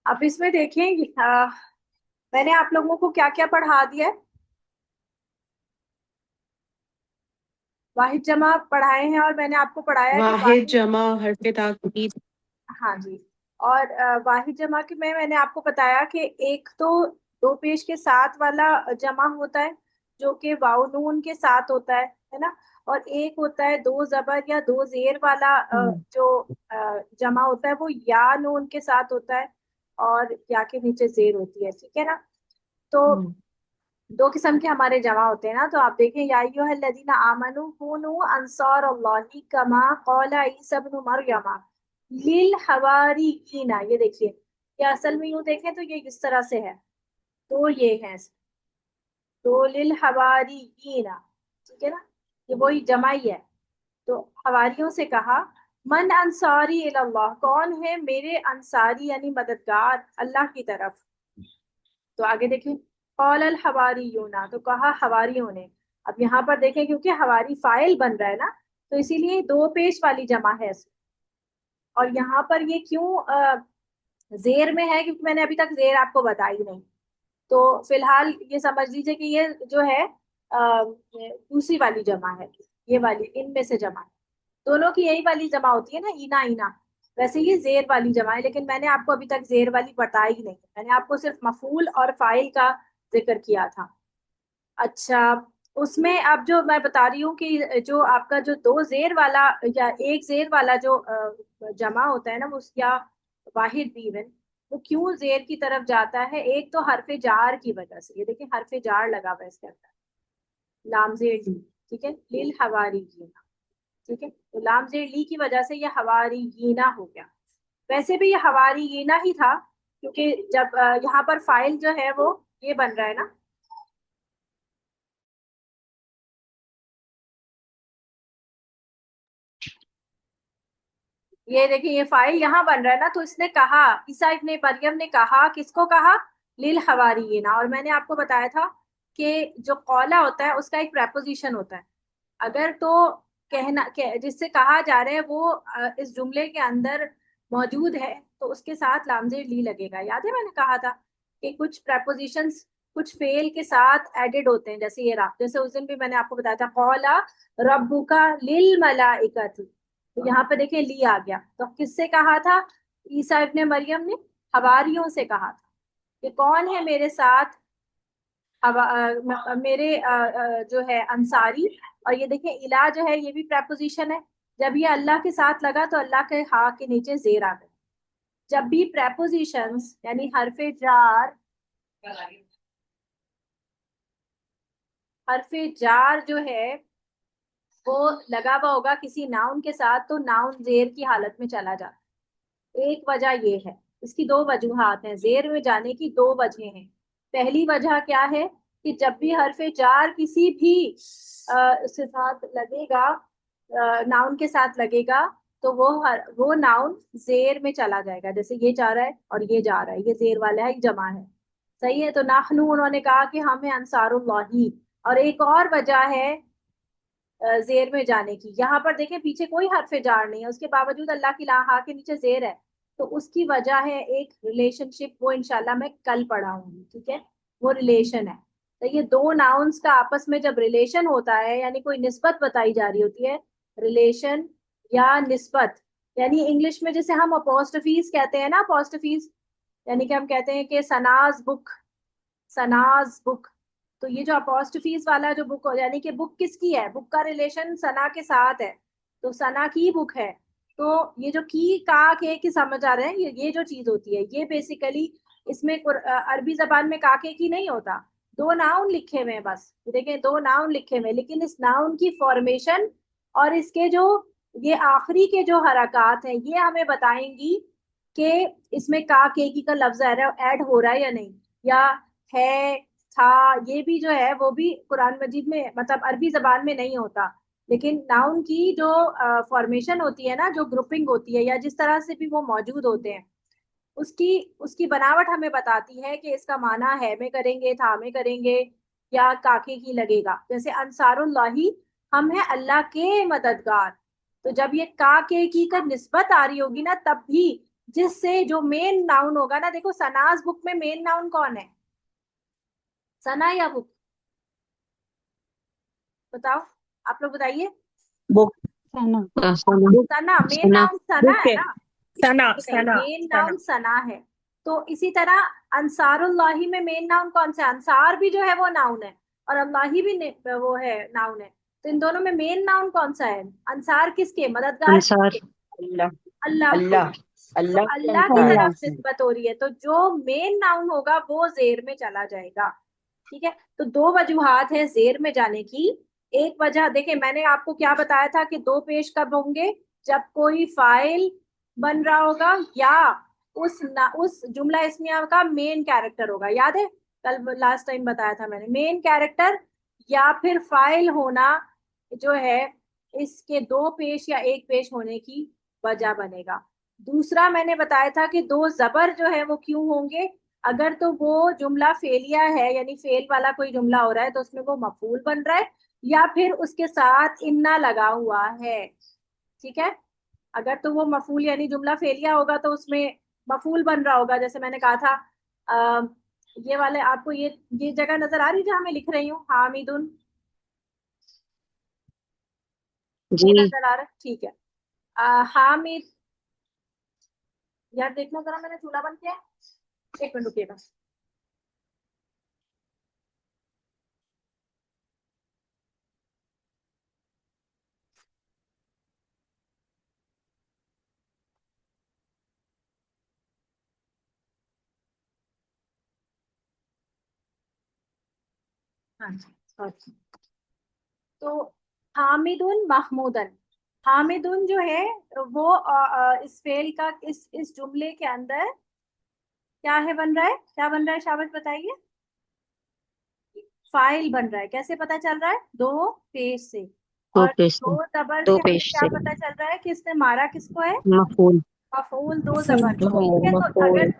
अब इसमें देखें मैंने आप लोगों को क्या क्या पढ़ा दिया है। वाहिद जमा पढ़ाए हैं और मैंने आपको पढ़ाया कि वाहिद वाहिद। जमा हरफ ताकीद। हाँ जी। और वाहिद जमा के में मैंने आपको बताया कि एक तो दो पेश के साथ वाला जमा होता है, जो कि वाव नून के साथ होता है ना। और एक होता है दो जबर या दो जेर वाला हम्म। जो जमा होता है वो या नून के साथ होता है, और या के नीचे जेर होती है, ठीक है ना। तो हम्म। दो किस्म के हमारे जमा होते हैं ना। तो आप देखें, या अय्युहल्लज़ीना आमनू कूनू अंसार अल्लाहि कमा क़ाला ईसा इब्न मरयम लिल हवारियीना। ये देखिए, ये असल में यूं देखें तो ये इस तरह से है। तो ये है, तो लिल हवारियीना, ठीक है ना। ये वही जमा ही है। तो हवारियों से कहा, मन अंसारी इलल्लाह, कौन है मेरे अंसारी यानी मददगार अल्लाह की तरफ। तो आगे देखें, कौलल हवारियूना, तो कहा हवारियों ने। अब यहाँ पर देखें, क्योंकि हवारी फाइल बन रहा है ना, तो इसीलिए दो पेश वाली जमा है इसमें। और यहाँ पर ये क्यों जेर में है, क्योंकि मैंने अभी तक जेर आपको बताई नहीं। तो फिलहाल ये समझ लीजिए कि ये जो है दूसरी वाली जमा है। ये वाली इनमें से जमा है। दोनों की यही वाली जमा होती है ना, इना इना। वैसे ये जेर वाली जमा है, लेकिन मैंने आपको अभी तक जेर वाली बताई ही नहीं। मैंने आपको सिर्फ मफूल और फाइल का जिक्र किया था। अच्छा, उसमें अब जो मैं बता रही हूँ कि जो आपका जो दो जेर वाला या एक जेर वाला जो जमा होता है ना, वो या वाहिद भी इवन, वो क्यों जेर की तरफ जाता है। एक तो हरफे जार की वजह से, ये देखिए हरफे जार लगा हुआ है इसके अंदर, लाम जेर ली, ठीक है, लिल हवारी, ठीक है। तो लाम जेर ली की वजह से ये हवारीना हो गया। वैसे भी ये हवारीना ही था, क्योंकि जब यहाँ पर फाइल जो है वो ये बन रहा है ना। ये देखिए, ये फाइल यहाँ बन रहा है ना, तो इसने कहा, ईसा इब्ने मरियम ने कहा, किसको कहा, लिल हवारीना। और मैंने आपको बताया था कि जो कौला होता है उसका एक प्रेपोजिशन होता है। अगर तो जिससे कहा जा रहा है वो इस जुमले के अंदर मौजूद है, तो उसके साथ लामजेर ली लगेगा। याद है मैंने कहा था कि कुछ प्रेपोजिशंस कुछ फेल के साथ एडेड होते हैं, जैसे ये रहा, जैसे उस दिन भी मैंने आपको बताया था, कौला रब्बुका लिल मलाइकति। तो यहाँ पे देखिए ली आ गया, तो किससे कहा था, ईसा इब्ने मरियम ने हवारियों से कहा था कि कौन है मेरे साथ, मेरे जो है अंसारी। और ये देखिए इला जो है ये भी प्रेपोजिशन है। जब ये अल्लाह के साथ लगा तो अल्लाह के हा के नीचे जेर आ गई। जब भी प्रेपोजिशंस यानी हरफे जार, हरफे जार जो है वो लगा हुआ होगा किसी नाउन के साथ, तो नाउन जेर की हालत में चला जाता है। एक वजह ये है, इसकी दो वजूहात हैं, जेर में जाने की दो वजह हैं। पहली वजह क्या है कि जब भी हरफे जार किसी भी उसके साथ लगेगा, नाउन के साथ लगेगा, तो वो नाउन जेर में चला जाएगा। जैसे ये जा रहा है और ये जा रहा है, ये जेर वाला है, जमा है, सही है। तो नाहनु उन्होंने कहा कि हमें अंसारुल्लाही। और एक और वजह है जेर में जाने की। यहाँ पर देखें पीछे कोई हरफ जार नहीं है, उसके बावजूद अल्लाह की हा के नीचे जेर है। तो उसकी वजह है एक रिलेशनशिप, वो इंशाल्लाह मैं कल पढ़ाऊंगी, ठीक है। वो रिलेशन है। तो ये दो नाउन्स का आपस में जब रिलेशन होता है, यानी कोई निस्बत बताई जा रही होती है, रिलेशन या निस्बत, यानी इंग्लिश में जैसे हम अपोस्ट्रोफीज कहते हैं ना, अपोस्ट्रोफीज यानी कि हम कहते हैं कि सनाज बुक, सनाज बुक। तो ये जो अपोस्ट्रोफीज वाला जो बुक, यानी कि बुक किसकी है, बुक का रिलेशन सना के साथ है, तो सना की बुक है। तो ये जो की का के की समझ आ रहे हैं, ये जो चीज होती है ये बेसिकली इसमें अरबी जबान में काके की नहीं होता। दो नाउन लिखे हुए हैं बस, देखें दो नाउन लिखे हुए हैं, लेकिन इस नाउन की फॉर्मेशन और इसके जो ये आखिरी के जो हरकत हैं ये हमें बताएंगी कि इसमें का के की का लफ्ज ऐड हो रहा है या नहीं, या है, था। ये भी जो है वो भी कुरान मजीद में, मतलब अरबी जबान में नहीं होता। लेकिन नाउन की जो फॉर्मेशन होती है ना, जो ग्रुपिंग होती है, या जिस तरह से भी वो मौजूद होते हैं, उसकी उसकी बनावट हमें बताती है कि इसका माना है में करेंगे, था में करेंगे, या काके की लगेगा। जैसे अंसारुल्लाही, हम है अल्लाह के मददगार। तो जब ये का के की का निस्बत आ रही होगी ना, तब भी जिससे जो मेन नाउन होगा ना, देखो सनाज बुक में मेन नाउन कौन है, सना या बुक, बताओ, आप लोग बताइए। बुक। सना। बुक। सना, मेन सना। नाउन सना बुक है है। ना, सना नहीं सना मेन सना। नाउन सना है। तो इसी तरह अंसारुल्लाही में मेन नाउन कौन सा है, अंसार भी जो है वो नाउन है, और अल्लाही भी वो है नाउन है। तो इन दोनों में मेन नाउन कौन सा है, अंसार किसके, मददगार अंसार। किसके, अल्लाह। अल्लाह के। अल्लाह। तो अल्लाह के अल्लाह की अंसार। तरफ अल्लाह। निस्बत हो रही है, तो जो मेन नाउन होगा वो जेर में चला जाएगा। ठीक है, तो दो वजूहात है जेर में जाने की। एक वजह देखे, मैंने आपको क्या बताया था कि दो पेश कब होंगे, जब कोई फाइल बन रहा होगा या उस जुमला इस्मिया का मेन कैरेक्टर होगा, याद है, कल लास्ट टाइम बताया था मैंने, मेन कैरेक्टर या फिर फाइल होना जो है इसके दो पेश या एक पेश होने की वजह बनेगा। दूसरा मैंने बताया था कि दो जबर जो है वो क्यों होंगे, अगर तो वो जुमला फेलिया है, यानी फेल वाला कोई जुमला हो रहा है तो उसमें वो मफूल बन रहा है, या फिर उसके साथ इन्ना लगा हुआ है। ठीक है, अगर तो वो मफूल यानी जुमला फेलिया होगा तो उसमें मफूल बन रहा होगा, जैसे मैंने कहा था। आ, ये वाले आपको ये जगह नजर आ रही है जहां मैं लिख रही हूँ हामिदुन, जी। ये नजर आ रहा है, ठीक है। हामिद, यार देखना जरा मैंने चूल्हा बंद किया है? एक मिनट रुकिएगा। हाँ जी, sorry। तो हामिदुन महमूदन, हामिदुन जो है वो इस फेल का इस जुमले के अंदर क्या है बन रहा है, क्या बन रहा है शाबाश बताइए, फाइल बन रहा है। कैसे पता चल रहा है, दो पेश से। दो और पेश से। दो जबर दो से हमें पेश क्या से। पता चल रहा है कि इसने मारा किसको है, मफूल। मफूल दो जबर को। ठीक है, तो अगर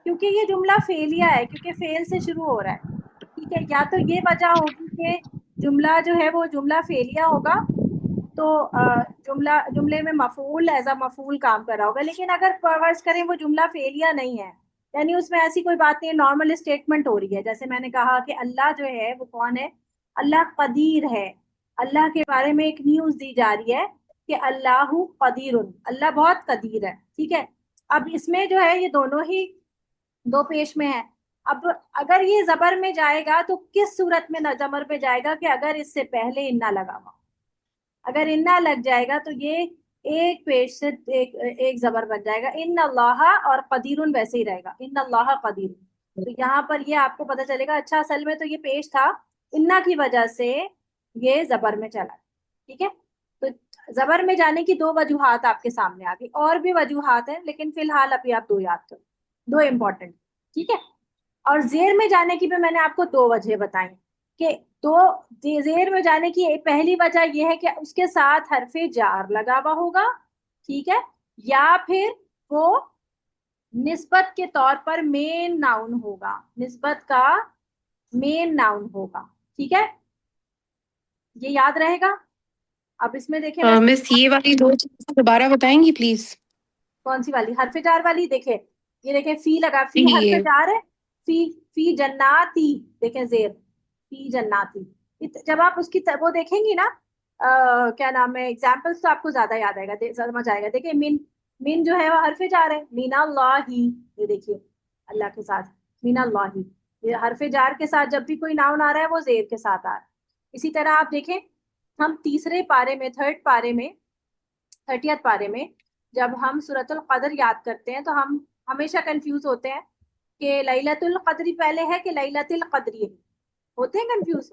क्योंकि ये जुमला फेलिया है, क्योंकि फेल से शुरू हो रहा है, ठीक है, या तो ये वजह होगी कि जुमला जो है वो जुमला फेलिया होगा, तो जुमले में मफूल एज अ मफूल काम कर रहा होगा। लेकिन अगर फर्ज करें वो जुमला फेलिया नहीं है, यानी उसमें ऐसी कोई बात नहीं है, नॉर्मल स्टेटमेंट हो रही है, जैसे मैंने कहा कि अल्लाह जो है वो कौन है, अल्लाह कदीर है, अल्लाह के बारे में एक न्यूज दी जा रही है कि अल्लाह कदीरुन, अल्लाह बहुत कदीर है। ठीक है, अब इसमें जो है ये दोनों ही दो पेश में है। अब अगर ये जबर में जाएगा तो किस सूरत में न जबर में जाएगा, कि अगर इससे पहले इन्ना लगा हुआ, अगर इन्ना लग जाएगा तो ये एक पेश से एक जबर बन जाएगा, इन अल्लाह, और कदीरुन वैसे ही रहेगा, इन अल्लाह कदीर। तो यहाँ पर ये आपको पता चलेगा, अच्छा असल में तो ये पेश था, इन्ना की वजह से ये जबर में चला। ठीक है, तो जबर में जाने की दो वजूहात आपके सामने आ गई, और भी वजूहात हैं लेकिन फिलहाल अभी आप दो याद करो, दो इंपॉर्टेंट। ठीक है, और जेर में जाने की भी मैंने आपको दो वजह बताई, कि दो जेर में जाने की पहली वजह यह है कि उसके साथ हरफे जार लगा हुआ होगा। ठीक है, या फिर वो निस्बत के तौर पर मेन नाउन होगा, निस्बत का मेन नाउन होगा। ठीक है, ये याद रहेगा। अब इसमें देखें मैं, मिस ये वाली दो चीजें दोबारा बताएंगी प्लीज। कौन सी वाली, हरफे जार वाली, देखे ये देखे फी लगा, फी हरफे ये जार है, फी, फी जन्नाती, देखें जेर, फी जन्नाती। जब आप उसकी वो देखेंगी ना, क्या नाम है, एग्जाम्पल्स तो आपको ज्यादा याद आएगा, समझ आएगा। देखिए मिन, मिन जो है वो हरफे जार है, मीना अल्लाही, ये देखिए अल्लाह के साथ मीना अल्लाही, ये हरफे जार के साथ जब भी कोई नाउन आ रहा है वो जेर के साथ आ रहा है। इसी तरह आप देखें, हम तीसरे पारे में, थर्ड पारे में, 30th पारे में, जब हम सूरतुल कदर याद करते हैं तो हम हमेशा कंफ्यूज होते हैं कि लैलतुल कदरी पहले है कि लैलतुल कदरी है, होते हैं कंफ्यूज।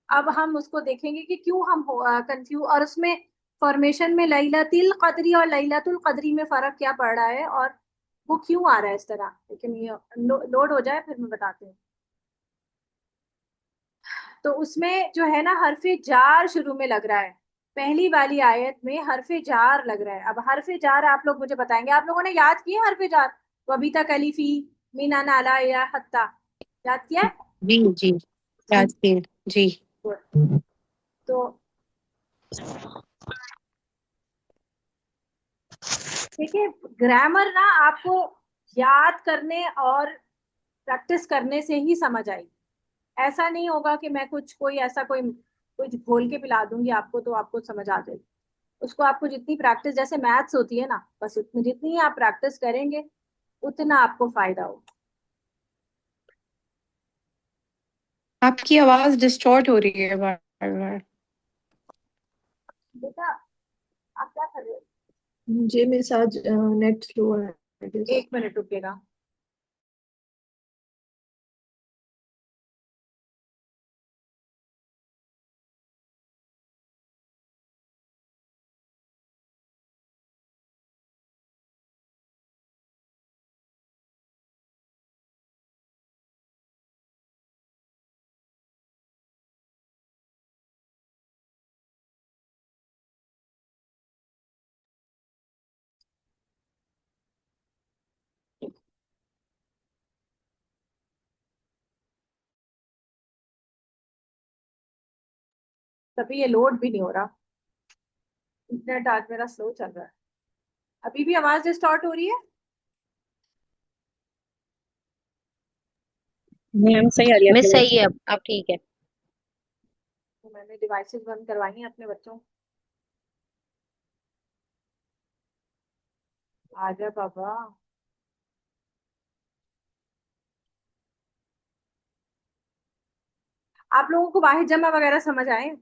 अब हम उसको देखेंगे कि क्यों हम कंफ्यूज, और उसमें फॉर्मेशन में लैलतुल कदरी और लैलतुल कदरी में फर्क क्या पड़ रहा है, और वो क्यों आ रहा है इस तरह। लेकिन ये लोड हो जाए फिर मैं बताती हूँ। तो उसमें जो है ना हरफे जार शुरू में लग रहा है, पहली वाली आयत में हरफे जार लग रहा है। अब हरफे जार आप लोग मुझे बताएंगे, आप लोगों ने याद किया हरफे जार, वबी तक अलीफी, मीना नाला या हत्ता, याद किया है? जी जी याद किए जी। तो देखिए ग्रामर ना आपको याद करने और प्रैक्टिस करने से ही समझ आएगी। ऐसा नहीं होगा कि मैं कुछ कोई ऐसा कोई कुछ घोल के पिला दूंगी आपको तो आपको समझ आ जाएगी। उसको आपको जितनी प्रैक्टिस, जैसे मैथ्स होती है ना, बस उतनी जितनी आप प्रैक्टिस करेंगे उतना आपको फायदा होगा। आपकी आवाज डिस्टॉर्ट हो रही है बार बार। बेटा आप क्या कर रहे हो? मुझे मिस आज नेट स्लो है I guess। एक मिनट रुकेगा। तभी ये लोड भी नहीं हो रहा। इंटरनेट आज मेरा स्लो चल रहा है। अभी भी आवाज डिस्टॉर्ट हो रही है? मैम सही आ रही है मिस आपकी सही आवाज। है अब ठीक है। तो मैंने डिवाइसेस बंद करवाई हैं अपने बच्चों। आ जा बाबा। आप लोगों को वाहिद जमा वगैरह समझ आए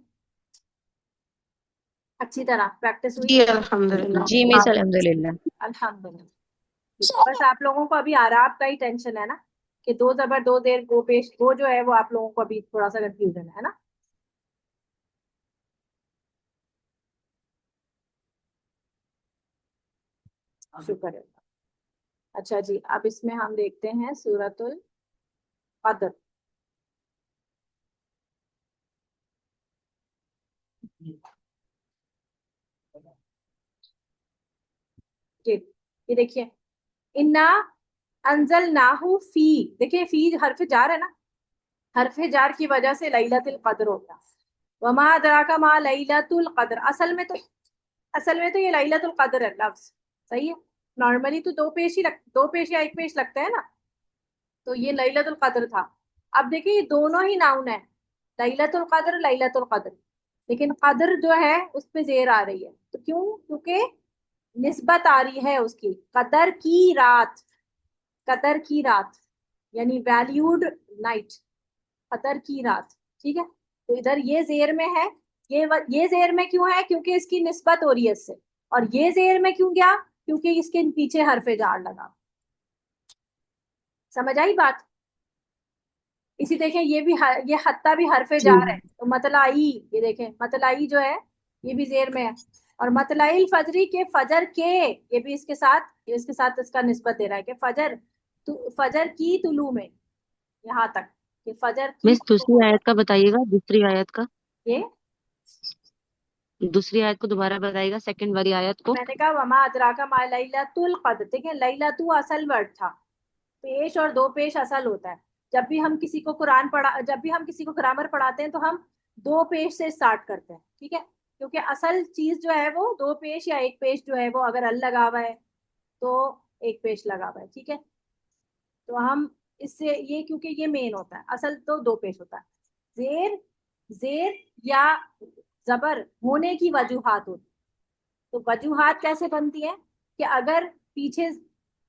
अच्छी तरह? प्रैक्टिस हुई? जी अल्हम्दुलिल्लाह। जी मिस अल्हम्दुलिल्लाह। अल्हम्दुलिल्लाह। बस आप लोगों को अभी आराब का ही टेंशन है ना, कि दो जबर दो देर गो पेश, वो जो है वो आप लोगों को अभी थोड़ा सा कंफ्यूजन है ना। शुक्र है। अच्छा जी, अब इसमें हम देखते हैं सूरतुल कदर। ये देखिए, इन्ना अंजल नाहू फी। देखिए फी हरफ जार है ना, हरफ जार की वजह से लैलतुल कद्र हो गया। वमा अदराका मा लैलतुल कद्र। असल में तो ये लैलतुल कद्र है लफ्ज। सही है। नॉर्मली तो दो पेश या एक पेश लगता है ना, तो ये लैलतुल कद्र था। अब देखिए ये दोनों ही नाउन है, लैलतुल कद्र लैलतुल कद्र। लेकिन कद्र जो है उस पे जेर आ रही है, तो क्यों? क्योंकि निस्बत आ रही है उसकी, कदर की रात। कदर की रात यानी वैल्यूड नाइट, कदर की रात। ठीक है, तो इधर ये जेर में है। ये जेर में क्यों है? क्योंकि इसकी निस्बत हो रही है इससे। और ये जेर में क्यों गया? क्योंकि इसके पीछे हरफे जार लगा। समझ आई बात? इसी देखें ये भी ये हत्ता भी हरफे जी जार है, तो मतलाई, ये देखें मतलाई जो है ये भी जेर में है। और मतलाइल फजरी के फजर के, ये भी इसके साथ इसका निस्बत दे रहा है कि फजर फजर की तुलू में, यहाँ तक कि फजर की मिस तुलू दूसरी में। आयत का बताइएगा, दूसरी आयत का। ये दूसरी आयत को दोबारा बताइएगा, सेकंड वाली आयत को। मैंने कहा वमा अदराका मा लैलतुल कद्र। देखिए लैलतु असल वर्ड था, पेश और दो पेश असल होता है। जब भी हम किसी को ग्रामर पढ़ाते हैं तो हम दो पेश से स्टार्ट करते हैं, ठीक है? क्योंकि असल चीज जो है वो दो पेश या एक पेश जो है वो, अगर अल लगा हुआ है तो एक पेश लगा हुआ है, ठीक है? तो हम इससे ये, क्योंकि ये मेन होता है, असल तो दो पेश होता है। जेर जेर या जबर होने की वजूहात होती है। तो वजूहात कैसे बनती है कि अगर पीछे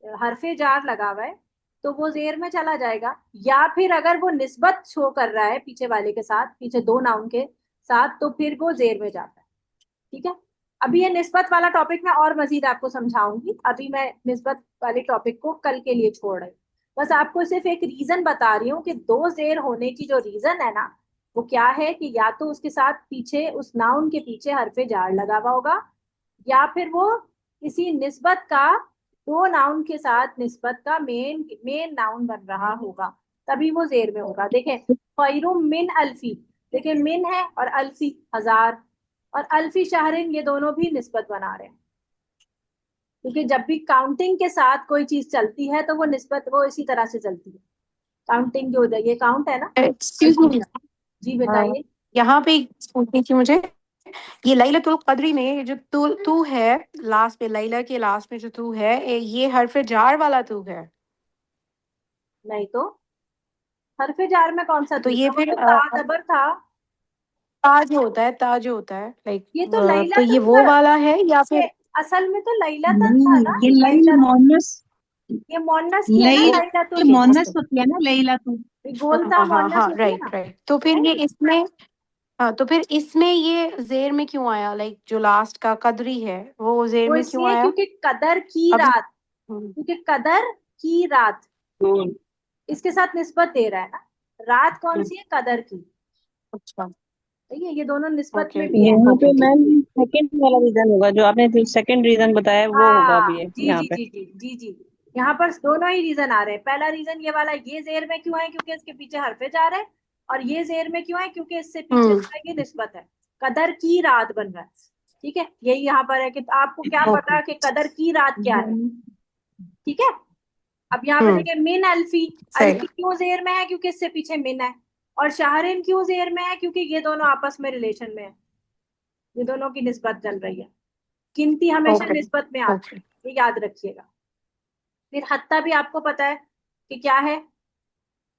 हरफे जार लगा हुआ है तो वो जेर में चला जाएगा, या फिर अगर वो निस्बत शो कर रहा है पीछे वाले के साथ, पीछे दो नाउन के साथ, तो फिर वो जेर में जाता है। ठीक है, अभी ये निस्बत वाला टॉपिक मैं और मजीद आपको समझाऊंगी। अभी मैं निस्बत वाले टॉपिक को कल के लिए छोड़ रही हूँ। बस आपको सिर्फ एक रीजन बता रही हूँ कि दो जेर होने की जो रीजन है ना, वो क्या है कि या तो उसके साथ पीछे उस नाउन के पीछे हरफे जार लगा हुआ होगा, या फिर वो किसी निस्बत का, दो नाउन के साथ निस्बत का मेन मेन नाउन बन रहा होगा, तभी वो जेर में होगा। देखें खैरुम मिन अल्फी, देखें मिन है और अल्फी हजार, और अल्फी शहरिन, ये दोनों भी निस्बत बना रहे हैं। क्योंकि जब भी काउंटिंग के साथ कोई चीज चलती है तो वो निस्बत वो इसी तरह से चलती है। काउंटिंग जो ये काउंट है ना। Excuse me. जी बताइए। यहाँ पे एक पूछनी थी मुझे। ये लैलतुल कद्री में ये जो तू तू है लास्ट में, लैला के लास्ट में जो तू है, ये हरफ जार वाला तू है। नहीं तो हरफे जार में कौन सा तो तू ये था, वो फिर तो ता जबर था। ताज होता है, ताज होता है ये तो लाइक, लैला तो ये तुल वो था। वाला है या ये फिर? असल में तो लैला तन था नहीं, ना, ये लई लैला। मोनस, ये मोन्नस की है ना लई लैला ये तुल। मोनस होती है ना लैला तू। गोलता हाँ हाँ मोन्नस हाँ, होती है राइट ना, राइट। तो है फिर ये ना। इसमें, हाँ तो फिर इसमें ये जेर में क्यों आया? लाइक जो लास्ट का कदरी है वो जेर वो में क्यों इसलिए आया? क्योंकि कदर की अब रात, क्योंकि कदर की रात इसके साथ निस्बत दे रहा है ना। रात कौन सी है, कदर की। अच्छा, सही है, ये दोनों निस्बत ओके में भी है। यहाँ ओके पे ठीक। मैम सेकंड वाला रीजन होगा, जो आपने जो सेकंड रीजन बताया वो होगा हाँ अभी ये जी यहाँ जी पे। जी जी जी जी। यहाँ पर दोनों ही रीजन आ रहे हैं। पहला रीजन ये वाला, ये जेर में क्यों है, क्योंकि इसके पीछे हरफे जा रहे हैं। और ये जेर में क्यों है, क्योंकि इससे पीछे हम्म, जो है ये निस्बत है। कदर की रात बन रहा है। ठीक है, यही यहाँ पर है कि आपको क्या ओके। पता कि कदर की रात क्या है। ठीक है। अब यहाँ पे हम्म, देखिए, मिन अल्फी। सही। अल्फी क्यों जेर में है, क्योंकि इससे पीछे मिन है। और शाहरिन क्यों जेर में है, क्योंकि ये दोनों आपस में रिलेशन में है। ये दोनों की निस्बत चल रही है। गिनती हमेशा ओके निस्बत में आती ओके। है, ये याद रखिएगा। फिर हत्ता भी आपको पता है कि क्या है।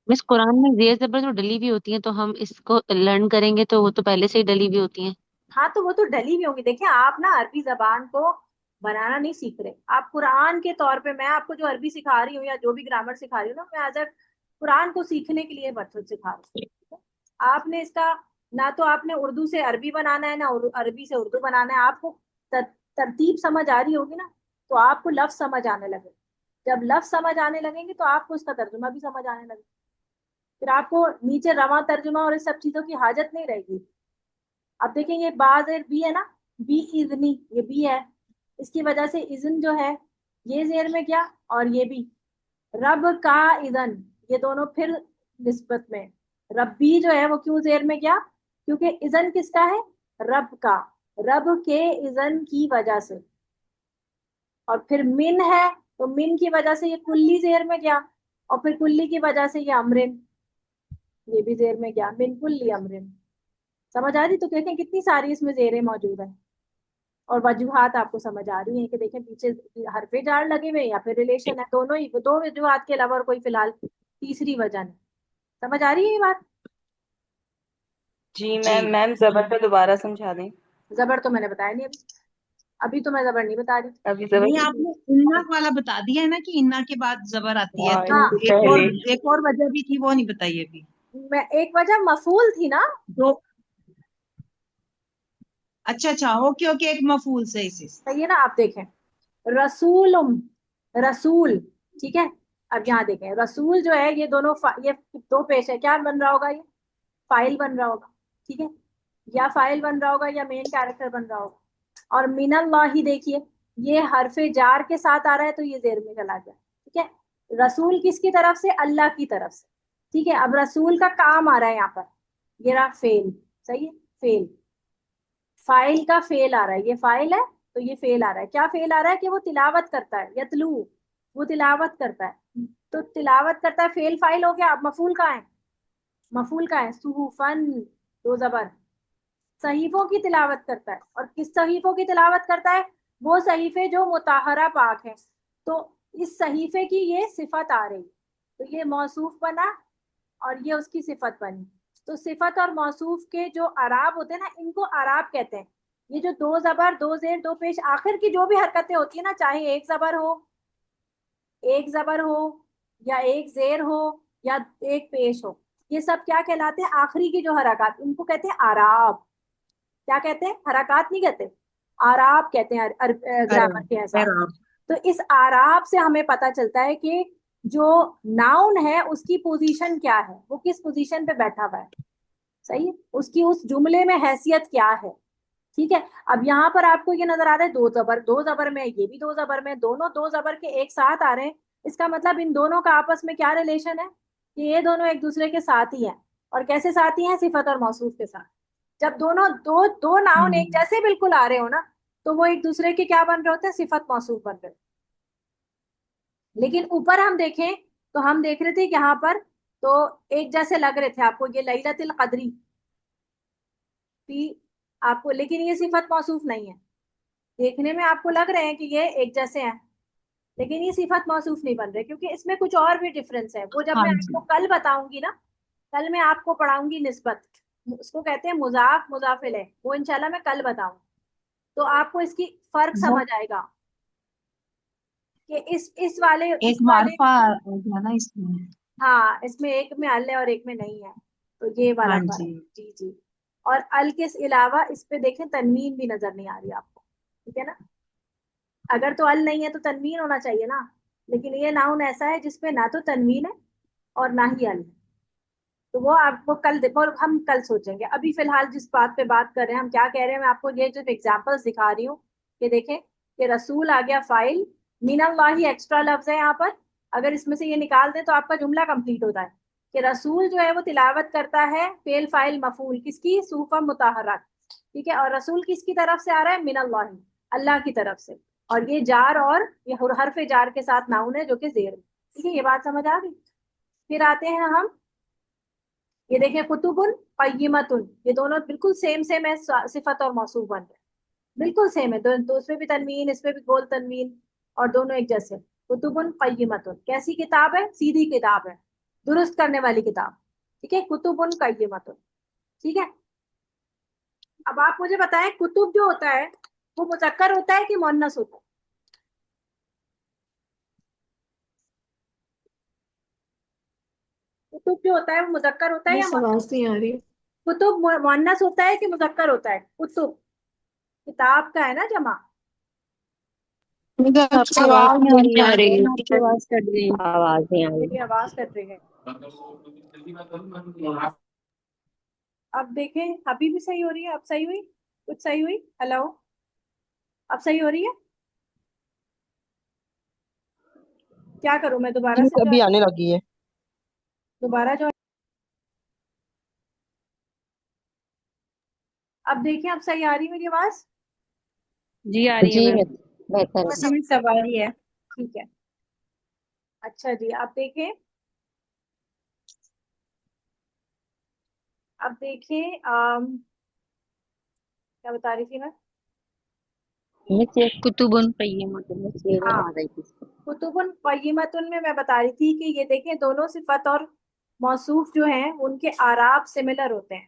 मिस कुरान में जेर जबर जो डली भी होती है, तो हम इसको लर्न करेंगे तो वो तो पहले से ही डली भी होती है। हाँ तो वो तो डली भी होंगी। देखिए आप ना अरबी जबान को बनाना नहीं सीख रहे, आप कुरान के तौर पे, मैं आपको जो अरबी सिखा रही हूँ या जो भी ग्रामर सिखा रही हूँ ना, मैं एज कुरान को सीखने के लिए मेथड सिखा रही हूँ। आपने इसका, ना तो आपने उर्दू से अरबी बनाना है, ना अरबी से उर्दू बनाना है। आपको तरतीब समझ आ रही होगी ना, तो आपको लफ्ज समझ आने लगे। जब लफ्ज समझ आने लगेंगे तो आपको उसका तर्जुमा भी समझ आने लगेगा। फिर आपको नीचे रवा तर्जुमा और इस सब चीजों की हाजत नहीं रहेगी। अब देखेंगे ये बाजेर बी है ना, बी इजनी, ये बी है। इसकी वजह से इजन जो है ये जेर में गया, और ये भी रब का इजन, ये दोनों फिर निस्बत में। रब्बी जो है वो क्यों जेर में गया, क्योंकि इजन किसका है, रब का, रब के इजन की वजह से। और फिर मिन है, तो मिन की वजह से ये कुल्ली जेर में गया। और फिर कुल्ली की वजह से ये अमरिन, ये भी जेर में गया, मिन कुल्ली अमरिन। समझ आ रही? तो देखें कितनी सारी इसमें जेरें मौजूद है। और वजूहात आपको समझ आ रही है कि देखें पीछे हरफे जार लगे हुए हैं या फिर रिलेशन है, दोनों ही, दो वजूहात के अलावा और कोई फिलहाल तीसरी वजह नहीं। समझ आ रही है ये बात? जी मैम, मैम जबर का दोबारा समझा दें। जबर तो मैंने बताया नहीं अभी, अभी तो मैं जबर नहीं बता रही। अभी जबर नहीं, आपने इन्ना वाला बता दिया है ना कि इन्ना के बाद जबर आती है, हाँ, तो हाँ, इससे पहले एक और वजह भी थी, वो नहीं बताई अभी। मैं एक वजह मफूल थी ना। तो अच्छा अच्छा, ओके ओके, एक मफूल, सही सही। सही है ना। आप देखें, रसूलुम, रसूल। ठीक है। अब यहाँ देखें, रसूल जो है ये दोनों ये दो पेश है, क्या बन रहा होगा, ये फाइल बन रहा होगा। ठीक है, या फाइल बन रहा होगा या मेन कैरेक्टर बन रहा होगा। और मिनल्लाही देखिए, ये हरफे जार के साथ आ रहा है तो ये जेर में चला गया। ठीक है, रसूल किसकी तरफ से, अल्लाह की तरफ से। ठीक है, अब रसूल का काम आ रहा है यहाँ पर, ये रहा फेल। सही है, फेल, फाइल का फेल आ रहा है, ये फाइल है तो ये फेल आ रहा है। क्या फेल आ रहा है, कि वो तिलावत करता है, यतलू, वो तिलावत करता है। तो तिलावत करता है, फेल फाइल हो गया। अब मफूल का है, मफूल का है सुहूफन, दो जबर, सहीफों की तिलावत करता है। और किस सहीफों की तिलावत करता है, वो सहीफे जो मुताहरा पाक है। तो इस सहीफे की ये सिफत आ रही, तो ये मौसूफ बना और ये उसकी सिफत बनी। तो सिफत और मौसूफ के जो आराब होते हैं ना, इनको आराब कहते हैं। ये जो दो जबर, दो जेर, दो पेश, आखिर की जो भी हरकतें होती है ना, चाहे एक जबर हो, एक जबर हो, या एक जेर हो, या एक पेश हो, ये सब क्या कहलाते हैं, आखिरी की जो हरकत, इनको कहते हैं आराब। क्या कहते हैं, हरकत नहीं कहते, आराब कहते हैं ग्रामर के हिसाब। एराब। तो इस आराब से हमें पता चलता है कि जो नाउन है उसकी पोजीशन क्या है, वो किस पोजीशन पे बैठा हुआ है। सही है, उसकी उस जुमले में हैसियत क्या है। ठीक है। अब यहाँ पर आपको ये नजर आ रहा है दो जबर, दो जबर में, ये भी दो जबर में, दोनों दो जबर के एक साथ आ रहे हैं। इसका मतलब इन दोनों का आपस में क्या रिलेशन है, कि ये दोनों एक दूसरे के साथ ही हैं। और कैसे साथ ही हैं, सिफत और मौसूफ के साथ। जब दोनों दो दो नाउन एक जैसे बिल्कुल आ रहे हो ना, तो वो एक दूसरे के क्या बन रहे होते हैं, सिफत मौसूफ बन रहे। लेकिन ऊपर हम देखें तो हम देख रहे थे कि यहाँ पर तो एक जैसे लग रहे थे आपको, ये लैलतुल कद्री, आपको, लेकिन ये सिफत मौसूफ नहीं है। देखने में आपको लग रहे हैं कि ये एक जैसे हैं, लेकिन ये सिफत मौसूफ नहीं बन रहे, क्योंकि इसमें कुछ और भी डिफरेंस है। वो जब हाँ मैं जी। आपको कल बताऊंगी ना, कल मैं आपको पढ़ाऊंगी निस्बत, उसको कहते हैं मुजाफ मुजाफिल है, वो इंशाल्लाह मैं कल बताऊंगी। तो आपको इसकी फर्क वो समझ आएगा कि एक इस वाले, मार्फा हो गया ना इसमें। हाँ, इसमें एक में अल है और एक में नहीं है, तो ये वाला हाँ फर्क। जी। जी जी। और अल के अलावा इस पे देखें तनवीन भी नजर नहीं आ रही आपको, ठीक है ना। अगर तो अल नहीं है तो तनवीन होना चाहिए ना, लेकिन ये नाउन ऐसा है जिसपे ना तो तनवीन है और ना ही अल है। तो वो आपको कल देखो, और हम कल सोचेंगे। अभी फिलहाल जिस बात पे बात कर रहे हैं, हम क्या कह रहे हैं, मैं आपको ये जो एग्जांपल्स दिखा रही हूँ, कि देखें कि रसूल आ गया फाइल, मिनल्लाही एक्स्ट्रा लफ्ज है यहाँ पर। अगर इसमें से ये निकाल दें तो आपका जुमला कंप्लीट होता है कि रसूल जो है वो तिलावत करता है फेल फाइल मफूल किसकी, सूफा मुताहरत, ठीक है। और रसूल किसकी तरफ से आ रहा है, मिनल्लाही, अल्लाह की तरफ से। और ये जार, और ये हरफ जार के साथ नाउन है जो कि जेर में, ठीक है। ये बात समझ आ गई। फिर आते हैं हम, ये देखें कुतुबुन कय्यिमतुन, ये दोनों बिल्कुल सेम सेम है, सिफत और मौसूफ बन रहे हैं, बिल्कुल सेम है। तो उसमें भी तनवीन, इसमें भी गोल तनवीन, और दोनों एक जैसे। कुतुबुन कय्यिमतुन कैसी किताब है, सीधी किताब है, दुरुस्त करने वाली किताब, ठीक है। कुतुबुन कय्यिमतुन, ठीक है। अब आप मुझे बताएं, कुतुब जो होता है वो मुजक्कर होता है कि मुअन्नस होता है? कुतुब जो होता है वो मुजक्कर होता है या मिस आवाज नहीं आ रही। कुतुब मुअन्नस होता है कि मुजक्कर होता है? कुतुब किताब का है ना जमा। मुझे आपकी आवाज आवाज नहीं नहीं आ आ रही रही है, है। आपकी आवाज कट गई। आवाज नहीं आ मेरी रही। आवाज कट रही है। अब देखें, अभी भी सही हो रही है? अब सही हुई? कुछ सही हुई? हेलो, अब सही हो रही है? क्या करूं मैं, दोबारा जी से अभी जो, आने लगी है। दोबारा जो, अब देखिए, अब सही आ रही है मेरी आवाज? जी आ रही है जी मैम। बेहतर है। जी सवारी है। ठीक है। अच्छा जी, आप देखें, अब देखें, क्या बता रही थी मैं? मिस ये कुतुबुन कय्यिमतुन मिस ये हाँ, आ रही थी। कुतुबुन कय्यिमतुन में मैं बता रही थी कि ये देखें, दोनों सिफत और मौसूफ जो हैं उनके आराब सिमिलर होते हैं।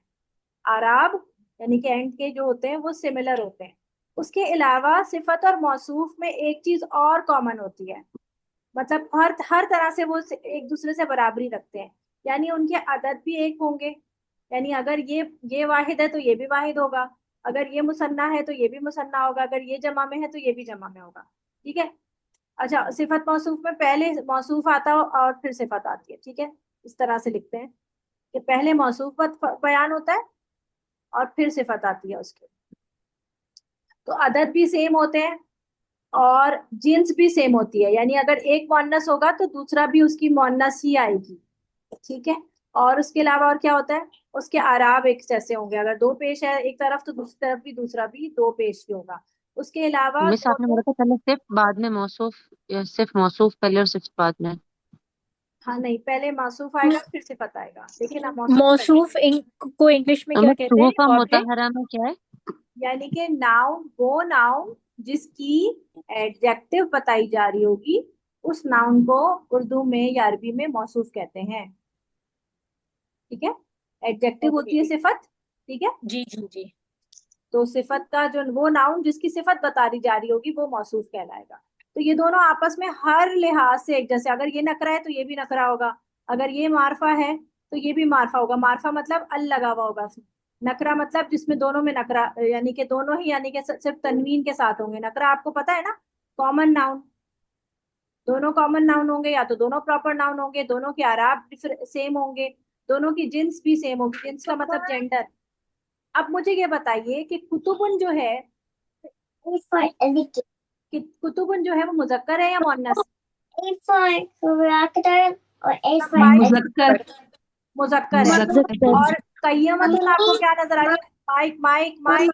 आराब यानी कि एंड के जो होते हैं वो सिमिलर होते हैं। उसके अलावा सिफत और मौसूफ में एक चीज और कॉमन होती है, मतलब हर हर तरह से वो एक दूसरे से बराबरी रखते हैं, यानी उनके अदद भी एक होंगे। यानी अगर ये वाहिद है तो ये भी वाहिद होगा, अगर ये मुसन्ना है तो ये भी मुसन्ना होगा, अगर ये जमा में है तो ये भी जमा में होगा, ठीक है। अच्छा, सिफत मौसूफ में पहले मौसूफ आता हो और फिर सिफत आती है, ठीक है। इस तरह से लिखते हैं कि पहले मौसूफ बयान होता है और फिर सिफत आती है उसके। तो अदद भी सेम होते हैं और जिन्स भी सेम होती है, यानी अगर एक मुअन्नस होगा तो दूसरा भी उसकी मुअन्नस ही आएगी, ठीक है। और उसके अलावा और क्या होता है, उसके आराब एक जैसे होंगे, अगर दो पेश है एक तरफ तो दूसरी तरफ भी दूसरा भी दो पेश ही होगा। उसके अलावा मिस आपने दोनों, बोला था पहले सिर्फ बाद में मौसूफ, या सिर्फ मौसूफ पहले और सिर्फ बाद में? हाँ नहीं, पहले मासूफ आएगा फिर सिफत आएगा, लेकिन अब मौसूफ पहले। मौसूफ को इंग्लिश में तो क्या मैं कहते हैं, तुहफा ऑब्जेक्ट? मुतहरा में क्या है? यानी कि नाउन, वो नाउन जिसकी एडजेक्टिव बताई जा रही होगी, उस नाउन को उर्दू में या अरबी में मौसूफ कहते हैं, ठीक है। एडजेक्टिव होती है ओके। सिफत, ठीक है। जी जी जी। तो सिफत का जो, वो नाउन जिसकी सिफत बता दी जा रही होगी वो मौसूफ कहलाएगा। तो ये दोनों आपस में हर लिहाज से एक जैसे, अगर ये नकरा है तो ये भी नकरा होगा, अगर ये मारफा है तो ये भी मारफा होगा। मारफा मतलब अल लगा हुआ होगा उसमें। नकरा मतलब जिसमें दोनों में नकरा, यानी कि दोनों ही, यानी कि सिर्फ तनवीन के साथ होंगे। नकरा आपको पता है ना, कॉमन नाउन, दोनों कॉमन नाउन होंगे, या तो दोनों प्रॉपर नाउन होंगे, दोनों के आराब सेम होंगे, दोनों की जिन्स भी सेम होगी, जिन्स का मतलब जेंडर। अब मुझे ये बताइए कि कुतुबुन जो है, कि कुतुबुन जो है वो मुजक्कर है या मुअन्नस? मुजक्कर। मुजक्कर है। मुजक्कर। और कय्यमतुन आपको क्या नजर आ रही है? Mike mike mike.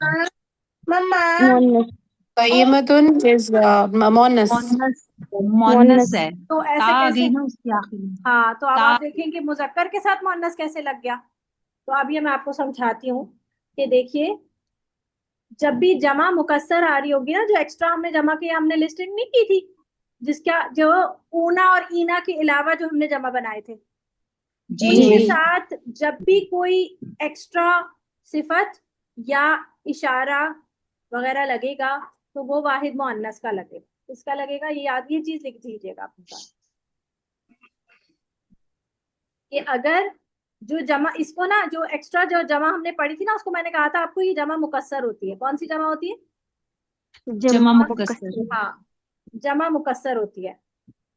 मोहम्मद। कय्यमतुन इज मुअन्नस। मोनस। मोनस है। तो ता ऐसे आ कैसे? गई ना उसके आखिर में। हाँ, तो अब ता। आप देखें कि मुजक्कर के साथ मुअन्नस कैसे लग गया। तो अब ये मैं आपको समझाती हूँ कि देखिए, जब भी जमा मुकस्सर आ रही होगी ना, जो एक्स्ट्रा हमने जमा की, हमने लिस्टिंग नहीं की थी, जिसका जो ऊना और ईना के अलावा जो हमने जमा बनाए थे, जी उनके जी साथ जब भी कोई एक्स्ट्रा सिफत या इशारा वगैरह लगेगा तो वो वाहिद मुअन्नस का लगेगा। इसका लगेगा, ये याद, ये चीज लिख दीजिएगा अपने साथ कि अगर जो जमा, इसको ना जो एक्स्ट्रा जो जमा हमने पढ़ी थी ना, उसको मैंने कहा था आपको, ये जमा मुकस्सर होती है। कौन सी जमा होती है? जमा मुकस्सर। हाँ, जमा मुकस्सर होती है।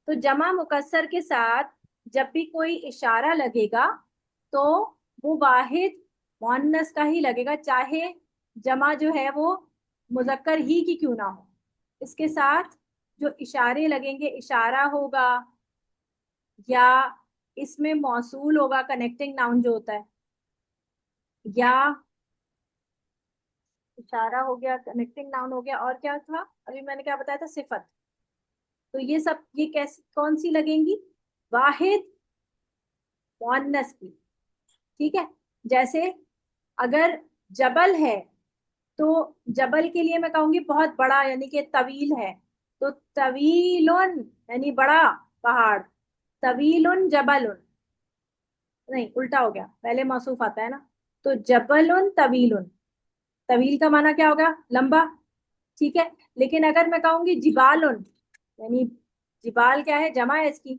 तो जमा मुकस्सर के साथ जब भी कोई इशारा लगेगा तो वो वाहिद मुअन्नस का ही लगेगा, चाहे जमा जो है वो मुजक्कर ही की क्यों ना हो। इसके साथ जो इशारे लगेंगे, इशारा होगा या इसमें मौसूल होगा, कनेक्टिंग नाउन जो होता है, या इशारा हो गया, कनेक्टिंग नाउन हो गया, और क्या था अभी मैंने क्या बताया था, सिफत। तो ये सब, ये कैसी कौन सी लगेंगी? वाहिद मुअन्नस की। ठीक है, जैसे अगर जबल है तो जबल के लिए मैं कहूंगी बहुत बड़ा, यानी कि तवील है, तो तवीलुन यानी बड़ा पहाड़, तवीलुन जबलुन, नहीं उल्टा हो गया, पहले मौसूफ आता है ना, तो जबलुन तवीलुन, तवील का माना क्या होगा? लंबा। ठीक है, लेकिन अगर मैं कहूंगी जिबालुन, यानी जिबाल क्या है, जमा है इसकी,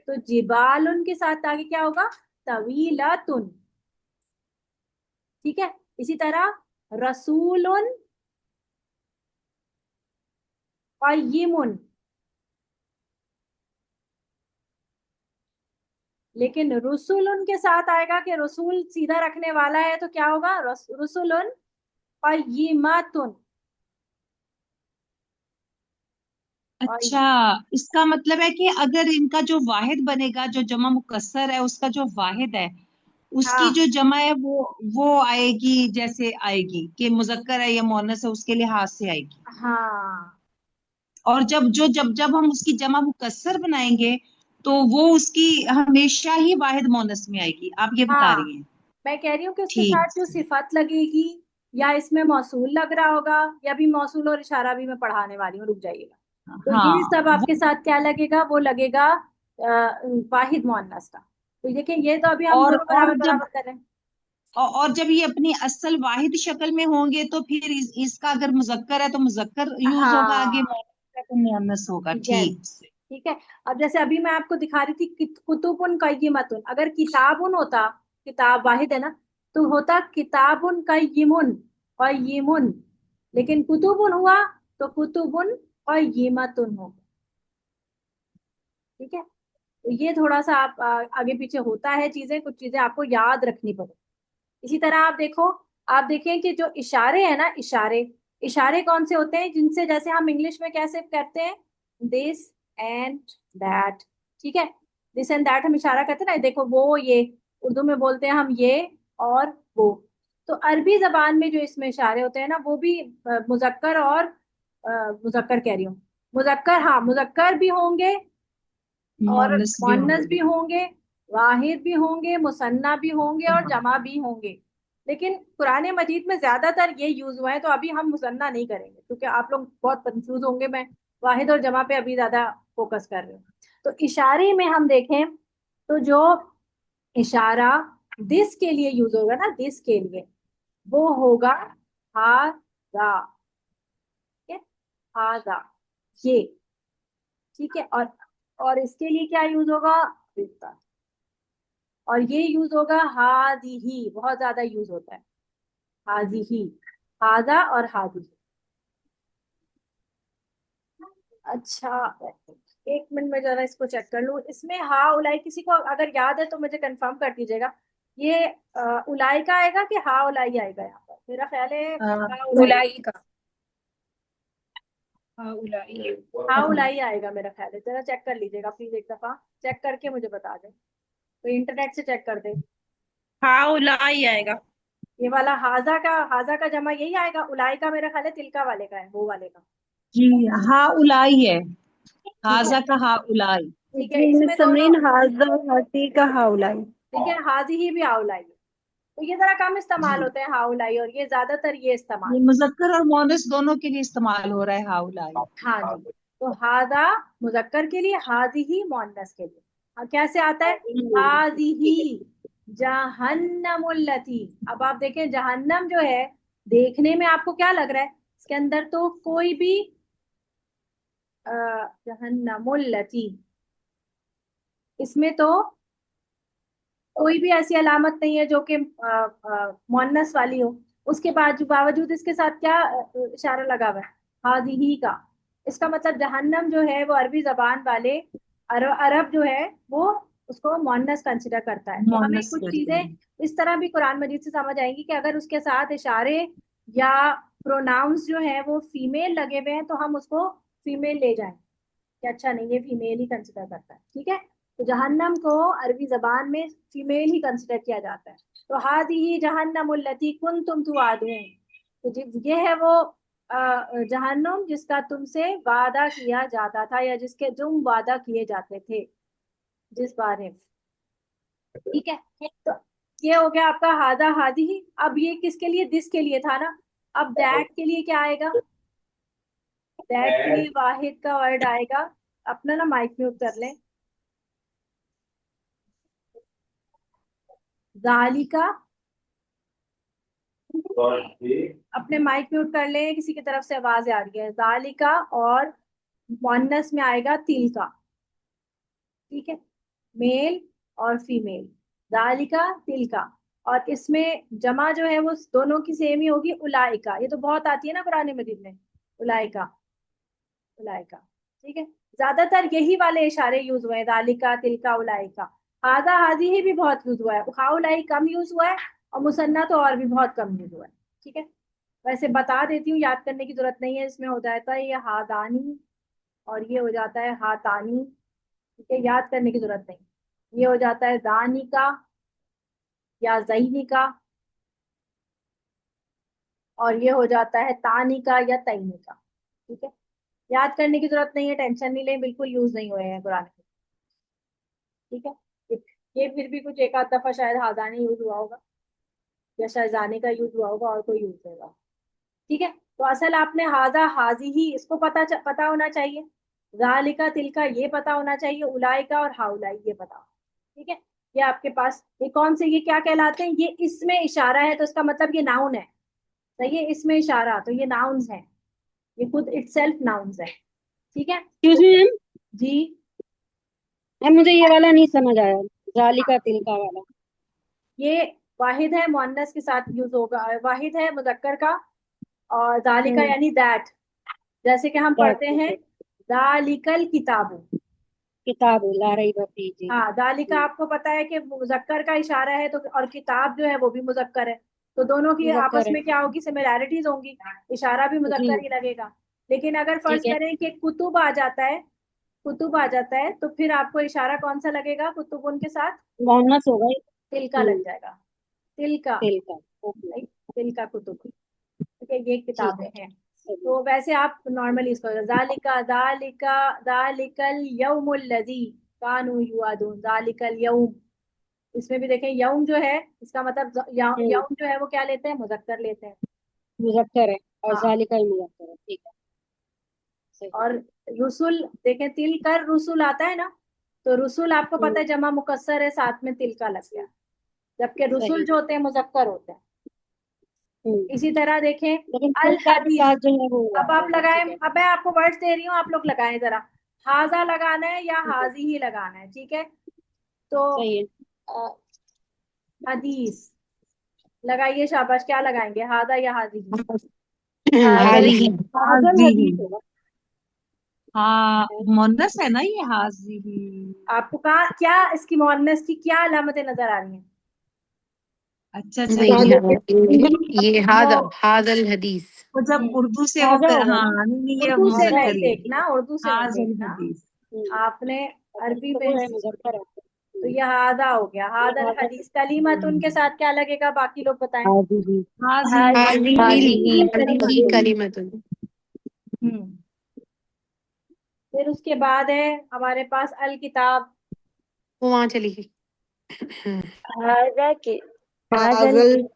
तो जिबालुन के साथ आगे क्या होगा? तवीलातुन। ठीक है, इसी तरह रसूलुन क़य्यिमुन, लेकिन रुसुलुन के साथ आएगा कि रसूल सीधा रखने वाला है, तो क्या होगा? रुसुलुन क़य्यिमातुन। अच्छा, इसका मतलब है कि अगर इनका जो वाहिद बनेगा, जो जमा मुकस्सर है उसका जो वाहिद है, उसकी हाँ जो जमा है वो आएगी, जैसे आएगी कि मुजक्कर है या मुअन्नस है उसके लिहाज से आएगी। हाँ और जब जब हम उसकी जमा मुकस्सर बनाएंगे तो वो उसकी हमेशा ही वाहिद मुअन्नस में आएगी, आप ये बता हाँ, रही हैं? मैं कह रही हूँ कि उसके ठीक। साथ जो सिफत लगेगी, या इसमें मौसूल लग रहा होगा, या भी मौसूल और इशारा भी मैं पढ़ाने वाली हूँ, रुक जाइएगा। तो ये हाँ सब वो। आपके साथ क्या लगेगा? वो लगेगा वाहिद मुअन्नस का। तो देखिए, ये तो अभी हम दोनों और बराबर जब बराबर कर रहे हैं। और जब ये अपनी असल वाहिद शक्ल में होंगे तो फिर इसका अगर मुजक्कर है तो मुजक्कर यूज होगा, आगे हाँ, मुअन्नस है तो मुअन्नस होगा। यस, ठीक से। ठीक है। अब जैसे अभी मैं आपको दिखा रही थी कुतुबुन कय्यिमतुन, अगर किताबुन होता, किताब वाहिद है ना, तो होता किताबुन कय्यिमुन कय्यिमुन, लेकिन कुतुबुन हुआ तो कुतुबुन कय्यिमतुन हो। ठीक है, तो ये थोड़ा सा आप आगे पीछे होता है चीजें, कुछ चीजें आपको याद रखनी पड़े। इसी तरह आप देखो, आप देखें कि जो इशारे हैं ना, इशारे, इशारे कौन से होते हैं जिनसे, जैसे हम इंग्लिश में कैसे करते हैं, दिस एंड दैट। ठीक है, दिस एंड दैट हम इशारा करते हैं ना, देखो वो ये, उर्दू में बोलते हैं हम ये और वो। तो अरबी जबान में जो इसमें इशारे होते हैं ना, वो भी मुजक्कर और मुजक्कर कह रही हूँ, मुजक्कर, हाँ मुजक्कर भी होंगे और मुअन्नस भी मुअन्नस भी होंगे। होंगे, वाहिद भी होंगे, मुसन्ना भी होंगे और जमा भी होंगे। लेकिन कुरान मजीद में ज्यादातर ये यूज हुआ है, तो अभी हम मुसन्ना नहीं करेंगे क्योंकि आप लोग बहुत कंफ्यूज होंगे। मैं वाहिद और जमा पे अभी ज्यादा फोकस कर रही हूँ। तो इशारे में हम देखें तो जो इशारा दिस के लिए यूज होगा ना, दिस के लिए, वो होगा हाजा। ठीक है, हाजा, ये। ठीक है, और इसके लिए क्या यूज होगा? बिल्कुल। और ये यूज होगा हादिही, बहुत ज्यादा यूज होता है, हादिही, हादा और हादी। अच्छा, एक मिनट में जरा इसको चेक कर लूं, इसमें हा उलाई किसी को अगर याद है तो मुझे कंफर्म कर दीजिएगा। ये उलाई का आएगा कि हा उलाई आएगा? यहाँ पर मेरा ख्याल है हा उलाई, उलाई का। हाँ उलाई। हा उलाई आएगा मेरा ख्याल है। जरा चेक कर लीजिएगा प्लीज, एक दफा चेक करके मुझे बता दें, तो इंटरनेट से चेक कर दे। हाँ उलाई आएगा। ये वाला हाजा का जमा यही आएगा, उलाई का मेरा ख्याल है तिलका वाले का है, वो वाले का। जी, हा उलाई है। ठीक है, हाजा का हा उलाई। ठीक है, जी इसमें दोनों। मिस समरीन, हाजा हाथी का हाउलाई। ठीक है, हाजी ही भी आउलाई है। तो ये जरा कम इस्तेमाल जी, होते हैं हाउलाई, और ये ज्यादातर ये इस्तेमाल। ये मुजक्कर और मोनस दोनों के लिए इस्तेमाल हो रहा है हाउलाई। हाँ जी। तो हादा मुजक्कर के लिए, हादिही मुअन्नस के लिए। कैसे आता है? हादिही जहन्नमुल्लती। अब आप देखें जहन्नम जो है, देखने में आपको क्या लग रहा है? इसके अंदर तो कोई भी जहन्नमुल्लती, इसमें तो कोई भी ऐसी अलामत नहीं है जो कि मुअन्नस वाली हो। उसके बावजूद इसके साथ क्या इशारा लगा हुआ है? हादिही का। इसका मतलब जहन्नम जो है वो अरबी जबान वाले अरब जो है वो उसको मुअन्नस कंसिडर करता है। तो हमें मोनस कुछ करते चीजें हैं। इस तरह भी कुरान मजीद से समझ आएंगी कि अगर उसके साथ इशारे या प्रोनाउंस जो है वो फीमेल लगे हुए हैं तो हम उसको फीमेल ले जाएं कि अच्छा नहीं, ये फीमेल ही कंसिडर करता है। ठीक है। तो जहन्नम को अरबी जबान में फीमेल ही कंसिडर किया जाता है। तो हादिही जहन्नमुल्लती कुंतुम तुआदून। तो ये है वो जहन्नुम जिसका तुमसे वादा किया जाता था, या जिसके तुम वादा किए जाते थे जिस बारे में। ठीक है। तो ये हो गया आपका हादा हादी ही। अब ये किसके लिए? दिस के लिए था ना। अब दैट के लिए क्या आएगा? दैट के लिए वाहिद का वर्ड आएगा। अपना ना माइक म्यूट कर लें। जालिका, अपने माइक म्यूट कर लें, किसी की तरफ से आवाज आ रही है। जालिका, और मुअन्नस में आएगा तिल का। ठीक है। मेल और फीमेल, जालिका तिल का। और इसमें जमा जो है वो दोनों की सेम ही होगी, उलाइका। ये तो बहुत आती है ना कुरान मजीद में, उलाइका, उलाइका। ठीक है। ज्यादातर यही वाले इशारे यूज हुए हैं, जालिका तिलका उलाइका। हादा हादी ही भी बहुत यूज हुआ है, हाउलाई कम यूज हुआ है, और मुसन्ना तो और भी बहुत कम यूज हुआ है। ठीक है। वैसे बता देती हूँ, याद करने की जरूरत नहीं है। इसमें हो जाता है ये हादानी, और ये हो जाता है हातानी। ठीक है, याद करने की जरूरत नहीं। ये हो जाता है दानी का या जहीनी का, और ये हो जाता है तानी का या तईनी का। ठीक है। याद करने की जरूरत नहीं है, टेंशन नहीं लें, बिल्कुल यूज नहीं हुए हैं कुरान में। ठीक है। ये फिर भी कुछ एक आध दफा शायद हादानी यूज हुआ होगा, या शायद जाने का यूज हुआ होगा, और कोई यूज होगा। ठीक है। तो असल आपने हाजा हाजी ही इसको पता होना चाहिए। जालिका तिलका ये पता होना चाहिए, उलाइका और हाउलाई ये पता हो। ठीक है। ये आपके पास ये कौन से, ये क्या कहलाते हैं? ये इसमें इशारा है तो इसका मतलब ये नाउन है। सही है, इसमें इशारा तो ये नाउन्स है, ये खुद इटसेल्फ नाउन्स है। ठीक है। एक्सक्यूज तो मी मैम। जी। मैम मुझे ये वाला नहीं समझ आया, जालिका तिलका वाला। ये वाहिद है, मुअन्नस के साथ यूज होगा, वाहिद है मुजक्कर का। और जालिका हम्म। यानी दैट। जैसे कि हम दैट पढ़ते हैं ओके। दालिकल किताबु। किताब ला रही बफी जी। हाँ, दालिका आपको पता है कि मुजक्कर का इशारा है, तो और किताब जो है वो भी मुजक्कर है। तो दोनों की आपस मुजक्कर है। में क्या होगी? सिमिलैरिटीज होंगी। इशारा भी जी। मुजक्कर ही लगेगा। लेकिन अगर फर्ज ठीक है। करें कि कुतुब आ जाता है, कुतुब आ जाता है, तो फिर आपको इशारा कौन सा लगेगा? कुतुब उनके साथ मोहम्मद हो गई। तिल का लग जाएगा। तिल का, तिलका ओके। नहीं, तिल का कुतुब। ठीक है, ये ठीक किताबें है। हैं। चलिए। तो वैसे आप नॉर्मली इसको जालिका जालिका जालिकल यौमुल लजी कानू युअदून, जालिकल यौम। इसमें भी देखें यौम जो है, इसका मतलब हम्म। यौम जो है वो क्या लेते हैं? मुजक्कर लेते हैं। मुजक्कर है और हाँ। जालिका ही मुजक्कर है, ठीक है। सही। और रुसुल देखें, तिल कर रुसुल आता है ना, तो रुसुल आपको पता हम्म। है जमा मुकस्सर है, साथ में तिल का लग गया। जबकि रुसुल सही। जो होते हैं मुजक्कर होते हैं। हम्म। इसी तरह देखें लेकिन अल तिलका के हदीस। साथ जो है वो हुआ अब आप रहेगा, लगाएं, ठीक है। अब मैं आपको वर्ड्स दे रही हूँ, आप लोग लगाएं जरा। हाजा लगाना है या ठीक है। हाजी ही लगाना है? ठीक है। तो सही है। अ, हदीस लगाइए, शाबाश। क्या लगाएंगे, हाजा या हाजी ही? हादी ही। हाजल हाजी। हदीस होगा। हाँ, मोनस है ना ये हाजी। आपको कहा क्या, इसकी मुअन्नस की क्या अलामतें नजर आ रही हैं? अच्छा अच्छा, नहीं, ये हाँ, ये वो हादल हदीस। वो जब उर्दू से वो हाजा कर, होगा हाँ ना। नहीं नहीं, ये उर्दू से हाजा नहीं मुजक्कर ही हदीस। है। देखना, उर्दू से नहीं हाजल देखना। हदीस। आपने अच्छा अरबी तो में वो है मुजक्कर है। तो ये हादा हो गया, ये हादल हाजा। हदीस। कलीमत उनके साथ क्या लगेगा? बाकी लोग बताएं। हाजी। हाजी। हादी ही कलीमत। कलीमतुन। हम्म। फिर उसके बाद है हमारे पास अल किताब। वो वहां चली गई। हाजा की हाजल हाजल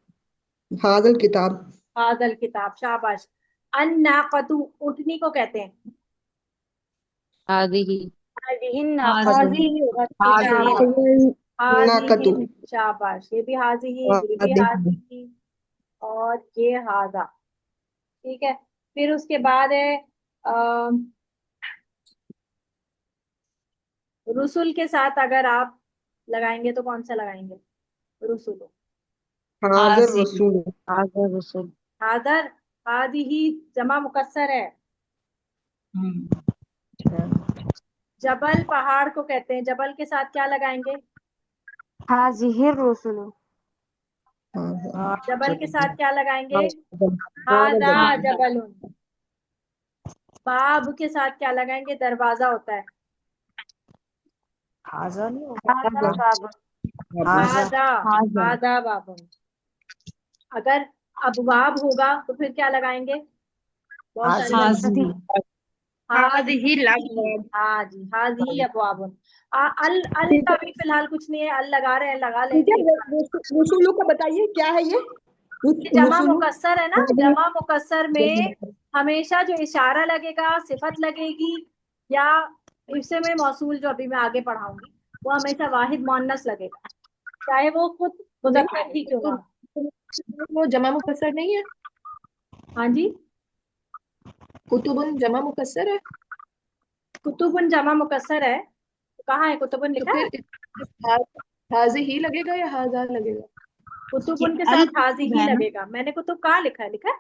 हाजल किताब। हादल किताब, शाबाश। अन्नाकतु, ऊँटनी को कहते हैं। हादिही हाजिही हाजिर हाजिही होगा हाजिर हाजिही। शाबाश, नाकतु। हाजिही, शाबाश। ये भी हाजिही, ये भी हाजिही, और ये हाजा। ठीक है। फिर उसके बाद है रुसुल के साथ अगर आप लगाएंगे तो कौन सा लगाएंगे? रुसुल। हाजर हाजिर रसूल। हाजर रसूल हादर, हादिही जमा मुकस्सर है। जबल, पहाड़ को कहते हैं। जबल के साथ क्या लगाएंगे? हाजिही रसूल। जबल के साथ क्या लगाएंगे? हाजल। हादा हाजा जबलुन। बाब के साथ क्या लगाएंगे? दरवाजा होता है। हाजा हाजा। बाब। हादा, हाजा हादा बाबुन। अगर अबवाब होगा तो फिर क्या लगाएंगे? बहुत सारे लगाएंगे। हाजिरी हादी, हादिही लबवाब। हाँ जी, हादी अबवाबुन। अल अल ठीक का है, भी फिलहाल कुछ नहीं है, अल लगा रहे हैं, लगा ठीक है। लेंगे। रसूलों का बताइए क्या है ये? ये जमा रसूलू। मुकस्सर है ना, जमा मुकस्सर में हमेशा जो इशारा लगेगा, सिफत लगेगी, या इससे में मौसूल जो अभी मैं आगे पढ़ाऊंगी, वो हमेशा वाहिद मुअन्नस लगेगा, चाहे वो खुद मुज़क्कर ही क्यों ना हो। वो जमा मुकस्सर नहीं है? हाँ जी, कुतुबुन जमा मुकस्सर है। कुतुबुन जमा मुकस्सर है, तो कहाँ है कुतुबुन तो लिखा है? फिर हाजी ही लगेगा या हाजा लगेगा? ये कुतुबुन के अल साथ हाजी कुतुब ही है ना, लगेगा। मैंने कुतुब कहाँ लिखा है? लिखा है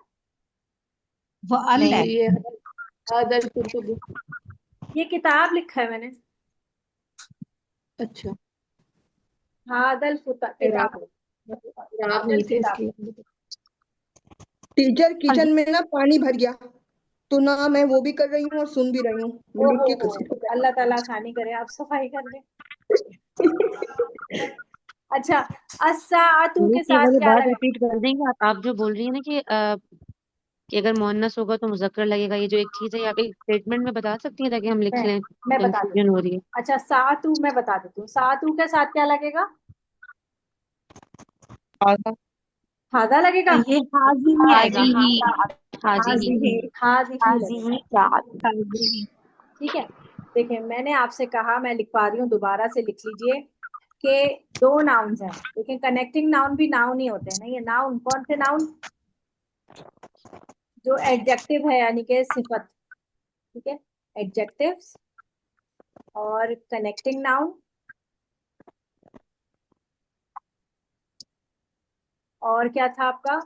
वो अल नहीं, है। ये हाजल कुतुब। ये किताब लिखा है मैंने। अच्छा। हादल इराब। किताब, इराब हादल नहीं थे किताब। इसलिए। टीचर किचन में ना पानी भर गया, तो ना मैं वो भी कर रही हूँ और सुन भी रही हूँ। ओ मिनट की हो, कसर। अल्लाह ताला आसानी करे, आप सफाई कर ले। अच्छा, अस्साअतु के मिस ये साथ वाली क्या बात लगा? रिपीट कर देंगे आप जो बोल रही है ना कि अगर मुअन्नस होगा तो मुज़क्कर लगेगा, ये जो एक चीज है ये आप एक स्टेटमेंट में बता सकती हैं ताकि हम लिख मैं लें, मैं बता कंफ्यूजन देती हो हूँ। रही है। अच्छा, सातु मैं बता देती हूँ। सातु के साथ क्या लगेगा? हाजा। हादा लगेगा। ये हाजिर ही आएगा। हाजी ही हाजी ही हाजिर हाजिही लगेगा। हाजिर। ठीक है। देखिए, मैंने आपसे कहा, मैं लिखवा रही हूँ, दोबारा से लिख लीजिए कि दो नाउन्स हैं। देखिए, कनेक्टिंग नाउन भी नाउन ही होते हैं ना। ये नाउन कौन से नाउन? जो एडजेक्टिव है, यानी कि सिफत। ठीक है, एडजेक्टिव्स और कनेक्टिंग नाउन, और क्या था आपका?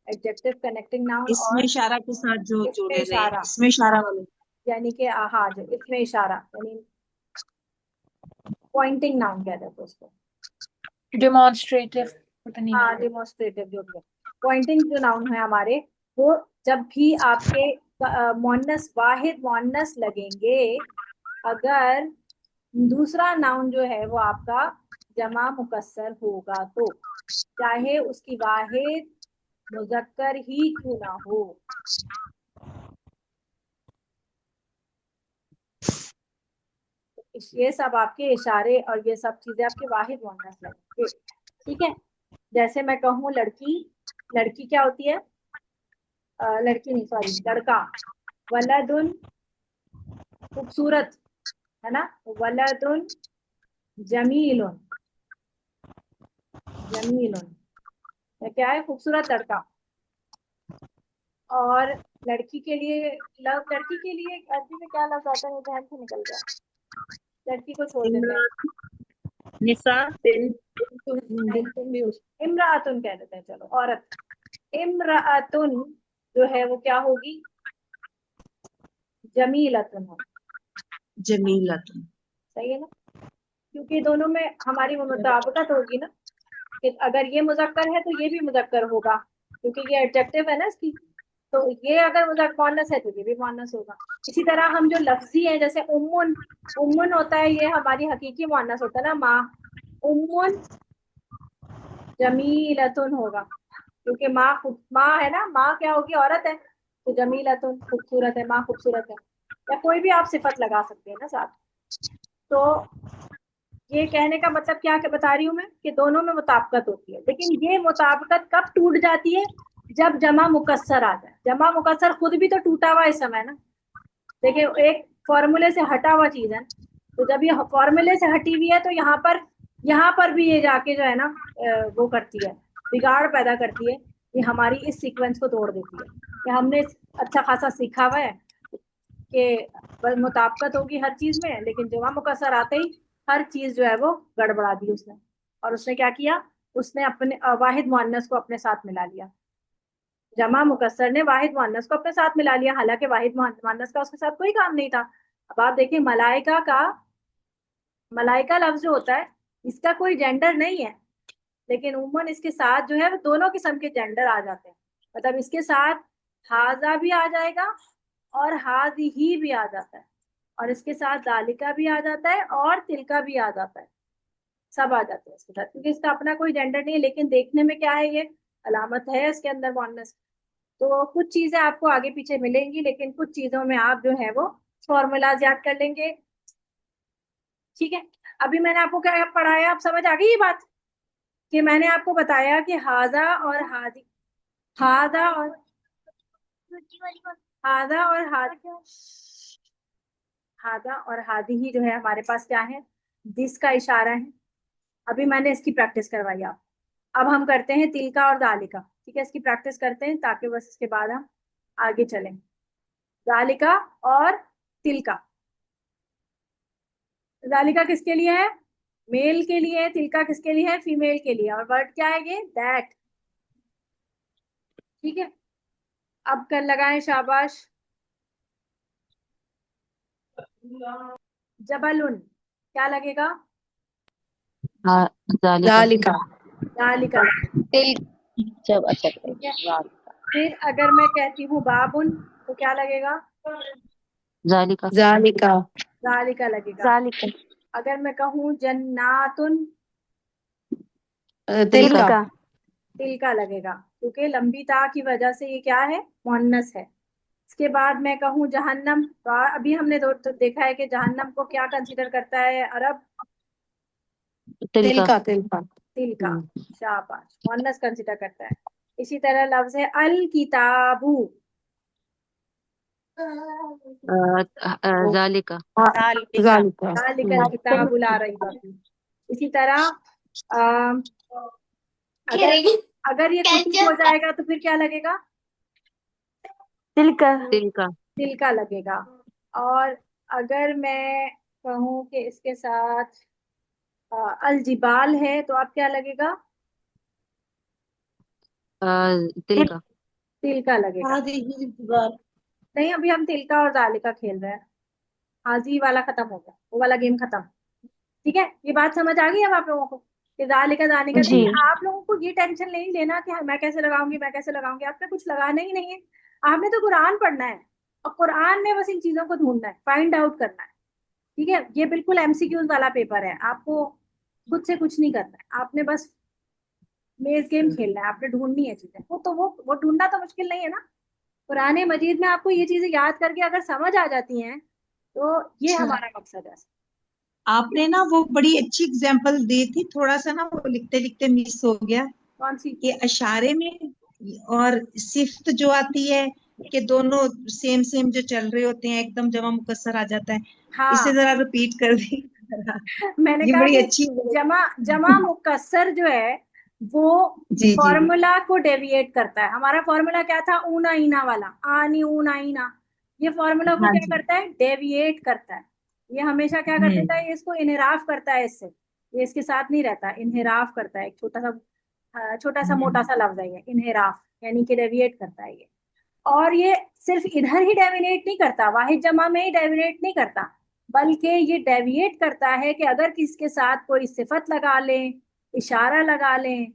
एडजेक्टिव, कनेक्टिंग नाउन, इसमें और इशारा के साथ जो इसमें जुड़े रहे, इशारा, इसमें इशारा वाले। यानी कि हाँ, जो इसमें इशारा, यानी पॉइंटिंग नाउन कहते हैं उसको। डेमोन्स्ट्रेटिव, पता नहीं हाँ, नाम। डिमोन्स्ट्रेटिव जो भी है। पॉइंटिंग जो नाउन है हमारे, वो जब भी आपके मुअन्नस, वाहिद मुअन्नस लगेंगे, अगर दूसरा नाउन जो है वो आपका जमा मुकस्सर होगा, तो चाहे उसकी वाहिद मुजक्कर ही क्यों ना हो। ये सब आपके इशारे और ये सब चीजें आपके वाहिद मुअन्नस लगेंगे। ठीक है। जैसे मैं कहूँ लड़की, लड़की क्या होती है? लड़की नहीं, सॉरी, लड़का। वलदुन, खूबसूरत, है ना? वलदुन जमीलुन, जमीलुन क्या है? खूबसूरत लड़का। और लड़की के लिए, लड़की के लिए अरबी में क्या लफ्ज आता है? जहन से निकल गया। लड़की को छोड़ देते हैं, निसा। बिल्कुल भी हो सकता इमराअतुन कह देते हैं। चलो, औरत। इमराअतुन जो है वो क्या होगी? जमीलतुन हो। जमीलतुन। सही है ना? क्योंकि दोनों में हमारी वो मुताबिकत होगी ना, कि अगर ये मुजक्कर है तो ये भी मुजक्कर होगा, क्योंकि ये एडजेक्टिव है ना इसकी। तो ये अगर मुजक्कर मुअन्नस है तो ये भी मुअन्नस होगा। इसी तरह हम जो लफ्जी हैं, जैसे उम्मुन, उम्मुन होता है, ये हमारी हकीकी मुअन्नस होता है ना, माँ। उम्मुन जमीलतुन होगा, क्योंकि माँ है ना, माँ क्या होगी? औरत है, तो जमीलतुन खूबसूरत है, माँ खूबसूरत है। या कोई भी आप सिफत लगा सकते हैं ना साथ। तो ये कहने का मतलब क्या बता रही हूँ मैं कि दोनों में मुताबिकत होती है, लेकिन ये मुताबिकत कब टूट जाती है? जब जमा मुकस्सर आ जाए। जमा मुकस्सर खुद भी तो टूटा हुआ इस समय ना। देखिए एक फॉर्मूले से हटा हुआ चीज है, तो जब ये फॉर्मूले से हटी हुई है तो यहाँ पर भी ये जाके जो है ना वो करती है, बिगाड़ पैदा करती है। ये हमारी इस सीक्वेंस को तोड़ देती है। ये हमने अच्छा खासा सीखा हुआ है कि बस मुताबिकत होगी हर चीज में, लेकिन जमा मुकस्सर आते ही हर चीज जो है वो गड़बड़ा दी उसने। और उसने क्या किया? उसने अपने वाहिद मुअन्नस को अपने साथ मिला लिया। जमा मुकस्सर ने वाहिद मुअन्नस को अपने साथ मिला लिया, हालांकि वाहिद मुअन्नस का उसके साथ कोई काम नहीं था। अब आप देखिए मलाइका लफ्ज जो होता है, इसका कोई जेंडर नहीं है, लेकिन उम्मन इसके साथ जो है वो दोनों किस्म के जेंडर आ जाते हैं। मतलब इसके साथ हाजा भी आ जाएगा और हाजी ही भी आ जाता है, और इसके साथ दालिका भी आ जाता है और तिलका भी आ जाता है। सब आ जाते हैं इसके साथ, क्योंकि इसका अपना कोई जेंडर नहीं है, लेकिन देखने में क्या है, ये अलामत है इसके अंदर मुअन्नस। तो कुछ चीजें आपको आगे पीछे मिलेंगी, लेकिन कुछ चीजों में आप जो है वो फॉर्मूलाज याद कर लेंगे। ठीक है, अभी मैंने आपको क्या पढ़ाया, आप समझ आ गई ये बात कि मैंने आपको बताया कि हाजा और हादी, हादा और हादा और हादी, हादा और हादी ही जो है हमारे पास क्या है, दिस का इशारा है। अभी मैंने इसकी प्रैक्टिस करवाई आप। अब हम करते हैं तिलका और दालिका। ठीक है, इसकी प्रैक्टिस करते हैं ताकि बस इसके बाद हम आगे चलें। दालिका और तिलका। दालिका किसके लिए है? मेल के लिए। तिलका किसके लिए है? फीमेल के लिए। और वर्ड क्या है ये? दैट। ठीक है, अब कर लगाएं, शाबाश। जबलुन क्या लगेगा? हाँ, जालिका। जालिका। दालिका। तिल जब अच्छा ठीक है, फिर अगर मैं कहती हूँ बाबुन तो क्या लगेगा? जालिका। जालिका। दालिका लगेगा। जालिका अगर मैं कहूँ जन्नातुन, तिलका। तिलका तिलका लगेगा, क्योंकि लंबी ता की वजह से ये क्या है? मुअन्नस है। इसके बाद मैं कहूँ जहन्नम, तो अभी हमने तो देखा है कि जहन्नम को क्या कंसीडर करता है अरब? तिलका। तिलका। तिलका। तिलका। शाबाश, मुअन्नस कंसीडर करता है। इसी तरह लफ्ज है अल किताबू। जालिका। जालिका। जालिकल किताबु ला रैब फीह। इसी तरह अ, अगर अगर ये कुतुब हो जाएगा तो फिर क्या लगेगा? तिलका तिलका। तिलका लगेगा। और अगर मैं कहूँ कि इसके साथ अल जिबाल है तो अब क्या लगेगा? तिलका। तिलका लगेगा। नहीं, अभी हम तिलका और दालिका खेल रहे हैं। हाजी वाला खत्म हो गया, वो वाला गेम खत्म। ठीक है, ये बात समझ आ गई अब आप लोगों को कि दालिका दानिका। जी देखिए आप लोगों को ये टेंशन नहीं लेना कि मैं कैसे लगाऊंगी, मैं कैसे लगाऊंगी। आपने कुछ लगाना ही नहीं है, आपने तो कुरान पढ़ना है, और कुरान में बस इन चीजों को ढूंढना है, फाइंड आउट करना है। ठीक है, ये बिल्कुल एमसीक्यूज वाला पेपर है, आपको खुद से कुछ नहीं करना है, आपने बस मेज गेम खेलना है, आपने ढूंढनी है चीजें। वो ढूंढना तो मुश्किल नहीं है ना। कुरान मजीद में आपको ये चीजें याद करके अगर समझ आ जाती हैं तो ये अच्छा, हमारा मकसद है। आपने ना वो बड़ी अच्छी एग्जांपल दी थी, थोड़ा सा ना वो लिखते लिखते मिस हो गया कौन सी? कि अशारे में और सिफ्त जो आती है कि दोनों सेम सेम जो चल रहे होते हैं, एकदम जमा मुकस्सर आ जाता है। इसे हाँ, जरा रिपीट कर दी। मैंने ये कहा बड़ी कि अच्छी। जमा जमा मुकस्सर जो है वो जी जी फॉर्मूला को डेविएट करता है। हमारा फॉर्मूला क्या था? ऊना ईना वाला, आनी ऊना ईना। ये फॉर्मूला को हाँ क्या जी। करता है? डेविएट करता है। ये हमेशा क्या कर देता हम्म है? ये इसको इनहराफ करता है इससे। ये इसके साथ नहीं रहता, इनहराफ करता है। एक छोटा सा मोटा हम्म सा लफ्ज है ये, इनहराफ, यानी कि डेविएट करता है ये। और ये सिर्फ इधर ही डेविएट नहीं करता, वाहिद जमा में ही डेविएट नहीं करता, बल्कि ये डेविएट करता है कि अगर किसके साथ कोई सिफत लगा लें, इशारा लगा लें,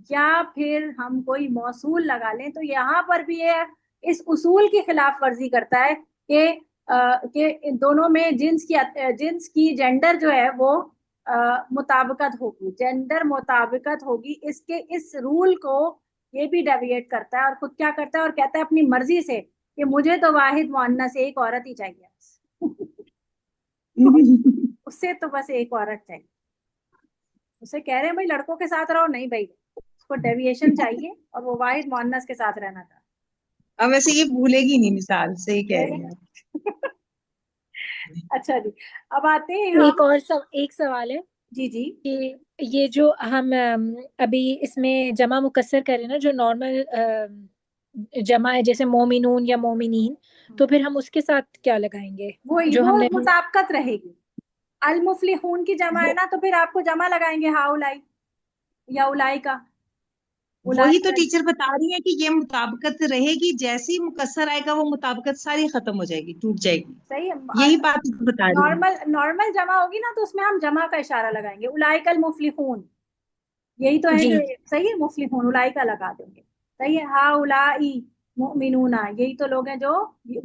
या फिर हम कोई मौसूल लगा लें, तो यहाँ पर भी ये इस उसूल की खिलाफ वर्जी करता है कि कि इन दोनों में जिन्स की जेंडर जो है वो मुताबिकत होगी, जेंडर मुताबिकत होगी। इसके इस रूल को ये भी डेविएट करता है, और खुद क्या करता है और कहता है अपनी मर्जी से कि मुझे तो वाहिद मुअन्नस एक औरत ही चाहिए। उससे तो बस एक औरत चाहिए। उसे कह रहे हैं भाई लड़कों के साथ रहो, नहीं भाई, उसको डेविएशन चाहिए और वो वाहिद मोहन्नस के साथ रहना चाहता अब वैसे ये भूलेगी नहीं, मिसाल सही कह है। रही हैं अच्छा जी, अब आते हैं एक हम। और एक सवाल है जी जी। कि ये जो हम अभी इसमें जमा मुकस्सर करें ना, जो नॉर्मल जमा है जैसे मोमिनून या मोमिनीन, तो फिर हम उसके साथ क्या लगाएंगे जो वो हमने मुताबकत रहेगी। अल मुफलिहून की जमा है वो ना, तो फिर आपको जमा लगाएंगे हाउलाई या उलाई का। उलाई वही तो का टीचर बता रही है कि ये मुताबिकत रहेगी, जैसे ही मुकस्सर आएगा वो मुताबिकत सारी खत्म हो जाएगी, टूट जाएगी। सही है। यही बात टीचर बता रही है। नॉर्मल नॉर्मल जमा होगी ना, तो उसमें हम जमा का इशारा लगाएंगे, उलाई कल मुफलिहून, यही तो है जी जो। सही है, मुफलिहून उलाई का लगा देंगे। सही है, हा उलाई मुमिनूना, यही तो लोग हैं जो,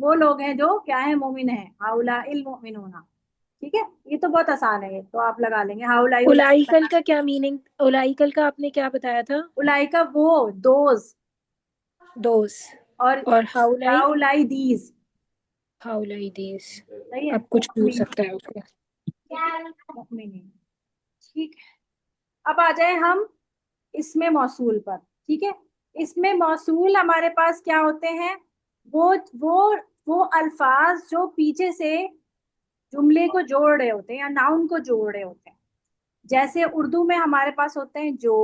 वो लोग हैं जो क्या है, मोमिन है, हाउला इल मुमिनूना। ठीक है, ये तो बहुत आसान है, ये तो आप लगा लेंगे, हाउलाई उलाई उलाइकल का क्या मीनिंग, उलाइकल का आपने क्या बताया था? उलाई का वो दोज, दोस। और और हाउलाई? हाउलाई दीज। हाउलाई दीस। सही है, अब कुछ भी हो मुमिन। सकता है उसको। ठीक है, मुमिन। ठीक है, अब आ जाए हम इसमें मौसूल पर। ठीक है, इसमें मौसूल हमारे पास क्या होते हैं, वो वो वो अल्फाज जो पीछे से जुमले को जोड़ रहे होते हैं या नाउन को जोड़ रहे होते हैं। जैसे उर्दू में हमारे पास होते हैं जो,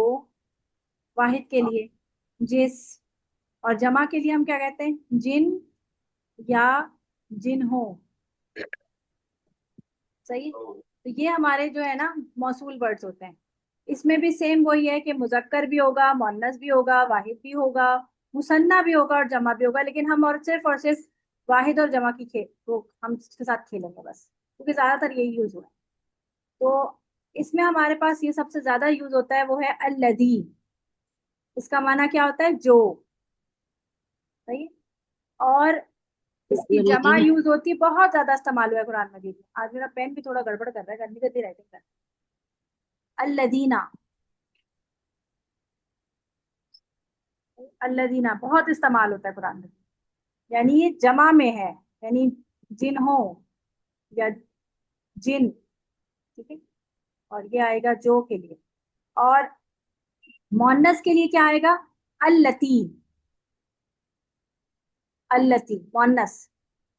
वाहिद के लिए जिस, और जमा के लिए हम क्या कहते हैं, जिन या जिन्हों। सही है? तो ये हमारे जो है ना मौसूल वर्ड्स होते हैं। इसमें भी सेम वही है कि मुजक्कर भी होगा, मुअन्नस भी होगा, वाहिद भी होगा, मुसन्ना भी होगा और जमा भी होगा, लेकिन हम और सिर्फ वाहिद और जमा की खेल वो हम इसके साथ खेलेंगे बस, क्योंकि ज्यादातर यही यूज हुआ है। तो इसमें हमारे पास ये सबसे ज्यादा यूज होता है, वो है अल्लदी। इसका माना क्या होता है, जो। सही है? और इसकी जमा लदीन। यूज होती है, बहुत ज्यादा इस्तेमाल हुआ है कुरान मजीद में। आज मेरा पेन भी थोड़ा गड़बड़ कर रहा है, गंदी गंदी राइटिंग कर रहा है। अल्लदीना, अल्लदीना बहुत इस्तेमाल होता है कुरान में, यानी ये जमा में है, यानी जिन्हों या जिन। ठीक है, और ये आएगा जो के लिए। और मोन्नस के लिए क्या आएगा, अल्लती। अल्लती मोन्नस।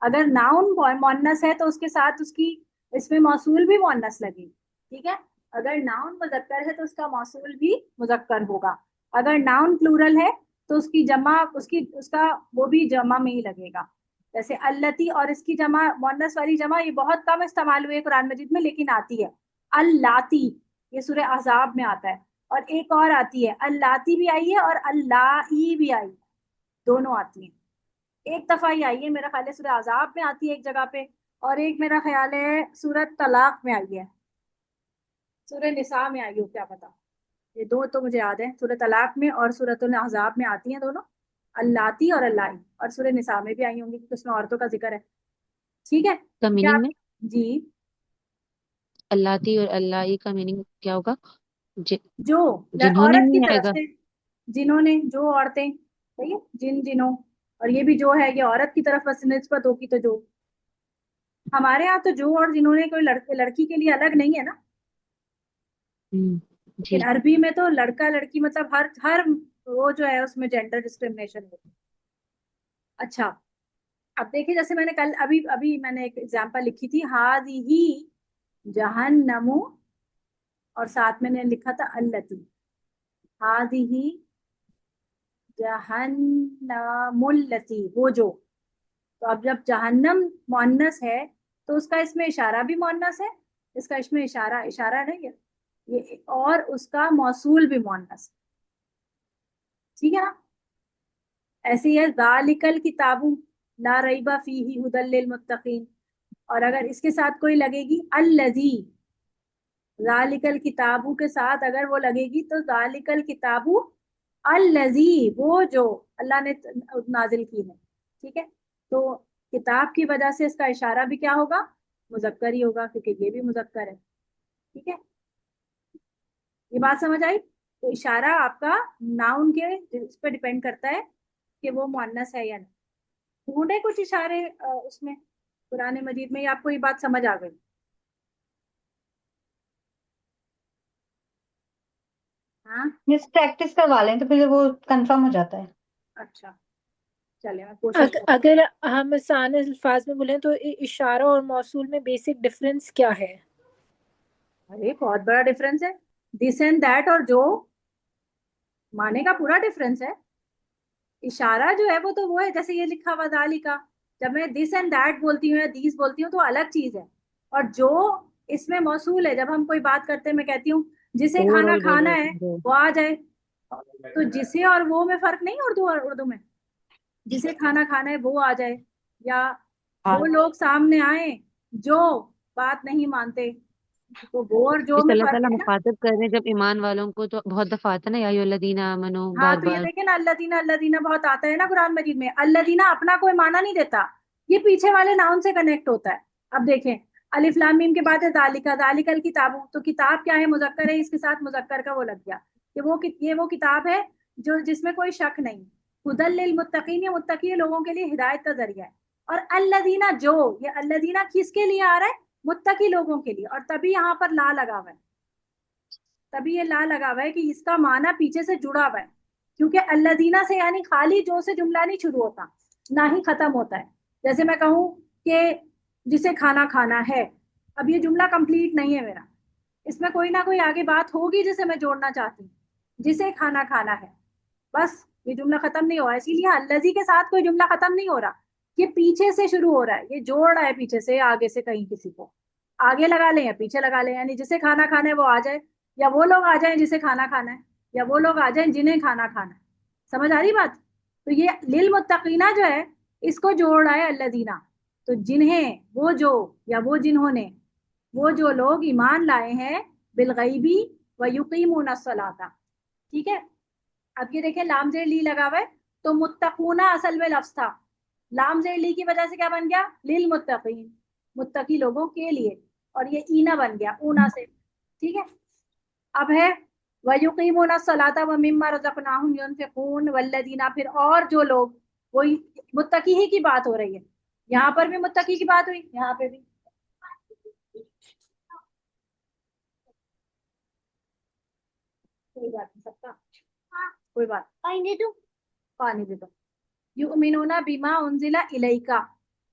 अगर नाउन मोन्नस है तो उसके साथ उसकी इसमें मौसूल भी मोन्नस लगेगी। ठीक है, अगर नाउन मुजक्कर है तो उसका मौसूल भी मुजक्कर होगा। अगर नाउन प्लूरल है तो उसकी जमा उसकी उसका वो भी जमा में ही लगेगा। जैसे अल्लती, और इसकी जमा मोन्नस वाली जमा ये बहुत कम इस्तेमाल हुई है कुरान मजीद में, लेकिन आती है अल्लाती। ये सूरह अहज़ाब में आता है। और एक और आती है, अल्लाती भी आई है और अल्लाई भी आई है, दोनों आती हैं। एक दफा ही आई है मेरा ख्याल है, सूरह अज़ाब में आती है एक जगह पे, और एक मेरा ख्याल है सूरत तलाक में आई है, सूरह निसा में आई हो क्या पता। ये दो तो मुझे याद है, सूरह तलाक में और सूरत अज़ाब में आती हैं दोनों, अल्लाती और अल्लाई। और सूरह निसा में भी आई होंगी क्योंकि उसमें औरतों का जिक्र है। ठीक है, का क्या मीनिंग आप। में जी। अल्लाती और अल्लाही का मीनिंग क्या होगा? जि, जो जिन्होंने औरत की नहीं तरफ आएगा। से, जिन्होंने, जो औरतें। सही है, जिन जिनों। और ये भी जो है, ये औरत की तरफ बस निस्बत होगी तो जो। हमारे यहाँ तो जो और जिन्होंने कोई लड़के लड़की के लिए अलग नहीं है ना, लेकिन जी। अरबी में तो लड़का लड़की मतलब हर हर वो जो है उसमें जेंडर डिस्क्रिमिनेशन होती है। अच्छा, अब देखिए, जैसे मैंने कल अभी अभी मैंने एक एग्जांपल लिखी थी, हादिही जहन्नमु, और साथ मैंने लिखा था अल्लती। हादिही जहन्नमुल्लती, वो जो। तो अब जब जहन्नम मुअन्नस है तो उसका इसमें इशारा भी मुअन्नस है, इसका इसमें इशारा इशारा नहीं है ये, और उसका मौसूल भी मुअन्नस। ठीक है ना? ऐसे ही है, जालिकल किताबु ला रैबा फीही हुदल लिल मुत्तकीन। और अगर इसके साथ कोई लगेगी अल्लजी, जालिकल किताबु के साथ अगर वो लगेगी तो जालिकल किताबु अल्लजी, वो जो अल्लाह ने नाजिल की है। ठीक है, तो किताब की वजह से इसका इशारा भी क्या होगा, मुजक्कर ही होगा, क्योंकि ये भी मुजक्कर है। ठीक है, ये बात समझ आई? तो इशारा आपका नाउन के इस पर डिपेंड करता है कि वो मुअन्नस है या नहीं। ढूंढे कुछ इशारे उसमें कुरान मजीद में, या आपको ये बात समझ आ गई? हाँ मिस प्रैक्टिस करवा लें तो फिर वो कंफर्म हो जाता है। अच्छा, चलिए मैं कोशिश करती अगर हम आसान अल्फाज में बोलें तो इशारा और मौसूल में बेसिक डिफरेंस क्या है? हूँ। अरे बहुत बड़ा डिफरेंस है। दिस एंड दैट और जो, माने का पूरा डिफरेंस है। इशारा जो है वो है, जैसे ये लिखा हुआ दालिका, जब मैं दिस एंड दैट बोलती हूँ या दीस बोलती हूँ तो अलग चीज है। और जो इसमें मौसूल है, जब हम कोई बात करते हैं, मैं कहती हूँ जिसे खाना ओवरऑल खाना बोलो है तुम वो आ जाए, तो जिसे और वो में फर्क नहीं है उर्दू और उर्दू में। जिसे खाना खाना है वो आ जाए, या हाँ। वो लोग सामने आए जो बात नहीं मानते, तो वो और जो जिस में अल्लाह फर्क ताला है ना। मुखातिब कर रहे हैं जब ईमान वालों को, तो बहुत दफा आता है ना, या अय्युहल्लज़ीना आमनू, हाँ बार तो ये बार। देखे ना, अल्लाह दीना बहुत आता है ना कुरान मजीद में। अल्लाह दीना अपना कोई माना नहीं देता, ये पीछे वाले नाउन से कनेक्ट होता है। अब देखें, अलिफ लाम मीम के बाद है दालिका, दालिकल किताबु, तो किताब क्या है, मुजक्कर है, इसके साथ मुजक्कर का वो लग गया कि ये वो किताब है जो जिसमें कोई शक नहीं। हुदल लिल मुत्तकीन, ये मुत्तकी लोगों के लिए हिदायत का जरिया है। और अल्लदीना जो, ये अल्लदीना किसके लिए आ रहा है, मुत्तकी लोगों के लिए। और तभी यहाँ पर ला लगा हुआ है, तभी ये ला लगा हुआ है कि इसका माना पीछे से जुड़ा हुआ है। क्योंकि अल्लादीना से यानी खाली जो से जुमला नहीं शुरू होता, ना ही खत्म होता है। जैसे मैं कहूँ कि जिसे खाना खाना है, अब ये जुमला कंप्लीट नहीं है मेरा, इसमें कोई ना कोई आगे बात होगी जिसे मैं जोड़ना चाहती हूँ। जिसे खाना खाना है, बस ये जुमला खत्म नहीं हुआ, इसीलिए अल्लजी के साथ कोई जुमला खत्म नहीं हो रहा, ये पीछे से शुरू हो रहा है, ये जोड़ रहा है पीछे से आगे से, कहीं किसी को आगे लगा लें या पीछे लगा लें। यानी जिसे खाना खाना है वो आ जाए, या वो लोग आ जाएं जिसे खाना खाना है, या वो लोग आ जाएं जिन्हें खाना खाना है। समझ आ रही बात? तो ये लिल मुत्तकीना जो है, इसको जोड़ रहा है अल्लदीना। तो जिन्हें, वो जो, या वो जिन्होंने, वो जो लोग ईमान लाए हैं बिलगैबी व युकीमून सलाता। ठीक है। अब ये देखें, लाम जेर ली लगा हुआ है, तो मुत्तकूना असल में लफ्ज था, लाम जेर ली की वजह से क्या बन गया, लिल मुत्तकीन, मुत्तकी लोगों के लिए। और ये ईना बन गया ऊना से। ठीक है। अब है वयुकीमूना सलाता व मिम्मा रज़क़नाहुम युनफिकून वल्लदीना, फिर और जो लोग, वही मुत्तकी ही की बात हो रही है। यहाँ पर भी मुत्तकी की बात हुई, यहाँ पे भी। कोई बात नहीं, सबका कोई बात, पानी दे दो। युमिनूना बिमा उनजिला इलैका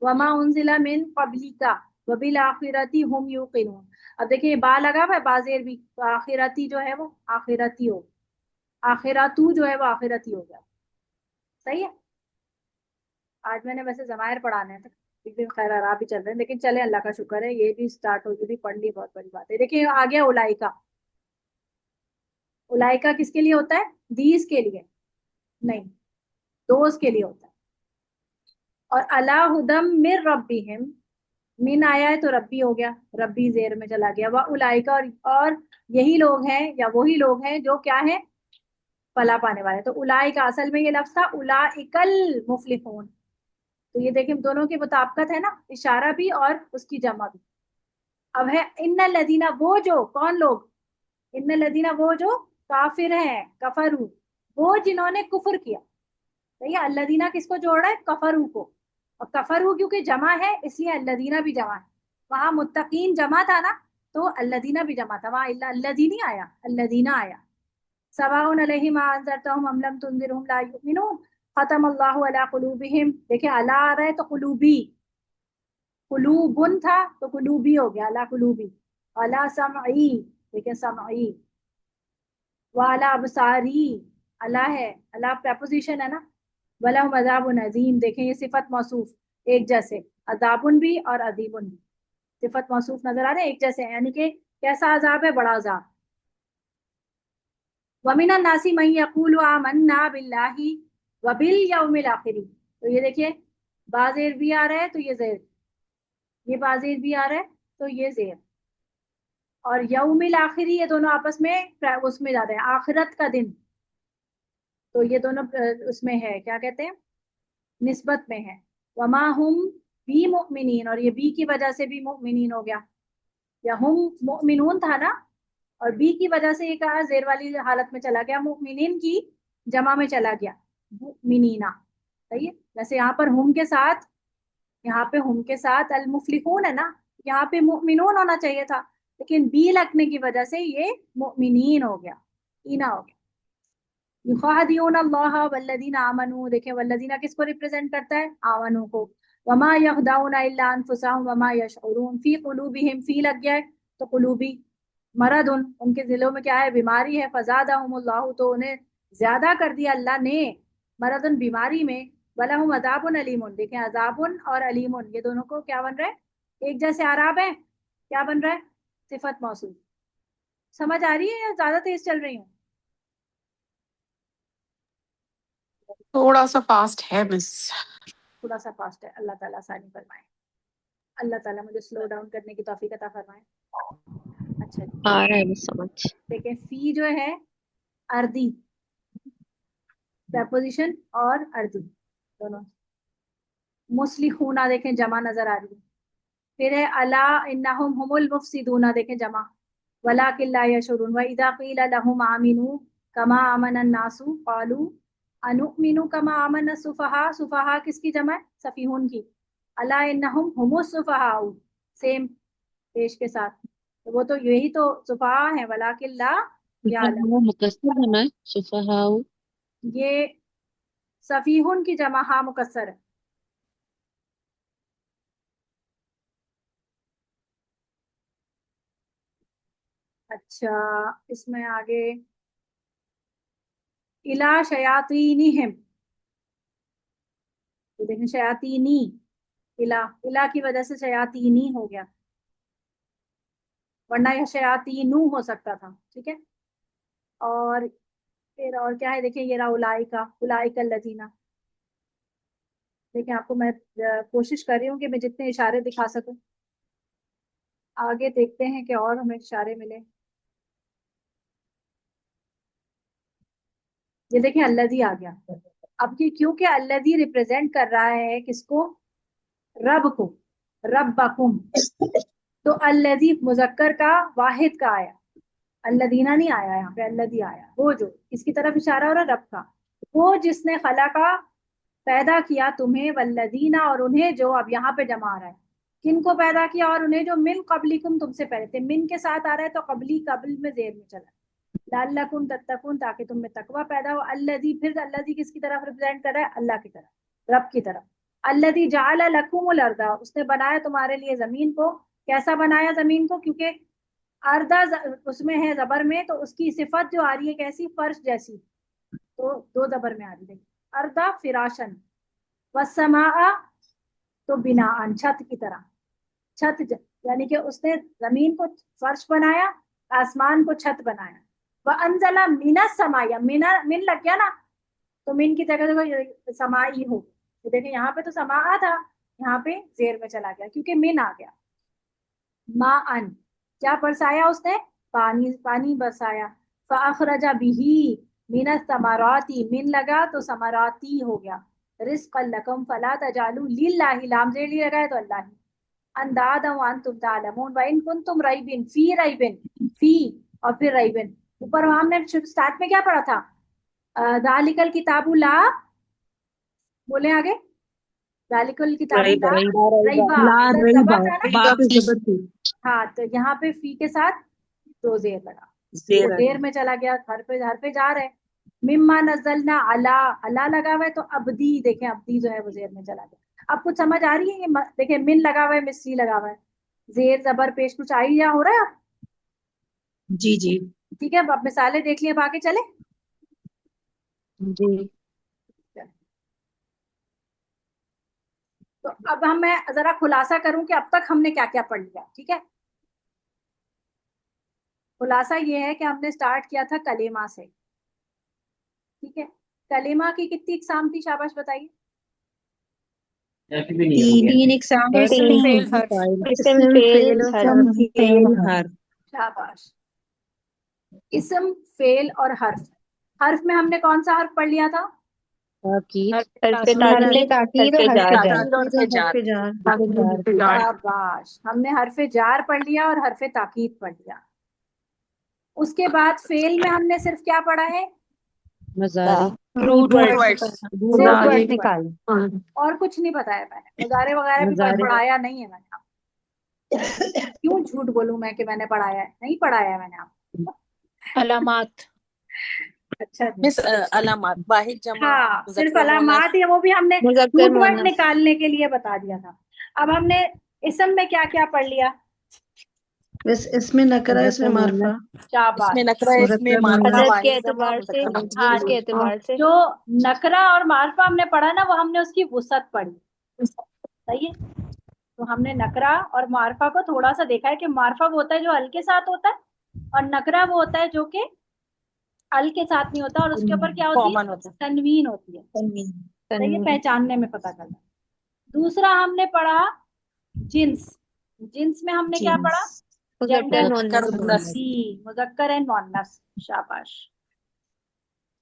वमा उनजिला मिन क़ब्लिका व बिल आखिरती हुम युकिनून। अब देखिए बा लगा हुआ है, बाजेर भी, तो आखिरती जो है वो आखिरती हो, आखिरतू जो है वो आखिरती हो गया। सही है। आज मैंने वैसे जमायर पढ़ाने थे, एक दिन खैर आराम भी चल रहे हैं, लेकिन चले अल्लाह का शुक्र है ये भी स्टार्ट हो गई, पढ़ ली, बहुत बड़ी बात है। देखिए आ गया उलाइका। उलाइका किसके लिए होता है, दीस के लिए नहीं, दोस्त के लिए होता है। और अला हुदम मिर रब्बिहिम, मिन आया है तो रब्बी हो गया, रब्बी जेर में चला गया। वह उलाइका, और यही लोग हैं या वही लोग हैं जो क्या है, फला पाने वाले। तो उलाइका असल में ये लफ्ज था उलाइकल मुफलिहून। तो ये देखिए दोनों की मुताबिकत है ना, इशारा भी और उसकी जमा भी। अब है इन्न लदीना, वो जो, कौन लोग, इन्न लदीना वो जो काफिर हैं, कफरू, वो जिन्होंने कुफर किया। सही है। अल्लदीना किसको जोड़ रहा है, कफरू को। और कफरू क्योंकि जमा है इसलिए अल्लदीना भी जमा है। वहां मुत्तकीन जमा था ना, तो अल्लदीना भी जमा था, वहां इल्ला अल्लदी नहीं आया, अल्लदीना आया। सवाउन अलैहिम अअंज़रतहुम अम लम तुनज़िरहुम ला युमिनून खतम अल्लाहु अला कुलूबिहिम। देखिए अला आ रहा है तो कुलूबी, कुलूबुन था तो कुलूबी हो गया, अला कुलूबी। अला समई, देखिए समई। वाला अबसारी, अला है, अला प्रपोजिशन है ना। वला अज़ाबुन अज़ीम, देखें ये सिफत मौसूफ एक जैसे, अजाबुन भी और अजीबुन भी सिफत मौसूफ नजर आ रहे हैं, एक जैसे हैं, यानी कि कैसा अजाब है, बड़ा अजाब। वमिना नासी मन यकूलु आमन्ना बिल्लाहि व बिल यौमिल आखिरी। तो ये देखिए बाजेर भी आ रहा है तो ये जेर, ये बाजेर भी आ रहा है तो ये जेर, और यौमिल आखिरी, ये दोनों आपस में उसमें जा रहे हैं, आखिरत का दिन। तो ये दोनों उसमें है, क्या कहते हैं, निस्बत में है। वमा हुम बी मुमिनीन, और ये बी की वजह से भी मुमिनीन हो गया, या हम मुमिनून था ना, और बी की वजह से ये कहा जेर वाली हालत में चला गया, मुमिनीन की जमा में चला गया, मुमिनीना। सही है। वैसे यहाँ पर हम के साथ, यहाँ पे हम के साथ अल मुफलिहून है ना, यहाँ पे मुमिनून होना चाहिए था, लेकिन बी लगने की वजह से ये मुमिनीन हो गया। ईना हो गया। युखादिऊन अल्लाह वल्लदीना आमनू, देखें वल्लदीना किसको रिप्रेजेंट करता है? आमनू को। वमा यखदाउन इल्ला अनफुसहुम वमा यशउरून, फी कुलूबिहिम, फी लग गया है तो कुलूबी, मरदुन, उनके दिलों में क्या है? बीमारी है। फजादहुमुल्लाहु, तो उन्हें ज्यादा कर दिया अल्लाह ने, मरदुन, बीमारी में। वलहुम अजाबुन अलीमुन, देखें अजाबुन और अलीमुन ये दोनों को क्या बन रहा है? एक जैसे आराब है, क्या बन रहा है? सिफत मौसूल। समझ आ रही है या ज्यादा तेज चल रही हूँ? थोड़ा सा फास्ट है मिस। थोड़ा सा फास्ट है। अल्लाह ताला आसानी फरमाए। अल्लाह ताला मुझे स्लो डाउन करने की तौफीक अता फरमाए। अच्छा जी, आ रहा है बस समझ। देखें फी जो है अर्दी, प्रपोजिशन और अर्दी दोनों। मुस्लिहूना देखें जमा नजर आ रही है। फिर है अला इन्नहुम हुमुल मुफसिदूना, देखें जमा। वलाकिन ला यशउरून, व इज़ा क़ीला लहुम आमिनू कमा आमन अन्नासु क़ालू अनुमिनु कमा आमन सुफहा, सुफहा किसकी जमा है? सफीहुन की। अला इन्नहुम हुमुस सुफहाउ, सेम पेश के साथ, तो वो तो यही तो सुफहा है। वलाकिन ला यालम, वो मुकस्सर होना है सुफहाउ। ये सफीहुन की जमा हाँ मुकस्सर है। अच्छा, इसमें आगे इला शयातीनिहिम, तो देखें शयातीनी, इला, इला की वजह से शयातीनी हो गया, वरना यह शयातीनू हो सकता था। ठीक है, और फिर और क्या है? देखिए ये रहा उलाइका, उलाइका लजीना। देखिए आपको मैं कोशिश कर रही हूँ कि मैं जितने इशारे दिखा सकूं। आगे देखते हैं कि और हमें इशारे मिले। ये देखें अल्लजी आ गया। अब ये क्योंकि अल्लजी रिप्रेजेंट कर रहा है किसको? रब को, रब्बकुम, तो अल्लजी मुजक्कर का वाहिद का आया, अल्लदीना नहीं आया, यहाँ पे अल्लजी आया। वो जो किसकी तरफ इशारा हो रहा है? रब का। वो जिसने खला का पैदा किया तुम्हें, वल्लदीना, और उन्हें जो, अब यहाँ पे जमा आ रहा है, किनको पैदा किया? और उन्हें जो मिन कबलिकुम, तुमसे पहले थे। मिन के साथ आ रहा है तो कबली, कबल में जेर में चला, लअल्लकुम तत्तकून, ताकि तुम में तकवा पैदा हो। अल्लजी, फिर अल्लजी किसकी तरफ रिप्रेजेंट कर रहा है? अल्लाह की तरफ, रब की तरफ। अल्लजी जाअल लकुमुल अर्दा, उसने बनाया तुम्हारे लिए जमीन को। कैसा बनाया जमीन को? क्योंकि अर्दा उसमें है जबर में, तो उसकी सिफत जो आ रही है कैसी? फर्श जैसी, तो दो जबर में आ रही है। अर्दा फिराशन, वसमा, तो बिनाअन, छत की तरह। यानी कि उसने जमीन को फर्श बनाया, आसमान को छत बनाया। वह अनजला मीना समाया, मीना मिन लग गया ना, तो मिन की जगह देखो समाई हो, तो देखें यहाँ पे तो समा था, यहाँ पे जेर में चला गया क्योंकि मिन आ गया। मा अन, क्या बरसाया उसने? पानी, पानी बरसाया। फ़अख़रजा बिही मिन समराती, मिन लगा तो समराती हो गया। रिज़्क़न लकुम फला तजालू लिल्लाहि, लाम जेर लगा है तो अल्लाह ही। अंदादा व अंतुम तालमून, व इन कुंतुम रैबिन फी रैबिन, फी और फिर रैबिन। ऊपर हमने स्टार्ट में क्या पढ़ा था? दालिकल किताबु ला, बोले आगे, दालिकल किताबु ला रैबा, ला इधर रईबा, जबर था ना। बा पे जबर थी, हाँ, तो यहाँ पे फी के साथ दो जेर लगा, जेर वो आ जेर गई। में चला गया, हर पे जा रहे। मिम्मा नजलना अला, अला लगा हुआ है तो अब्दी, देखें अब्दी जो है वो जेर में चला गया। अब कुछ समझ आ रही है? ये देखें मिन लगा हुआ है, मिस्री लगा हुआ है, जेर जबर पेश, कुछ आई या हो रहा है? जी जी। ठीक है, अब मिसालें देख लिया, अब आगे चले। जी। तो अब मैं जरा खुलासा करूं कि अब तक हमने क्या क्या पढ़ लिया। ठीक है, खुलासा ये है कि हमने स्टार्ट किया था कलेमा से। ठीक है, कलेमा की कितनी इकसाम थी? शाबाश बताइए। तीन इकसाम है, इस्म फेल हर्फ। इस्म फेल इस्म हर्फ। फेल हर। शाबाश। इस्म, फेल और हर्फ। हर्फ में हमने कौन सा हर्फ पढ़ लिया था? ताकीद। हर्फ हरफ ताकीद और हरफ जार। ताकीद और हरफ जार। शाबाश, हमने हरफ जार पढ़ लिया और हरफ ताकीद पढ़ लिया। उसके बाद फेल में हमने सिर्फ क्या पढ़ा है? मजारी। Root words. सिर्फ रूट वर्ड रूट निकाल। वर्ड, और कुछ नहीं बताया मैंने। मुजारे वगैरह भी मुजारे। पढ़ाया नहीं है मैंने आपको। क्यों झूठ बोलूं मैं कि मैंने पढ़ाया है? नहीं पढ़ाया है मैंने आपको। अलामात। अच्छा जी। मिस अलामात वाहिद जमा हाँ, सिर्फ मुज़क्कर अलामात मुअन्नस। ही, वो भी हमने मुज़क्कर रूट वर्ड मुअन्नस। निकालने के लिए बता दिया था। अब हमने इसम में क्या क्या पढ़ लिया? इसमें नकरा, इसमें मुज़क्कर मारफा, मुअन्नस। शाबाश। इसमें नकरा, इसमें मुज़क्कर मारफा, मुअन्नस। अदद के वाहिद जमा एतबार से, मुज़क्कर मुअन्नस। हाँ जिन्स के जी, एतबार से। जो नकरा और मारफा हमने पढ़ा ना, वो हमने उसकी वुसअत पढ़ी। सही है। तो हमने नकरा और मारफा को थोड़ा सा देखा है कि मारफा वो होता है जो अल के साथ होता है, और नकरा वो होता है जो कि अल के साथ नहीं होता और उसके ऊपर क्या होती है? कॉमन होता है। तनवीन होती है। तन्वीन। सही है, तन्वीन। पहचानने में पता चलता है। दूसरा हमने पढ़ा जिन्स। जिन्स में हमने क्या पढ़ा? जीन्स। मुज़क्कर जेंडर। मुज़क्कर मुअन्नस। मुअन्नस। जी, मुज़क्कर एंड मुअन्नस। शाबाश।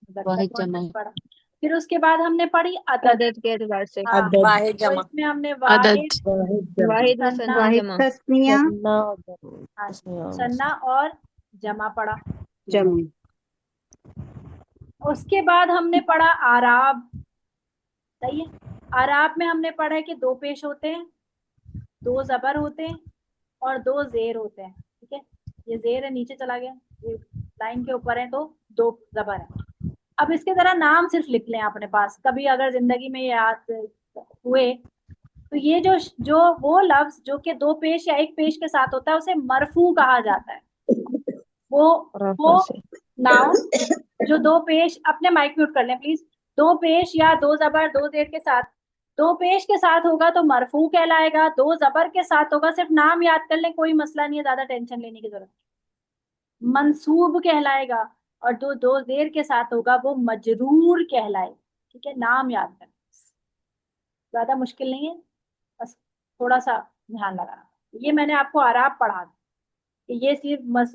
मुज़क्कर वाहिद जमा। मुअन्नस पढ़ा। फिर उसके बाद हमने पढ़ी अदद। अदद के एतबार से। हाँ, अदद, वाहिद तो जमा। इसमें हमने अदद। वाहिद, वाहिद जमा, वाहिद व सन्ना, सन्ना वाहिद जमा। तस्निया, सन्ना हाँ, तस्निया। सन्ना और जमा पढ़ा। जमा। उसके बाद हमने पढ़ा आराब। सही है। आराब में हमने पढ़ा है कि दो पेश होते हैं, दो जबर होते हैं और दो जेर होते हैं। ठीक है, ये जेर है, नीचे चला गया, ये लाइन के ऊपर है, तो दो जबर है। अब इसके जरा नाम सिर्फ लिख लें अपने पास, कभी अगर जिंदगी में याद हुए तो। ये जो जो वो लफ्ज जो कि दो पेश या एक पेश के साथ होता है, उसे मरफू कहा जाता है। वो रफ़ा से। नाउन जो दो पेश, अपने माइक म्यूट कर लें प्लीज, दो पेश या दो जबर दो जेर के साथ, दो पेश के साथ होगा तो मरफू कहलाएगा, दो जबर के साथ होगा, सिर्फ नाम याद कर लें, कोई मसला नहीं है, ज्यादा टेंशन लेने की जरूरत नहीं, मंसूब कहलाएगा। और दो दो जेर के साथ होगा वो मजरूर कहलाएगा। ठीक है, नाम याद करें, ज्यादा मुश्किल नहीं है, बस थोड़ा सा ध्यान लगाना। ये मैंने आपको आराब पढ़ा कि ये सिर्फ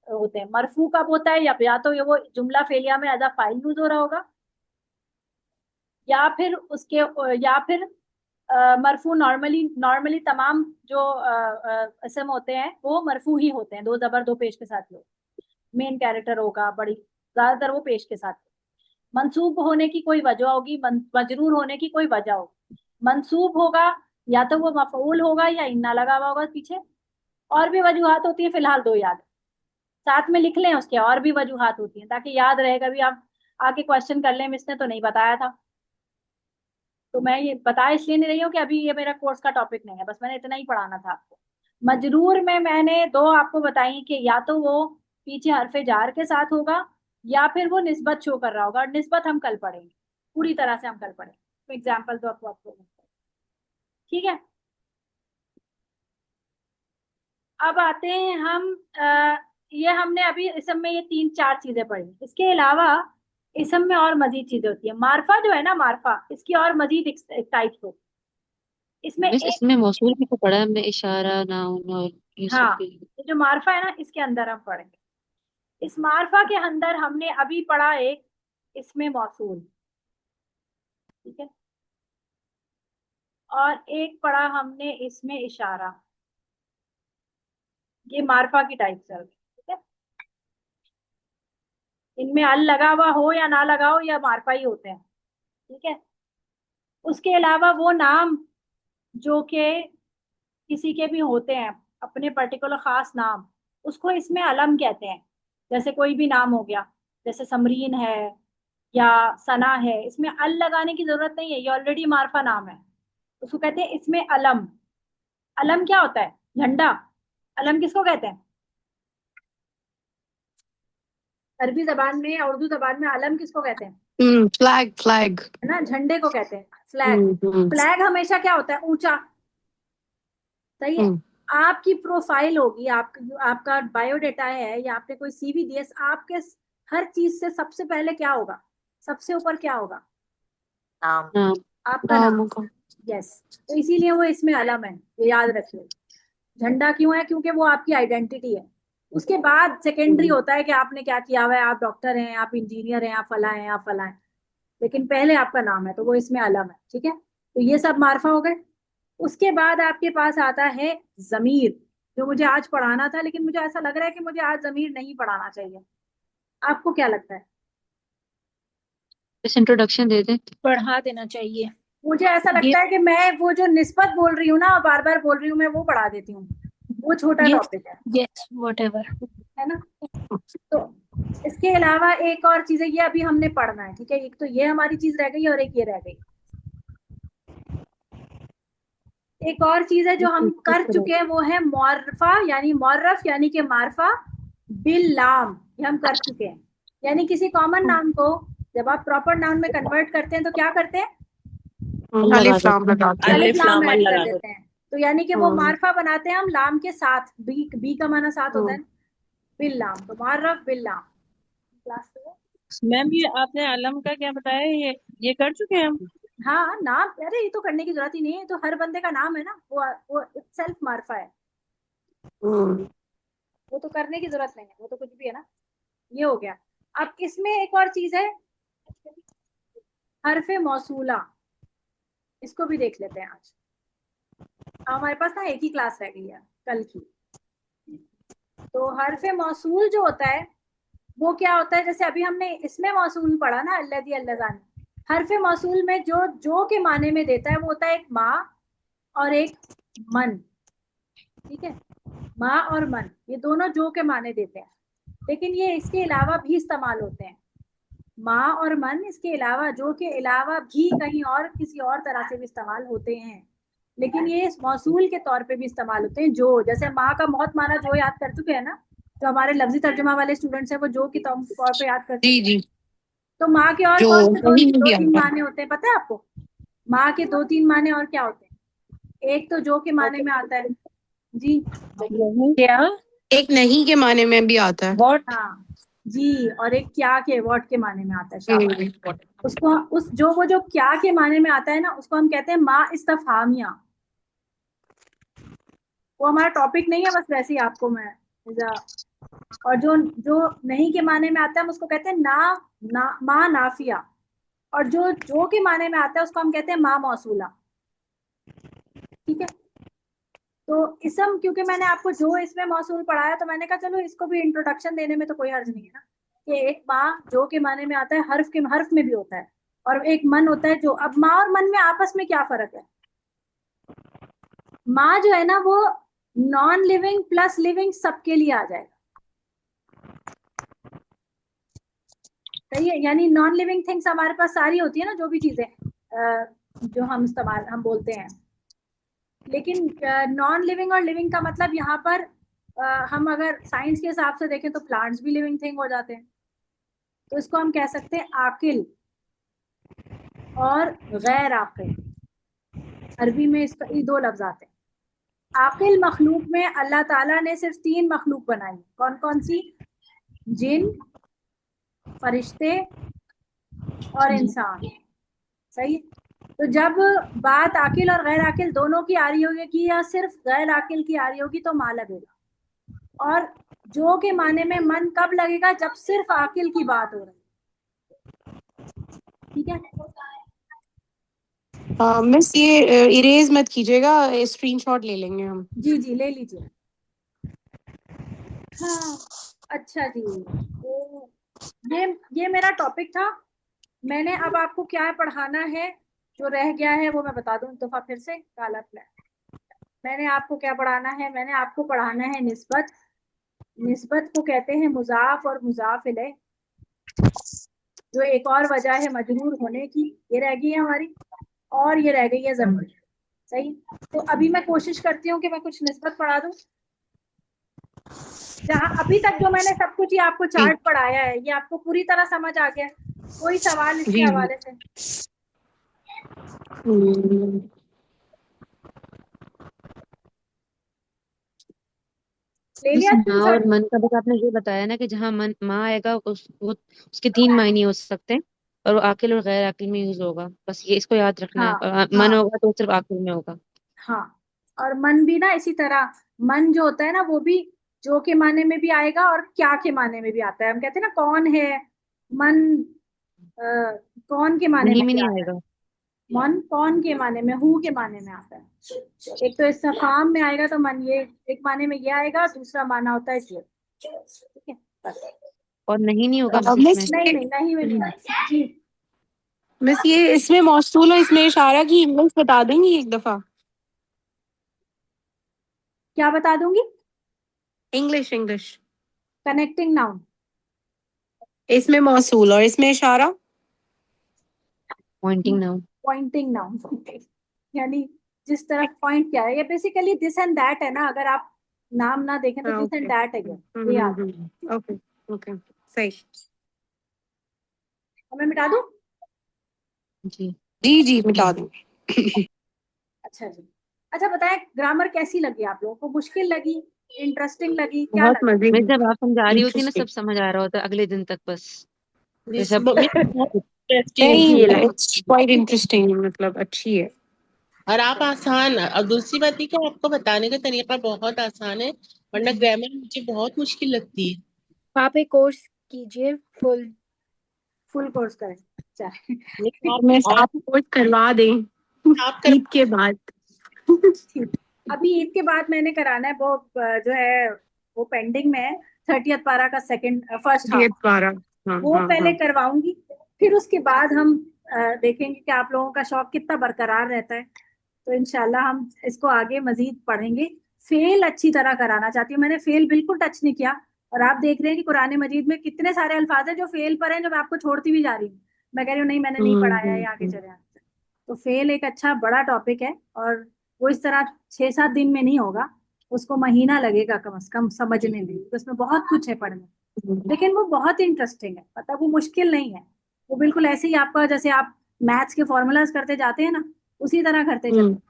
होते हैं। मरफू कब होता है? या तो ये वो जुमला फेलिया में एज अ फाइल यूज हो रहा होगा, या फिर उसके, या फिर मरफू नॉर्मली नॉर्मली तमाम जो इसम होते हैं वो मरफू ही होते हैं, दो जबर दो पेश के साथ ही होते हैं। मेन कैरेक्टर होगा, बड़ी ज्यादातर वो पेश के साथ। मंसूब होने की कोई वजह होगी, मजरूर होने की कोई वजह होगी। मंसूब होगा या तो वो मफऊल होगा या इन्ना लगा हुआ होगा पीछे। और भी वजूहात होती है, फिलहाल दो याद साथ में लिख लें, उसके और भी वजूहात होती हैं ताकि याद रहेगा भी। आप आके क्वेश्चन कर लें, इसने तो नहीं बताया था, तो मैं ये बता इसलिए नहीं रही हूँ कि अभी ये मेरा कोर्स का टॉपिक नहीं है, बस मैंने इतना ही पढ़ाना था आपको। मजरूर में मैंने दो आपको बताई कि या तो वो पीछे हरफे जार के साथ होगा या फिर वो निस्बत शो कर रहा होगा, और निस्बत हम कल पढ़ेंगे, पूरी तरह से हम कल पढ़ेंगे, तो एग्जाम्पल तो आपको ठीक है। अब आते हैं हम ये हमने अभी इसम में ये तीन चार चीजें पढ़ी। इसके अलावा इसम में और मजीद चीजें होती है। मारफा जो है ना, मारफा, इसकी और मजीद टाइप्स होती है। इसमें बस एक, इसमें मौसूल भी तो पढ़ा है हमने, इशारा, नाउन और ये सब हाँ, के। ये जो मारफा है ना, इसके अंदर हम पढ़ेंगे। इस मारफा के अंदर हमने अभी पढ़ा एक इसमें मौसूल, ठीक है, और एक पढ़ा हमने इसमें इशारा। ये मारफा की टाइप चल रही है, ठीक है। इनमें अल लगा हुआ हो या ना लगा हो, या मारफा ही होते हैं, ठीक है। उसके अलावा वो नाम जो कि किसी के भी होते हैं, अपने पर्टिकुलर खास नाम, उसको इसमें अलम कहते हैं। जैसे कोई भी नाम हो गया, जैसे समरीन है या सना है, इसमें अल लगाने की जरूरत नहीं है, ये ऑलरेडी मारफा नाम है, उसको कहते हैं इसमें अलम। अलम क्या होता है? झंडा। अलम किसको कहते हैं? अरबी जबान में या उर्दू जबान में अलम किसको कहते हैं? Flag flag. है ना, झंडे को कहते हैं फ्लैग। फ्लैग हमेशा क्या होता है? ऊंचा। सही है। आपकी प्रोफाइल होगी, आपका बायोडेटा है या आपने कोई सीवी दिया, आपके हर चीज से सबसे पहले क्या होगा? सबसे ऊपर क्या होगा? नाम। नाम। आपका नाम। यस, तो इसीलिए वो इसमें अलम है, ये याद रखिए। झंडा क्यों है? क्योंकि वो आपकी आइडेंटिटी है। उसके बाद सेकेंडरी होता है कि आपने क्या किया हुआ है, आप डॉक्टर हैं, आप इंजीनियर हैं, आप फला हैं, आप फला हैं, लेकिन पहले आपका नाम है, तो वो इसमें अलम है, ठीक है। तो ये सब मार्फा हो गए। उसके बाद आपके पास आता है जमीर, जो मुझे आज पढ़ाना था, लेकिन मुझे ऐसा लग रहा है कि मुझे आज जमीर नहीं पढ़ाना चाहिए। आपको क्या लगता है? बस इंट्रोडक्शन दे दे। पढ़ा देना चाहिए। मुझे ऐसा ये लगता है कि मैं वो जो निस्बत बोल रही हूँ ना, बार बार बोल रही हूँ, मैं वो पढ़ा देती हूँ, वो छोटा यस टॉपिक है यस व्हाटएवर। है ना। तो इसके अलावा एक और चीज है, ये अभी हमने पढ़ना है, ठीक है। एक तो ये हमारी चीज रह गई और एक ये रह गई। एक और चीज है जो हम कर चुके हैं, वो है मौरफा यानी मौरफ यानी कि मारफा बिल लाम, ये हम कर चुके हैं। यानी किसी कॉमन नाउन को जब आप प्रॉपर नाउन में कन्वर्ट करते हैं तो क्या करते हैं, अलिफ लाम लगाते हैं। अलिफ अलिफ लाम लाम ऐड कर लगा देते हैं। तो यानी कि वो मारफा बनाते हैं हम लाम के साथ, बी का माना साथ होता है, बिल लाम, तो मारफ बिल लाम। क्लास मैम ये आपने अलम का क्या बताया, ये कर चुके हैं हम। हाँ नाम, अरे ये तो करने की जरूरत ही नहीं है, तो हर बंदे का नाम है ना, वो सेल्फ मारफा है, वो तो करने की जरूरत नहीं है, वो तो कुछ भी है ना। ये हो गया। अब इसमें एक और चीज है, हरफे मौसूला, इसको भी देख लेते हैं आज। हमारे पास ना एक ही क्लास रह गई है कल की। तो हरफे मौसूल जो होता है वो क्या होता है, जैसे अभी हमने इसमें मौसूल पढ़ा ना, अल्लज़ी अल्लज़ान। हरफे मौसूल में जो के माने में देता है वो होता है एक माँ और एक मन, ठीक है। माँ और मन ये दोनों जो के माने देते हैं, लेकिन ये इसके अलावा भी इस्तेमाल होते हैं। माँ और मन इसके अलावा, जो के अलावा भी कहीं और किसी और तरह से भी इस्तेमाल होते हैं, लेकिन ये इस मौसूल के तौर पे भी इस्तेमाल होते हैं। जो, जैसे माँ का बहुत माना जो याद कर चुके हैं ना, जो हमारे लफ्जी तर्जुमा वाले स्टूडेंट्स हैं वो जो के तौर पे याद कर चुके जी हैं। जी। तो माँ के और जो कौन से नहीं दो भी तीन आता माने होते हैं पता है आपको? माँ के 2-3 माने और क्या होते हैं? एक तो जो के माने में आता है जी, क्या? एक नहीं के माने में भी आता है। व्हाट? हाँ जी, और एक क्या के, व्हाट के माने में आता है। शाबाश। उसको उस वो जो क्या के माने में आता है ना, उसको हम कहते हैं माँ इस्तफहामिया। वो हमारा टॉपिक नहीं है, बस वैसे ही आपको मैं और जो जो नहीं के माने में आता है हम उसको कहते हैं माँ नाफिया, और जो के माने में आता है उसको हम कहते हैं माँ मौसूला, ठीक है। तो इसम, क्योंकि मैंने आपको जो इसमें मौसूल पढ़ाया तो मैंने कहा चलो इसको भी इंट्रोडक्शन देने में तो कोई हर्ज नहीं है ना, कि एक माँ जो के माने में आता है, हर्फ में भी होता है, और एक मन होता है जो। अब माँ और मन में आपस में क्या फर्क है? माँ जो है ना वो नॉन लिविंग प्लस लिविंग सबके लिए आ जाएगा, सही है। यानी नॉन लिविंग थिंग्स हमारे पास सारी होती है ना, जो भी चीजें जो हम बोलते हैं। लेकिन नॉन लिविंग और लिविंग का मतलब यहाँ पर हम अगर साइंस के हिसाब से देखें तो प्लांट्स भी लिविंग थिंग हो जाते हैं। तो इसको हम कह सकते हैं आकिल और गैर आकिल। अरबी में इसका ये 2 लफ्ज आते हैं। आकिल मखलूक में अल्लाह ताला ने सिर्फ 3 मखलूक बनाई, कौन कौन सी? जिन, फरिश्ते और इंसान, सही। तो जब बात आकिल और गैर आकिल दोनों की आ रही होगी कि या सिर्फ गैर आकिल की आ रही होगी तो माँ लगेगा, और जो के माने में मन कब लगेगा? जब सिर्फ आकिल की बात हो रही है, ठीक है। मिस ये इरेज मत कीजिएगा, स्क्रीनशॉट ले लेंगे हम। जी जी ले लीजिए। हाँ अच्छा जी, तो ये मेरा टॉपिक था। मैंने अब आपको क्या पढ़ाना है, जो रह गया है वो मैं बता दूं एक दफा फिर से, काला प्लान। मैंने आपको क्या पढ़ाना है? मैंने आपको पढ़ाना है निस्बत। निस्बत को कहते हैं मुजाफ और मुजाफ इलैह, जो एक और वजह है मजरूर होने की, ये रह गई है हमारी, और ये रह गई है ज़मीर, सही। तो अभी मैं कोशिश करती हूँ कि मैं कुछ निस्बत पढ़ा दूं। जहाँ अभी तक जो मैंने सब कुछ ही आपको चार्ट पढ़ाया है, ये आपको पूरी तरह समझ आ गया? कोई सवाल इसके जी जी। हवाले से? ले बस लिया माँ स्क्रीनशॉट? और मन का बस आपने ये बताया ना कि जहाँ मन माँ आएगा उसके 3 मायने हो सकते हैं, और वो आकिल और गैर आकिल में यूज होगा। बस ये इसको याद रखना हाँ है, और मन हाँ होगा तो सिर्फ आकिल में होगा। हाँ। और मन भी ना इसी तरह, मन जो होता है ना वो भी जो के माने में भी आएगा और क्या के माने में भी आता है। हम कहते हैं ना कौन है मन, कौन के माने नहीं में में भी नहीं आता है। आएगा। मन कौन के माने में, हु के माने में आता है। एक तो इस्तेफाम में आएगा तो मन, ये एक माने में ये आएगा, दूसरा माना होता है ये, ठीक है बस। और नहीं होगा बस मिस इसमें। नहीं नहीं नहीं में नहीं आएगा जी। मिस ये इसमें मौसूल और इसमें इशारा की इंग्लिश बता देंगी एक दफा? क्या बता दूंगी? English English. Connecting noun. इसमें मौसूल और इसमें इशारा। Poynting noun. पॉइंटिंग नाउन यानी जिस तरफ पॉइंट किया है, ये बेसिकली दिस एंड दैट है ना। अगर आप नाम ना देखें तो दिस ओके। एंड दैट है ये याद है। ओके ओके सही। अब मैं मिटा दूं? जी जी जी मिटा दो। अच्छा जी। अच्छा बताएं, ग्रामर कैसी लगी आप लोगों को? मुश्किल लगी, इंटरेस्टिंग लगी, क्या बहुत लगा? मजे मैं की। जब आप समझा रही होती ना सब इंटरेस्टिंग। समझ आ रहा होता अगले दिन तक बस। फिर दिस सब बुक बहुत इंटरेस्टिंग नहीं, थी। इट्स क्वाइट इंटरेस्टिंग, मतलब अच्छी है। और आप आसान, और दूसरी बात ये कि आपको बताने का तरीका बहुत आसान है, वरना ग्रामर मुझे बहुत मुश्किल लगती है। आप एक कोर्स कीजिए, फुल कोर्स करें चाहे। नहीं, मैं आप साथ कोर्स करवा दें आप कर ईद के बाद। ठीक। अभी ईद के बाद मैंने कराना है वो जो है वो पेंडिंग में है, 30th पारा का सेकंड फर्स्ट हाफ। 12। हाँ वो हाँ पहले हाँ। करवाऊंगी, फिर उसके बाद हम देखेंगे कि आप लोगों का शौक कितना बरकरार रहता है। तो इंशाल्लाह हम इसको आगे मजीद पढ़ेंगे। फेल अच्छी तरह कराना चाहती हूँ, मैंने फेल बिल्कुल टच नहीं किया। और आप देख रहे हैं कि कुरान मजीद में कितने सारे अल्फाज हैं जो फेल पर हैं, जो मैं आपको छोड़ती भी जा रही हूँ। मैं कह रही हूँ नहीं मैंने नहीं पढ़ाया है, आगे चले आगे। तो फेल एक अच्छा बड़ा टॉपिक है, और वो इस तरह 6-7 दिन में नहीं होगा, उसको महीना लगेगा कम से कम समझने में, क्योंकि उसमें बहुत कुछ है पढ़ने। लेकिन वो बहुत इंटरेस्टिंग है, मतलब वो मुश्किल नहीं है। वो बिल्कुल ऐसे ही आपका, जैसे आप मैथ्स के फॉर्मूलाज करते जाते हैं ना, उसी तरह करते चलते।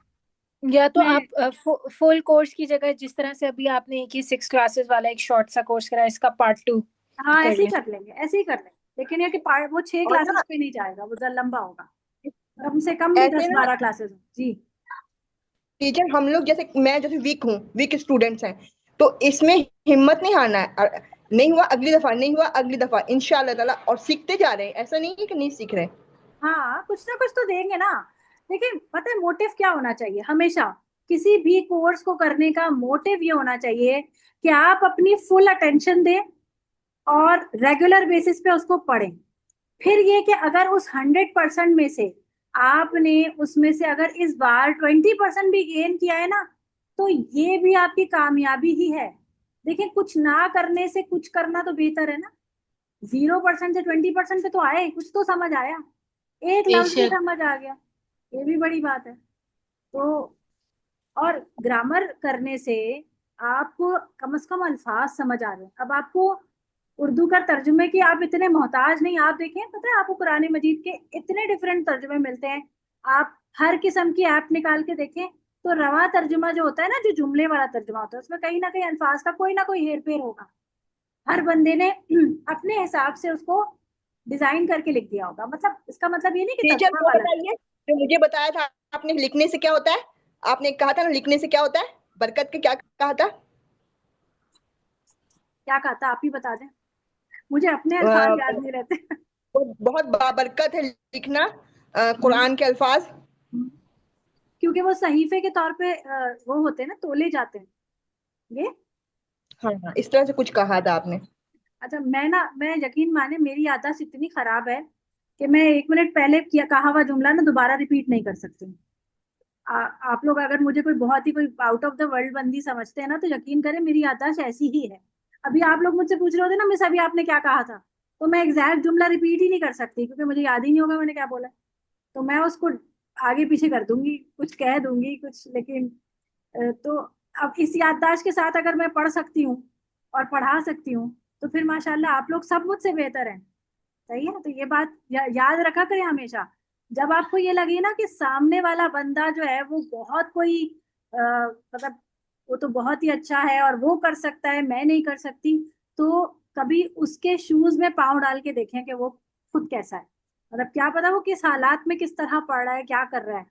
या तो मैं आप फुल कोर्स की जगह, जिस तरह से अभी आपने एक ही 6 क्लासेस वाला एक शॉर्ट सा कोर्स करा, इसका पार्ट 2 हाँ कर ऐसे ही लें। कर लेंगे, ऐसे ही कर लेंगे। लेकिन ये कि पार्ट वो 6 और क्लासेस ना पे नहीं जाएगा, वो जरा लंबा होगा। कम से कम भी ऐसे दस ना बारह क्लासेस जी। टीचर, हम लोग जैसे मैं जैसे वीक हूँ, वीक स्टूडेंट्स हैं, तो इसमें हिम्मत नहीं हारना है। नहीं हुआ अगली दफा, नहीं हुआ अगली दफा, इंशाल्लाह ताला। और सीखते जा रहे हैं, ऐसा नहीं है कि नहीं सीख रहे। हाँ कुछ ना कुछ तो देंगे ना। देखिए पता है मोटिव क्या होना चाहिए हमेशा, किसी भी कोर्स को करने का मोटिव ये होना चाहिए कि आप अपनी फुल अटेंशन दें और रेगुलर बेसिस पे उसको पढ़ें। फिर ये कि अगर उस 100% में से आपने उसमें से अगर इस बार 20% भी गेन किया है ना, तो ये भी आपकी कामयाबी ही है। देखिए कुछ ना करने से कुछ करना तो बेहतर है ना। 0% से 20% पे तो आए, कुछ तो समझ आया, एक लफ्ज भी बेशक। समझ आ गया, ये भी बड़ी बात है। तो और ग्रामर करने से आपको कम से कम अल्फाज समझ आ रहे हैं। अब आपको उर्दू का तर्जुमे की आप इतने मोहताज नहीं। आप देखें, पता है आपको कुरान मजीद के इतने डिफरेंट तर्जुमे मिलते हैं। आप हर किस्म की ऐप निकाल के देखें, तो रवा तर्जुमा जो होता है ना, जो जुमले वाला तर्जुमा होता है, उसमें कहीं ना कहीं अल्फाज का कोई ना कोई हेर फेर होगा। हर बंदे ने अपने हिसाब से उसको डिजाइन करके लिख दिया होगा। मतलब इसका मतलब ये नहीं कि टीचर तर्जुमा वो गलत है। बताइए, जो मुझे बताया था आपने, लिखने से क्या होता है? आपने कहा था ना लिखने से क्या होता है, बरकत के क्या कहा था? क्या कहा था आप ही बता दें, मुझे अपने अल्फाज अ, याद नहीं रहते। बहुत बाबरकत है लिखना कुरान के अल्फाज। क्योंकि वो सहीफे के तौर पे वो होते हैं ना, तोले जाते हैं ये। हाँ हाँ, इस तरह से कुछ कहा था आपने। अच्छा मैं यकीन माने मेरी याददाश्त इतनी खराब है कि मैं 1 मिनट पहले किया कहा हुआ जुमला ना दोबारा रिपीट नहीं कर सकती हूँ। आप लोग अगर मुझे कोई बहुत ही कोई आउट ऑफ द वर्ल्ड बंदी समझते हैं ना, तो यकीन करें मेरी याददाश्त ऐसी ही है। अभी आप लोग मुझसे पूछ रहे होते ना मिस अभी आपने क्या कहा था, तो मैं एग्जैक्ट जुमला रिपीट ही नहीं कर सकती, क्योंकि मुझे याद ही नहीं होगा मैंने क्या बोला। तो मैं उसको आगे पीछे कर दूंगी, कुछ कह दूंगी कुछ। लेकिन तो अब इस याददाश्त के साथ अगर मैं पढ़ सकती हूँ और पढ़ा सकती हूँ, तो फिर माशाल्लाह आप लोग सब मुझसे बेहतर हैं। सही है, तो ये बात याद रखा करें हमेशा। जब आपको ये लगे ना कि सामने वाला बंदा जो है वो बहुत कोई मतलब वो तो बहुत ही अच्छा है और वो कर सकता है, मैं नहीं कर सकती, तो कभी उसके शूज में पाँव डाल के देखें कि वो खुद कैसा है। मतलब क्या पता वो किस हालात में किस तरह पढ़ रहा है, क्या कर रहा है।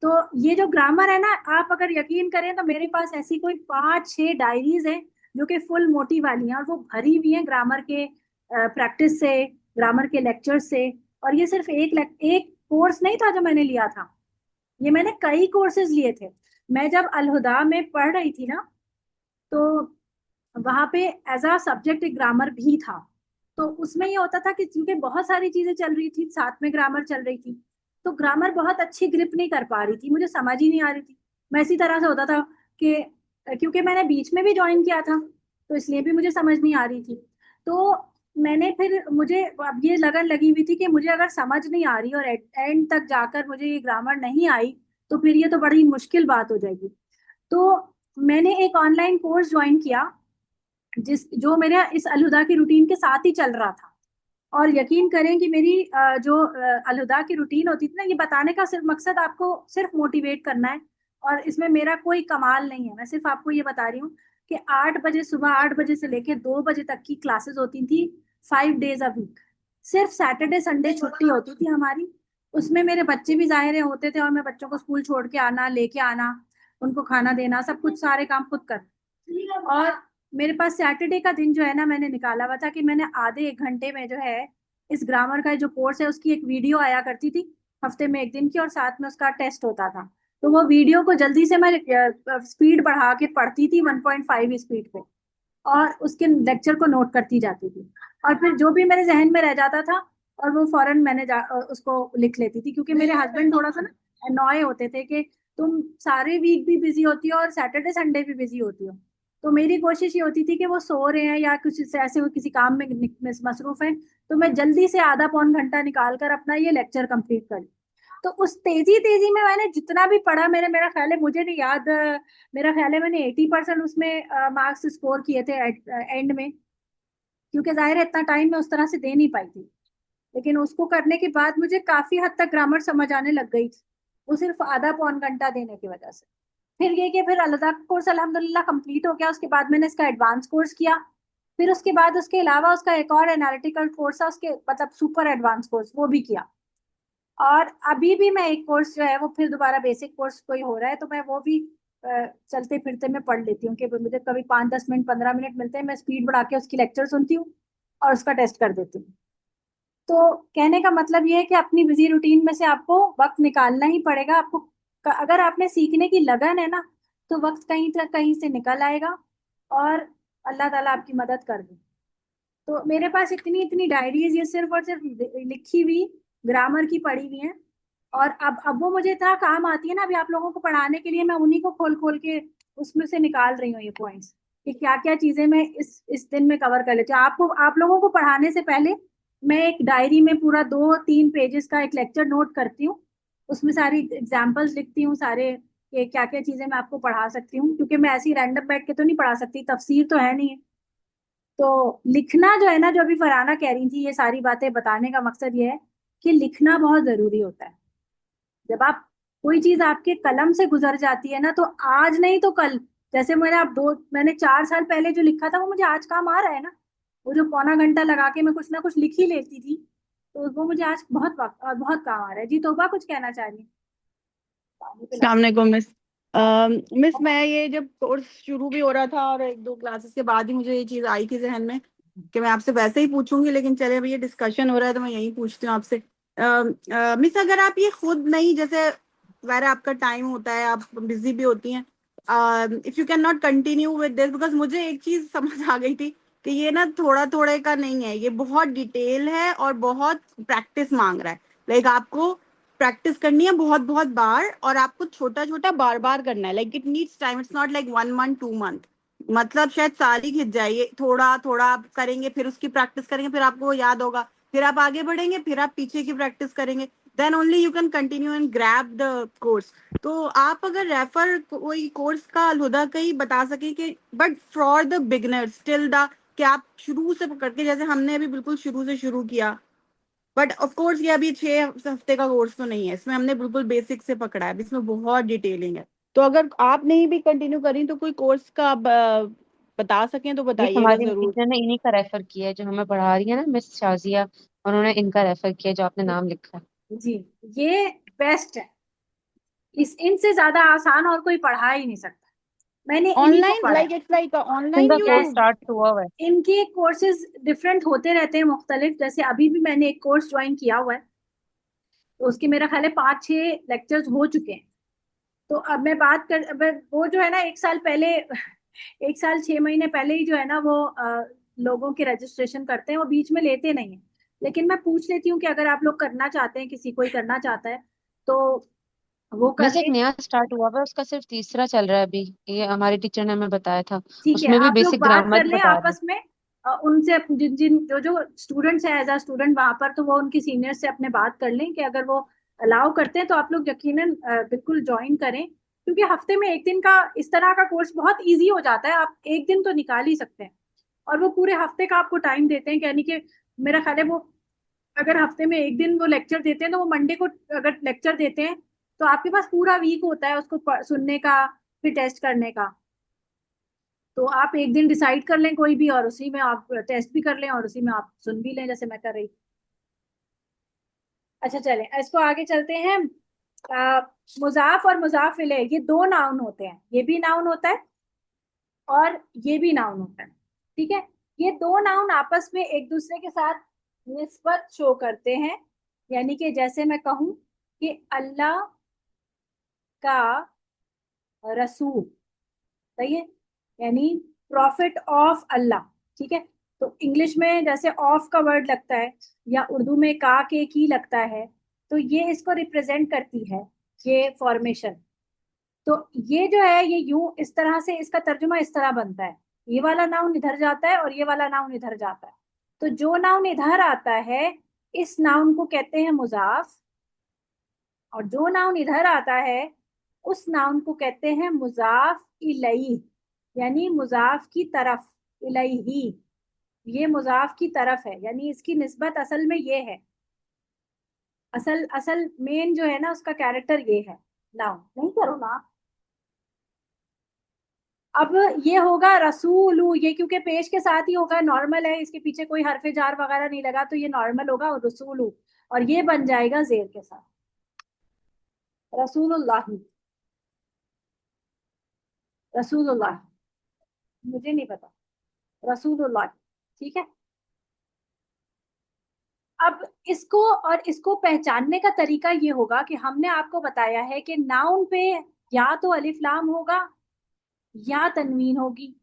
तो ये जो ग्रामर है ना, आप अगर यकीन करें तो मेरे पास ऐसी कोई 5-6 डायरीज हैं जो कि फुल मोटी वाली हैं, और वो भरी हुई हैं ग्रामर के प्रैक्टिस से, ग्रामर के लेक्चर से। और ये सिर्फ एक कोर्स नहीं था जो मैंने लिया था, ये मैंने कई कोर्सेज लिए थे। मैं जब अलहुदा में पढ़ रही थी ना, तो वहां पे एज अ सब्जेक्ट एक ग्रामर भी था। तो उसमें ये होता था कि क्योंकि बहुत सारी चीजें चल रही थी साथ में, ग्रामर चल रही थी, तो ग्रामर बहुत अच्छी ग्रिप नहीं कर पा रही थी, मुझे समझ ही नहीं आ रही थी। मैं इसी तरह से होता था कि क्योंकि मैंने बीच में भी ज्वाइन किया था, तो इसलिए भी मुझे समझ नहीं आ रही थी। तो मैंने फिर मुझे अब ये लगन लगी हुई थी कि मुझे अगर समझ नहीं आ रही और एंड तक जाकर मुझे ये ग्रामर नहीं आई तो फिर ये तो बड़ी मुश्किल बात हो जाएगी। तो मैंने एक ऑनलाइन कोर्स ज्वाइन किया जो मेरे इस अलहुदा की रूटीन के साथ ही चल रहा था। और यकीन करें कि मेरी जो अलहुदा की रूटीन होती थी ना, ये बताने का सिर्फ मकसद आपको सिर्फ मोटिवेट करना है और इसमें मेरा कोई कमाल नहीं है। मैं सिर्फ आपको ये बता रही हूँ कि 8 बजे, सुबह 8 बजे से लेकर 2 बजे तक की क्लासेस होती थी, 5 डेज अ वीक। सिर्फ सैटरडे संडे छुट्टी होती थी हमारी। उसमें मेरे बच्चे भी जाहिर है होते थे और मैं बच्चों को स्कूल छोड़ के आना, लेके आना, उनको खाना देना, सब कुछ सारे काम खुद कर। और मेरे पास सैटरडे का दिन जो है ना, मैंने निकाला हुआ था कि मैंने आधे 1 घंटे में जो है इस ग्रामर का जो कोर्स है उसकी एक वीडियो आया करती थी हफ्ते में 1 दिन की, और साथ में उसका टेस्ट होता था। तो वो वीडियो को जल्दी से मैं स्पीड बढ़ा के पढ़ती थी 1.5 स्पीड पे, और उसके लेक्चर को नोट करती जाती थी। और फिर जो भी मेरे जहन में रह जाता था और वो फौरन मैंने उसको लिख लेती थी, क्योंकि मेरे हस्बैंड थोड़ा सा ना अनॉय होते थे कि तुम सारे वीक भी बिजी होती हो और सैटरडे संडे भी बिजी होती हो। तो मेरी कोशिश ये होती थी कि वो सो रहे हैं या कुछ ऐसे वो किसी काम में मसरूफ हैं, तो मैं जल्दी से आधा पौन घंटा निकाल कर अपना ये लेक्चर कंप्लीट कर। तो उस तेजी तेजी में मैंने जितना भी पढ़ा, मेरा ख्याल है, मुझे नहीं याद, मेरा ख्याल है मैंने 80% उसमें मार्क्स स्कोर किए थे एंड में, क्योंकि जाहिर है इतना टाइम मैं उस तरह से दे नहीं पाई थी। लेकिन उसको करने के बाद मुझे काफी हद तक ग्रामर समझ आने लग गई थी, वो सिर्फ आधा पौन घंटा देने की वजह से। फिर ये कि फिर अलग कोर्स अल्हम्दुलिल्लाह कंप्लीट हो गया। उसके बाद मैंने इसका एडवांस कोर्स किया। फिर उसके बाद उसके अलावा उसका एक और एनालिटिकल कोर्स है, उसके मतलब सुपर एडवांस कोर्स, वो भी किया। और अभी भी मैं एक कोर्स जो है वो फिर दोबारा बेसिक कोर्स कोई हो रहा है तो मैं वो भी चलते फिरते में पढ़ लेती हूँ कि मुझे कभी 5-10 मिनट 15 मिनट मिलते हैं, मैं स्पीड बढ़ा के उसकी लेक्चर सुनती हूँ और उसका टेस्ट कर देती हूँ। तो कहने का मतलब ये है कि अपनी बिजी रूटीन में से आपको वक्त निकालना ही पड़ेगा आपको। अगर आपने सीखने की लगन है ना, तो वक्त कहीं तक कहीं से निकल आएगा और अल्लाह ताला आपकी मदद कर दे। तो मेरे पास इतनी इतनी डायरीज ये सिर्फ और सिर्फ लिखी हुई ग्रामर की पड़ी हुई हैं। और अब वो मुझे इतना काम आती है ना, अभी आप लोगों को पढ़ाने के लिए मैं उन्हीं को खोल खोल के उसमें से निकाल रही हूँ ये पॉइंट्स कि क्या क्या चीजें मैं इस दिन में कवर कर लेती हूँ। आपको आप लोगों को पढ़ाने से पहले मैं एक डायरी में पूरा 2-3 पेजेस का एक लेक्चर नोट करती हूँ। उसमें सारी एग्जाम्पल्स लिखती हूँ सारे कि क्या क्या चीजें मैं आपको पढ़ा सकती हूँ, क्योंकि मैं ऐसे ही रैंडम बैठ के तो नहीं पढ़ा सकती, तफसीर तो है नहीं। तो लिखना जो है ना, जो अभी फरहाना कह रही थी, ये सारी बातें बताने का मकसद ये है कि लिखना बहुत जरूरी होता है। जब आप कोई चीज आपके कलम से गुजर जाती है ना, तो आज नहीं तो कल, जैसे मैंने 4 साल पहले जो लिखा था वो मुझे आज काम आ रहा है ना। वो जो पौना घंटा लगा के मैं कुछ ना कुछ लिख ही लेती थी, तो वो मुझे आज बहुत वक्त और बहुत काम आ रहा है। जी तोबा, कुछ कहना चाह रही हैं? अस्सलाम वालेकुम मिस। मिस मैं ये जब कोर्स शुरू भी हो रहा था और 1-2 क्लासेस के बाद ही मुझे ये चीज़ आई थी जहन में कि मैं आपसे वैसे ही पूछूंगी, लेकिन चले अभी ये डिस्कशन हो रहा है तो मैं यही पूछती हूँ आपसे। मिस अगर आप ये खुद नहीं, जैसे वैर आपका टाइम होता है, आप बिजी भी होती हैं, if you can not continue with this, because मुझे एक चीज समझ आ गई थी कि ये ना थोड़ा थोड़े का नहीं है, ये बहुत डिटेल है और बहुत प्रैक्टिस मांग रहा है। लाइक आपको प्रैक्टिस करनी है बहुत बहुत बार, और आपको छोटा छोटा बार बार करना है। Like it needs time, it's not like 1 month 2 month, मतलब शायद साल ही खिंच जाए। ये थोड़ा थोड़ा आप करेंगे, फिर उसकी प्रैक्टिस करेंगे, फिर आपको वो याद होगा, फिर आप आगे बढ़ेंगे, फिर आप पीछे की प्रैक्टिस करेंगे, then only you can continue and grab the course. तो आप अगर रेफर कोई कोर्स का अलहुदा का ही बता सके कि but for the beginners till the, कि आप शुरू से पकड़ के, जैसे हमने अभी बिल्कुल शुरू से शुरू किया, बट ऑफ कोर्स ये अभी 6 हफ्ते का कोर्स तो नहीं है, इसमें हमने बिल्कुल बेसिक से पकड़ा है, इसमें बहुत डिटेलिंग है। तो अगर आप नहीं भी कंटिन्यू करें तो कोई कोर्स का आप बता सकें तो ये बताइएगा हमारी जरूर। टीचर ने इन्हीं का रेफर किया है, जो हमें पढ़ा रही है ना, मिस शाजिया, उन्होंने इनका रेफर किया जो आपने नाम लिखा है। जी, ये बेस्ट है। इनसे ज्यादा आसान और कोई पढ़ा ही नहीं सकता। मैंने इन्हीं को ऑनलाइन, पढ़ा है। लाइक इट्स लाइक ऑनलाइन इनका कोर्स यूट्यूब। स्टार्ट हुआ हुआ है। इनके कोर्सेज डिफरेंट होते रहते हैं, मुख्तलिफ। जैसे अभी भी मैंने एक कोर्स ज्वाइन किया हुआ है, तो उसके मेरा ख्याल है 5-6 लेक्चर्स हो चुके हैं। तो अब मैं बात कर, अब वो जो है ना, 1 साल पहले 1 साल 6 महीने पहले ही जो है ना, वो लोगों के रजिस्ट्रेशन करते हैं, वो बीच में लेते नहीं है। लेकिन मैं पूछ लेती हूँ कि अगर आप लोग करना चाहते हैं, किसी कोई करना चाहता है तो वो कर वैसे एक ले। नया स्टार्ट हुआ हुआ है, उसका सिर्फ तीसरा चल रहा है अभी, ये हमारी टीचर ने हमें बताया था। ठीक है, उसमें भी आप लोग बेसिक बात ग्रामर कर ही लें बता रहे हैं। आपस में। उनसे जिन जिन जो जो स्टूडेंट्स हैं एज अ स्टूडेंट वहां पर, तो वो उनकी सीनियर से अपने बात कर लें कि अगर वो अलाउ करते हैं तो आप लोग यकीनन बिल्कुल ज्वाइन करें, क्योंकि हफ्ते में एक दिन का इस तरह का कोर्स बहुत इजी हो जाता है, आप एक दिन तो निकाल ही सकते हैं। और वो पूरे हफ्ते का आपको टाइम देते हैं, यानी कि मेरा ख्याल है वो अगर हफ्ते में एक दिन वो लेक्चर देते हैं तो वो मंडे को अगर लेक्चर देते हैं तो आपके पास पूरा वीक होता है उसको सुनने का, फिर टेस्ट करने का। तो आप एक दिन डिसाइड कर लें कोई भी, और उसी में आप टेस्ट भी कर लें और उसी में आप सुन भी लें, जैसे मैं कर रही। अच्छा चलें, इसको आगे चलते हैं। मुजाफ और मुजाफ इलैह ये दो नाउन होते हैं, ये भी नाउन होता है और ये भी नाउन होता है, ठीक है। ये दो नाउन आपस में एक दूसरे के साथ निस्बत शो करते हैं, यानी कि जैसे मैं कहूं कि अल्लाह का रसूल, सही है, यानी प्रॉफिट ऑफ अल्लाह, ठीक है। तो इंग्लिश में जैसे ऑफ का वर्ड लगता है या उर्दू में का के की लगता है, तो ये इसको रिप्रेजेंट करती है, ये फॉर्मेशन। तो ये जो है ये यूं इस तरह से इसका तर्जुमा इस तरह बनता है, ये वाला नाउन इधर जाता है और ये वाला नाउन इधर जाता है। तो जो नाउन इधर आता है इस नाउन को कहते हैं मुजाफ, और जो नाउन इधर आता है उस नाउन को कहते हैं मुजाफ इलैह, यानी मुजाफ की तरफ, इलैही, ये मुजाफ की तरफ है, यानी इसकी निस्बत असल में ये है। असल असल मेन जो है ना उसका कैरेक्टर ये है। नाउन नहीं करो ना। अब ये होगा रसूलू, ये क्योंकि पेश के साथ ही होगा, नॉर्मल है, इसके पीछे कोई हरफ जार वगैरह नहीं लगा, तो ये नॉर्मल होगा और रसूलू, और ये बन जाएगा जेर के साथ रसूलुल्लाह, रसूलुल्लाह, मुझे नहीं पता, रसूलुल्लाह, ठीक है। अब इसको और इसको पहचानने का तरीका ये होगा कि हमने आपको बताया है कि नाउन पे या तो अलिफ लाम होगा या तनवीन होगी।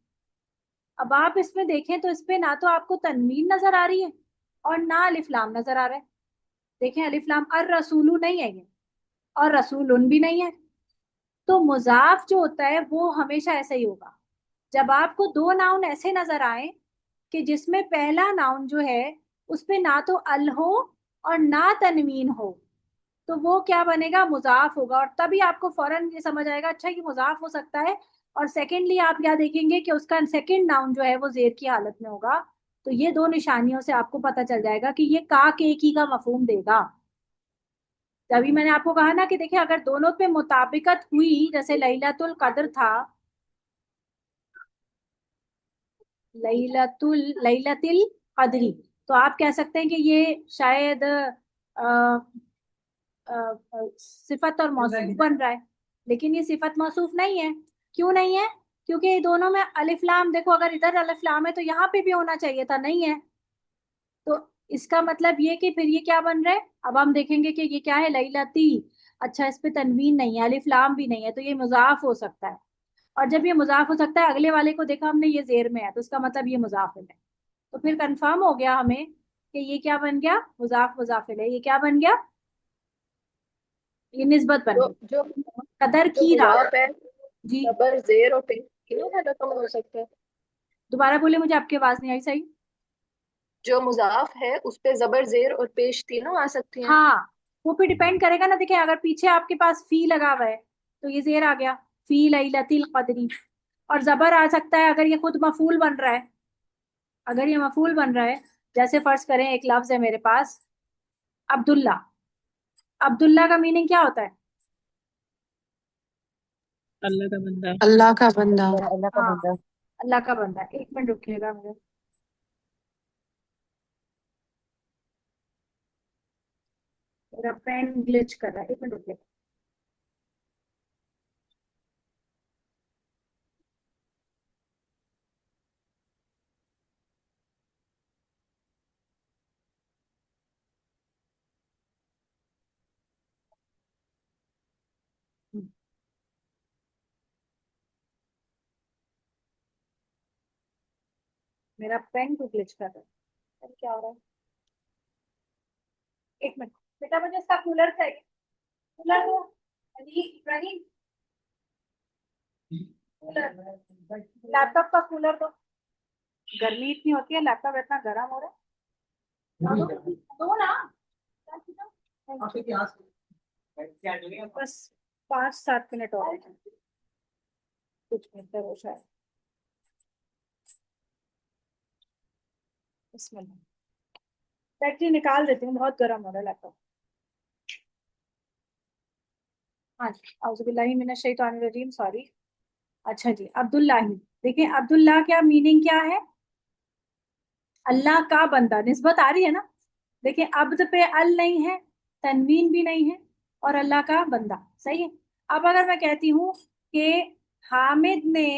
अब आप इसमें देखें तो इसपे ना तो आपको तनवीन नजर आ रही है और ना अलिफ लाम नजर आ रहा है। देखें अलिफ लाम, अर रसूलू नहीं है ये, और रसूलुन भी नहीं है। तो मुजाफ जो होता है वो हमेशा ऐसा ही होगा। जब आपको दो नाउन ऐसे नजर आए कि जिसमें पहला नाउन जो है उस पे ना तो अल हो और ना तनवीन हो, तो वो क्या बनेगा, मुजाफ होगा। और तभी आपको फौरन ये समझ आएगा अच्छा ये मुजाफ हो सकता है। और सेकेंडली आप क्या देखेंगे कि उसका सेकेंड नाउन जो है वो जेर की हालत में होगा। तो ये दो निशानियों से आपको पता चल जाएगा कि ये का के की का मफहूम देगा। तभी मैंने आपको कहा ना कि देखिए अगर दोनों पे मुताबिकत हुई, जैसे लैलतुल कद्र था, लैलतिल कदरी, तो आप कह सकते हैं कि ये शायद सिफत और मौसूफ बन रहा है, लेकिन ये सिफत मौसूफ नहीं है। क्यों नहीं है? क्योंकि दोनों में अलिफ लाम, देखो अगर इधर अलिफ लाम है तो यहाँ पे भी होना चाहिए था, नहीं है। तो इसका मतलब ये कि फिर ये क्या बन रहा है, अब हम देखेंगे कि ये क्या है, लैलती। अच्छा इस पे तनवीन नहीं है, अलिफ लाम भी नहीं है, तो ये मुजाफ हो सकता है। और जब ये मुजाफ हो सकता है, अगले वाले को देखा हमने ये जेर में है, तो इसका मतलब ये मुजाफिल है। तो फिर कंफर्म हो गया हमें कि ये क्या बन गया, मुजाफ मुजाफिल है। ये क्या बन गया, ये निस्बत बन जो गई। जो कदर जो की रात। मुजाफ है जी जबर जेर और पेश तीनों हालतों में हो सकता है। दोबारा बोले, मुझे आपकी आवाज नहीं आई सही। जो मुजाफ है उस पे जबर जेर और पेश तीनों आ सकती हैं। हाँ, वो भी डिपेंड करेगा ना। देखिए अगर पीछे आपके पास फी लगा हुआ है तो ये जेर आ गया, फी लैलतिल कदरी। और जबर आ सकता है अगर ये खुद मफूल बन रहा है। अगर ये मफूल बन रहा है, जैसे फर्ज करें एक लफ्ज है मेरे पास अब्दुल्ला, अब्दुल्ला का मीनिंग क्या होता है? अल्लाह का बंदा। अल्लाह का बंदा। अल्लाह का हाँ, बंदा। अल्लाह का बंदा। एक मिनट रुकिएगा, मुझे मेरा पेन ग्लिच कर रहा है, एक मिनट रुकिएगा। मेरा पेन को ग्लिच कर रहा है, पता नहीं क्या हो रहा है। एक मिनट बेटा, मुझे इसका कूलर चाहिए। कूलर हो अली इब्राहिम, कूलर, लैपटॉप का कूलर दो। गर्मी इतनी होती है, लैपटॉप इतना गर्म हो रहा है। दो ना बस 5-7 मिनट और कुछ मिनट हो शायद। इसमें बैटरी निकाल देती हूँ, बहुत गर्म हो रहा है लैपटॉप। हाँ जी, औज़ुबिल्लाहि मिनश शैतानिर रजीम, सॉरी। अच्छा जी, अब्दुल्लाही। देखिए अब्दुल्लाह क्या मीनिंग क्या है? अल्लाह का बंदा, निस्बत आ रही है ना। देखिए अब्द पे अल नहीं है, तनवीन भी नहीं है, और अल्लाह का बंदा, सही है। अब अगर मैं कहती हूँ कि हामिद ने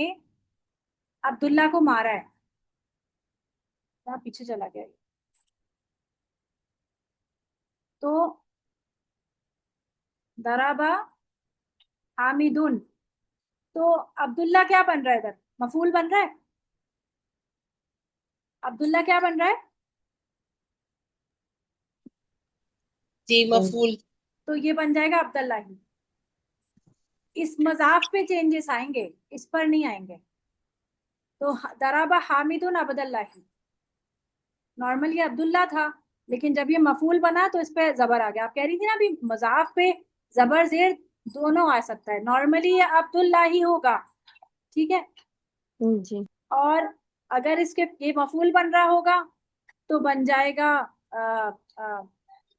अब्दुल्ला को मारा है, पीछे चला गया, तो दराबा हामिदुन, तो अब्दुल्ला क्या बन रहा है इधर? मफूल बन रहा है। अब्दुल्ला क्या बन रहा है? जी मफूल। तो ये बन जाएगा अब्दुल्ला ही। इस मजाफ पे चेंजेस आएंगे, इस पर नहीं आएंगे। तो दराबा हामिदुन अब्दुल्ला ही, नॉर्मल ये अब्दुल्ला था, लेकिन जब ये मफूल बना तो इस पे जबर आ गया। आप कह रही थी ना अभी, मजाफ पे जबर जेर दोनों आ सकता है। नॉर्मली ये अब्दुल्ला ही होगा, ठीक है जी। और अगर इसके ये मफूल बन रहा होगा तो बन जाएगा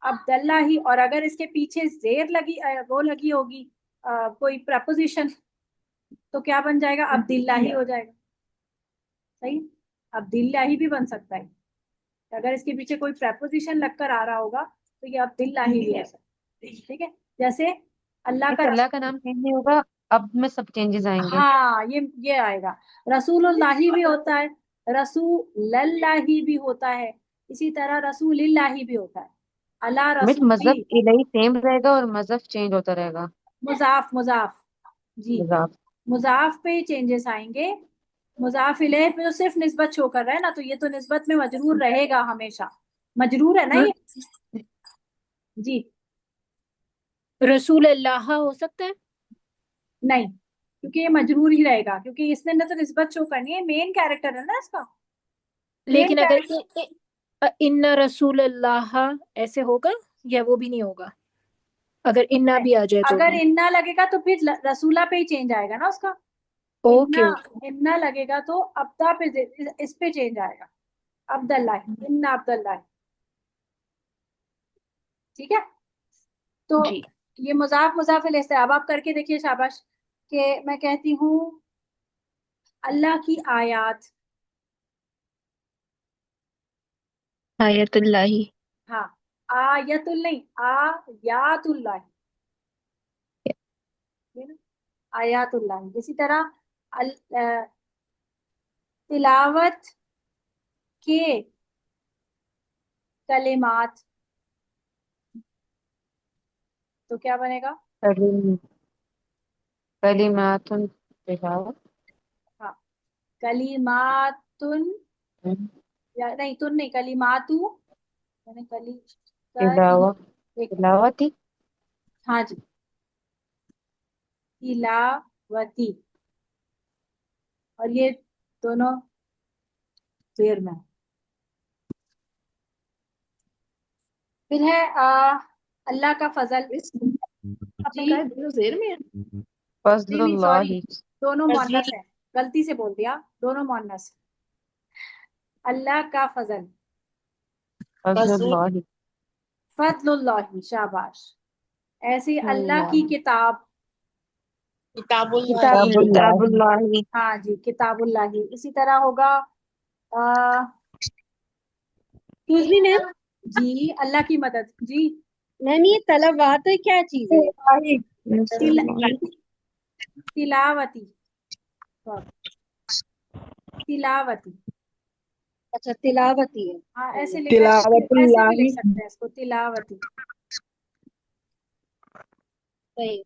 अब्दुल्ला ही। और अगर इसके पीछे जेर लगी वो लगी होगी कोई प्रपोजिशन, तो क्या बन जाएगा? अब्दुल्ला ही हो जाएगा। सही, अब्दुल्ला ही भी बन सकता है। अगर इसके पीछे कोई प्रपोजिशन लगकर आ रहा होगा तो ये अब्दुल्ला ही हो सकता है, ठीक है। जैसे अल्लाह का अल्लाह का नाम चेंज नहीं होगा, अब में सब चेंजेस आएंगे। हाँ, ये आएगा। रसूलुल्लाही भी होता है, रसूलल्लाही भी होता है, इसी तरह रसूलिल्लाही भी होता है। अला मिट मजहब रसूली, इलाही सेम रहेगा और मजहब चेंज होता रहेगा। मुजाफ मुजाफ जी, मजाक। मुजाफ पे चेंजेस आएंगे। मुजाफ इलेह पे तो सिर्फ निस्बत शो कर रहा है ना, तो ये तो निस्बत में मजरूर रहेगा हमेशा। मजरूर है ना ये जी। रसूल अल्लाह हो सकता है? नहीं, क्योंकि ये मजरूर ही रहेगा, क्योंकि इसने ना तो निस्बत शो करनी है, मेन कैरेक्टर है ना इसका। मेन लेकिन अगर कैरेक्टर इन्ना रसूल अल्लाह ऐसे होगा, या वो भी नहीं होगा अगर इन्ना भी आ जाए तो अगर भी? इन्ना लगेगा तो फिर रसूला पे ही चेंज आएगा ना उसका। ओके इन्ना ओके। इन्ना लगेगा तो अब्दा पे इस पे चेंज आएगा। अब्दुल्लाह, इन्ना अब्दुल्लाह, ठीक है। तो जी। ये मुजाफ मुजाफ इलैह से। अब आप करके देखिए, शाबाश। कि मैं कहती हूँ अल्लाह की आयात, आयतुल्लाही। हाँ, आयतुल नहीं, आयातुल्लाह, ये ना, आयातुल्लाह। इसी तरह तिलावत के कलिमात, तो क्या बनेगा? कलीम कलीमातुन तिलावत। हाँ, कलिमातुन, या नहीं तुन नहीं, कलिमातु, मैंने तिलावत एक, तिलावती। हाँ जी, तिलावती, और ये दोनों जेर में। फिर है अल्लाह का फजल आपने जी। कहा है दोनों जेर में है? नहीं नहीं, सॉरी, फजलुल्लाही। दोनों मोन्नस फजलुल है, गलती से बोल दिया, दोनों मोन्नस। अल्लाह का फजल, फजलुल फजलुल्लाही। फजलुल्लाही, शाबाश। ऐसे ही अल्लाह की अल्लाह। किताब, किताबुल्लाह। किताबुल्लाही। किताबुल्लाही। हाँ जी, किताबुल्लाही। इसी तरह होगा आ, सुजनी मैम, जी, अल्लाह की मदद जी। मैम ये तलवात क्या चीज है? तिल, नसरुल्लाही। तिलावती, sorry, तिलावती। अच्छा, तिलावती है। हाँ, ऐसे ऐसे भी लिख तिलावतुल्लाही। सकते हैं इसको, तिलावती। सही,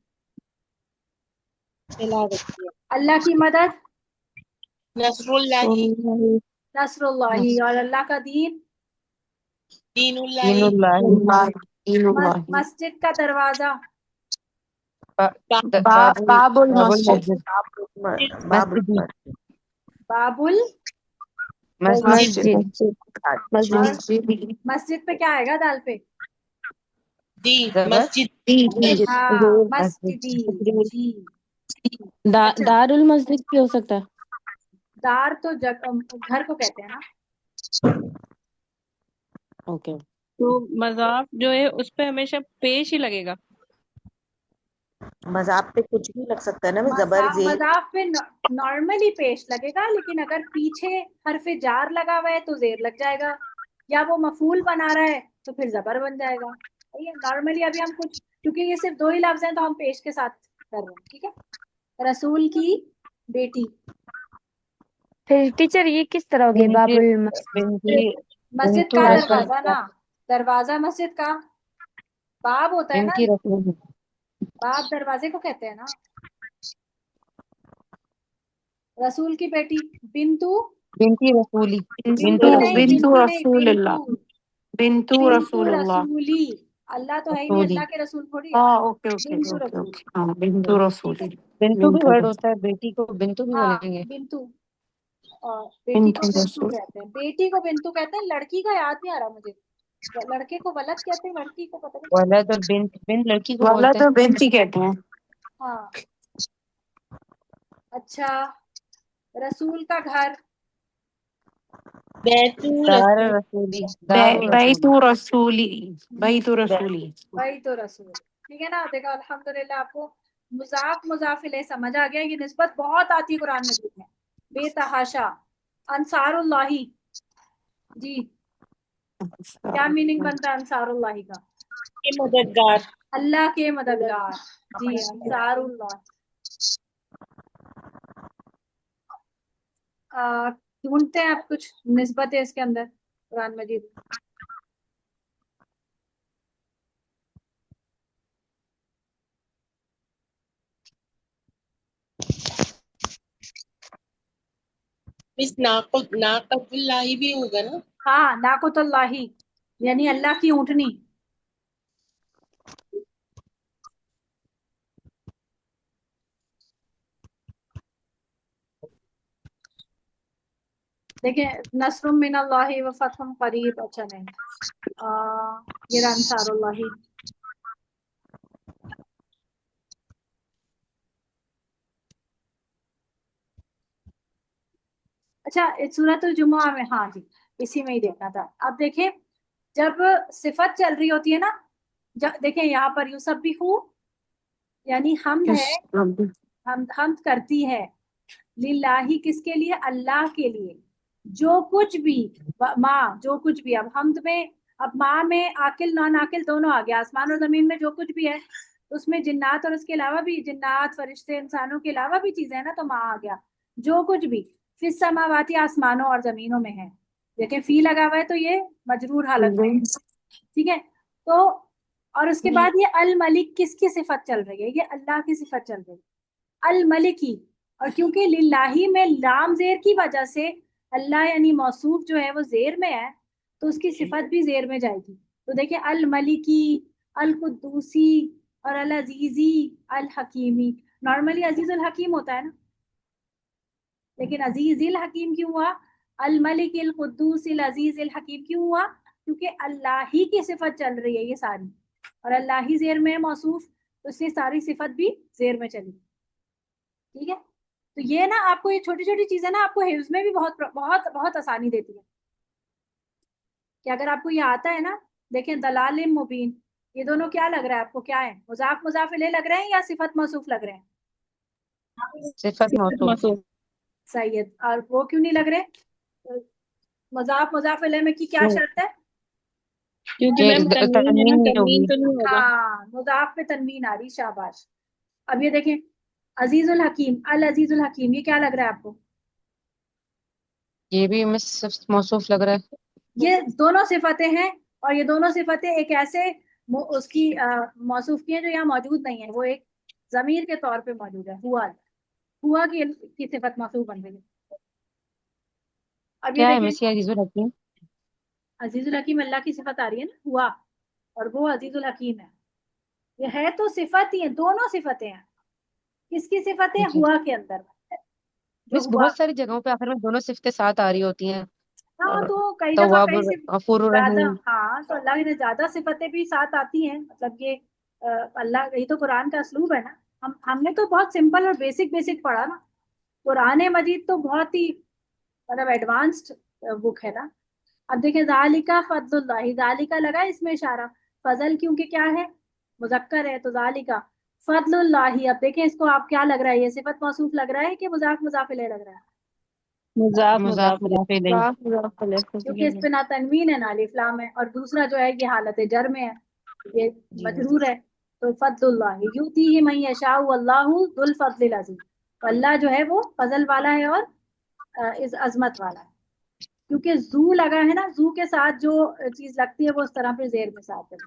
तिलावती है। अल्लाह की मदद नसरुल्लाही। नसरुल्लाही, और अल्लाह का दीन दीनुल्लाही। दीनुल्लाही। दीनुल्लाही। मस्जिद का दरवाजा बाबुल बाबुल बाबुल मस्जिद। मस्जिद। बाबुल मस्जिद। बाबुल मस्जिद। मस्जिद और मस्जिद मस्जिद पे क्या आएगा दाल पे? जी जबर मस्जिद। मस्जिद हाँ मस्जिद। मस्जिदी जी। अच्छा, दारुल मस्जिद भी हो सकता है। दार तो घर को कहते हैं ना। ओके। तो मजाक जो है उस पे हमेशा पेश ही लगेगा। मजाक पे कुछ भी लग सकता है ना, जबर जेर। मजाफ पे नॉर्मली पेश लगेगा, लेकिन अगर पीछे हरफे जार लगा हुआ है तो जेर लग जाएगा, या वो मफूल बना रहा है तो फिर जबर बन जाएगा। सही है। नॉर्मली अभी हम कुछ, क्योंकि ये सिर्फ दो ही लफ्ज हैं तो हम पेश के साथ कर रहे हैं, ठीक है। रसूल की बेटी। फिर टीचर ये किस तरह होगी? बिनती बाबुल मस्जिद। बिनती मस्जिद बिंतु का रसूल दरवाजा ना, दरवाजा मस्जिद का बाब होता है ना, बिनती रसूल। बाब दरवाजे को कहते हैं ना। रसूल की बेटी बिंतु, बिनती रसूली। बिंतु बिनती बिंतु नहीं, रसूली। बिंतु बिंतु नहीं, रसूलुल्लाह। बिंतु। बिंतु बिंतु रसूलुल्लाह। रसूली। अल्लाह तो है ही नहीं, रसूली। अल्लाह के रसूल थोड़ी है। हाँ ओके ओके बिंतु ओके रसूल। ओके, हाँ बिंतु ठीक है। रसूली। बिंतु भी बिंतु वर्ड रसूल। होता है, बेटी को बिंतु भी हाँ बोलेंगे। बिंतु। और बेटी को बिंतु बिंतु रसूल। कहते हैं, बेटी को बिंतु कहते हैं। लड़की का याद नहीं आ रहा मुझे, लड़के को वलद कहते हैं, लड़की को पता नहीं। वलद और बिंत, बिंत लड़की को वाला बोलते हैं। तो बिंत ही कहते हैं। हाँ। अच्छा, रसूल का घर। बैतूल दार रसूल। रसूली। दारू रसूली। बैतु रसूली। बैतु बै- रसूली। वही तो रसूल। ठीक है ना। देखो अल्हम्दुलिल्लाह आपको मुजाफिले समझ आ गया। ये निस्बत बहुत आती है कुरान मजीद में, बेतहाशा। अंसारुल्लाही जी, क्या मीनिंग बनता है अंसारुल्लाही का? के मददगार। अल्लाह के मददगार जी, अंसारुल्लाह। ढूंढते हैं आप कुछ निस्बत है इसके अंदर कुरान मजीद। मिस नाकतुल्लाही भी होगा ना। हाँ, नाकुतुल्लाही यानी अल्लाह की ऊँटनी। देखिए, नस्रुम मिनल्लाहि व फतहुन करीब। अच्छा नहीं, ये रहा अंसारुल्लाही। अच्छा, सूरतुल जुमुआ में, हाँ जी, इसी में ही देखना था। अब देखिए, जब सिफत चल रही होती है ना, देखिए यहाँ पर यूसब्बिहू यानी हमद यस है। रब्बी। हमद करती है लिल्लाही, किसके लिए? अल्लाह के लिए। जो कुछ भी, माँ जो कुछ भी, अब हमद में, अब माँ में आकिल नॉन आकिल दोनों आ गया। आसमान और जमीन में जो कुछ भी है, उसमें जिन्नात और उसके अलावा भी, जिन्नात फरिश्ते इंसानों के अलावा भी चीजें है ना, तो माँ आ गया। जो कुछ भी फिस समावाती, आसमानों और जमीनों में है। देखिए फी लगा हुआ है तो ये मजरूर हालत में है, ठीक है। तो और उसके बाद ये अल मलिक किसकी सिफत चल रही है? ये अल्लाह की सिफत चल रही है, अल मलिक ही। और क्योंकि लिल्लाही में लाम जेर की वजह से अल्लाह यानी मौसूफ जो है वो जेर में है, तो उसकी सिफत भी जेर में जाएगी। तो देखिए, अल मलिकी, अल कुद्दूसी और अल अजीजी, अल हकीमी। नॉर्मली अजीज अल हकीम होता है ना, लेकिन अजीज अल हकीम क्यों हुआ? अल मलिक अल कुद्दूस अल अजीज अल हकीम क्यों हुआ? क्योंकि अल्लाह ही की सिफत चल रही है ये सारी, और अल्लाह ही जेर में है मौसूफ, तो इसलिए सारी सिफत भी जेर में चली। ठीक है। तो ये ना आपको ये छोटी छोटी चीजें ना आपको हिफ्ज में भी बहुत बहुत बहुत आसानी देती है, कि अगर आपको ये आता है ना। देखें, दलाल मुबीन, ये दोनों क्या लग रहा है आपको? क्या है? मुजाफ मुजाफ इलैह लग रहे हैं या सिफत मौसूफ लग रहे हैं? सिफत मौसूफ। सही है। और वो क्यों नहीं लग रहे? मुजाफ मुजाफ इलैह में की क्या शर्त है? क्योंकि ये मैम तनवीन है ना, तनवीन नहीं तनवीन होगी। तो नहीं होगा। हाँ, मुजाफ पे तनवीन आ रही, शाबाश। अब ये देखें, अजीजुल हकीम, अल अजीजुल हकीम, ये क्या लग रहा है आपको? ये भी मिस मौसूफ लग रहा है। ये दोनों सिफतें हैं, और ये दोनों सिफतें एक ऐसे उसकी मौसूफ की हैं जो यहाँ मौजूद नहीं है, वो एक जमीर के तौर पे मौजूद है। हुआ, हुआ की सिफत मौसूफ बन रही है। अब ये क्या है देखें, मिस, ये अजीजुल हकीम? अजीजुल हकीम अल्लाह की सिफत आ रही है ना, हुआ, और वो अजीजुल हकीम है। ये है तो सिफत ही है, दोनों सिफतें हैं। किसकी सिफतें? जी हुआ के अंदर, जो मिस, हुआ। बहुत सारी जगहों पे आखिर में दोनों सिफ्तें साथ आ रही होती हैं। हाँ, तो कई दफा तव्वाब कई गफूर ज्यादा, रहीम। हाँ तो अल्लाह ने ज्यादा सिफतें भी साथ आती हैं, मतलब ये अल्लाह, ये तो कुरान का असलूब है ना। हमने तो बहुत सिंपल और बेसिक बेसिक पढ़ा ना। कुरान मजीद तो बहुत ही मतलब एडवांस्ड बुक है ना। अब देखें, जालिका फजलुल्लाह, जालिका लगा इसमें इशारा, फजल क्योंकि क्या है, मुजक्कर है, तो जालिका फजलुल्लाह। अब देखें इसको, आप क्या लग रहा है, ये सिफत मौसूफ लग रहा है कि मुजाफ मुजाफ इलैह लग रहा है? मुजाफ मुजाफ मुजाफ मुजाफ इलैह। क्योंकि इस पे ना तनवीन है ना अलिफ लाम है, और दूसरा जो है ये हालत जर में है, ये जी जी। मजरूर है। तो फजलुल्लाह यूतीही मन यशाउ वल्लाहु दुल फजलिल अजीम। तो अल्लाह जो है वो फजल वाला है और इस अजमत वाला है। क्योंकि जू लगा है ना, जू के साथ जो चीज लगती है वो उस तरह पे जेर में साथ है।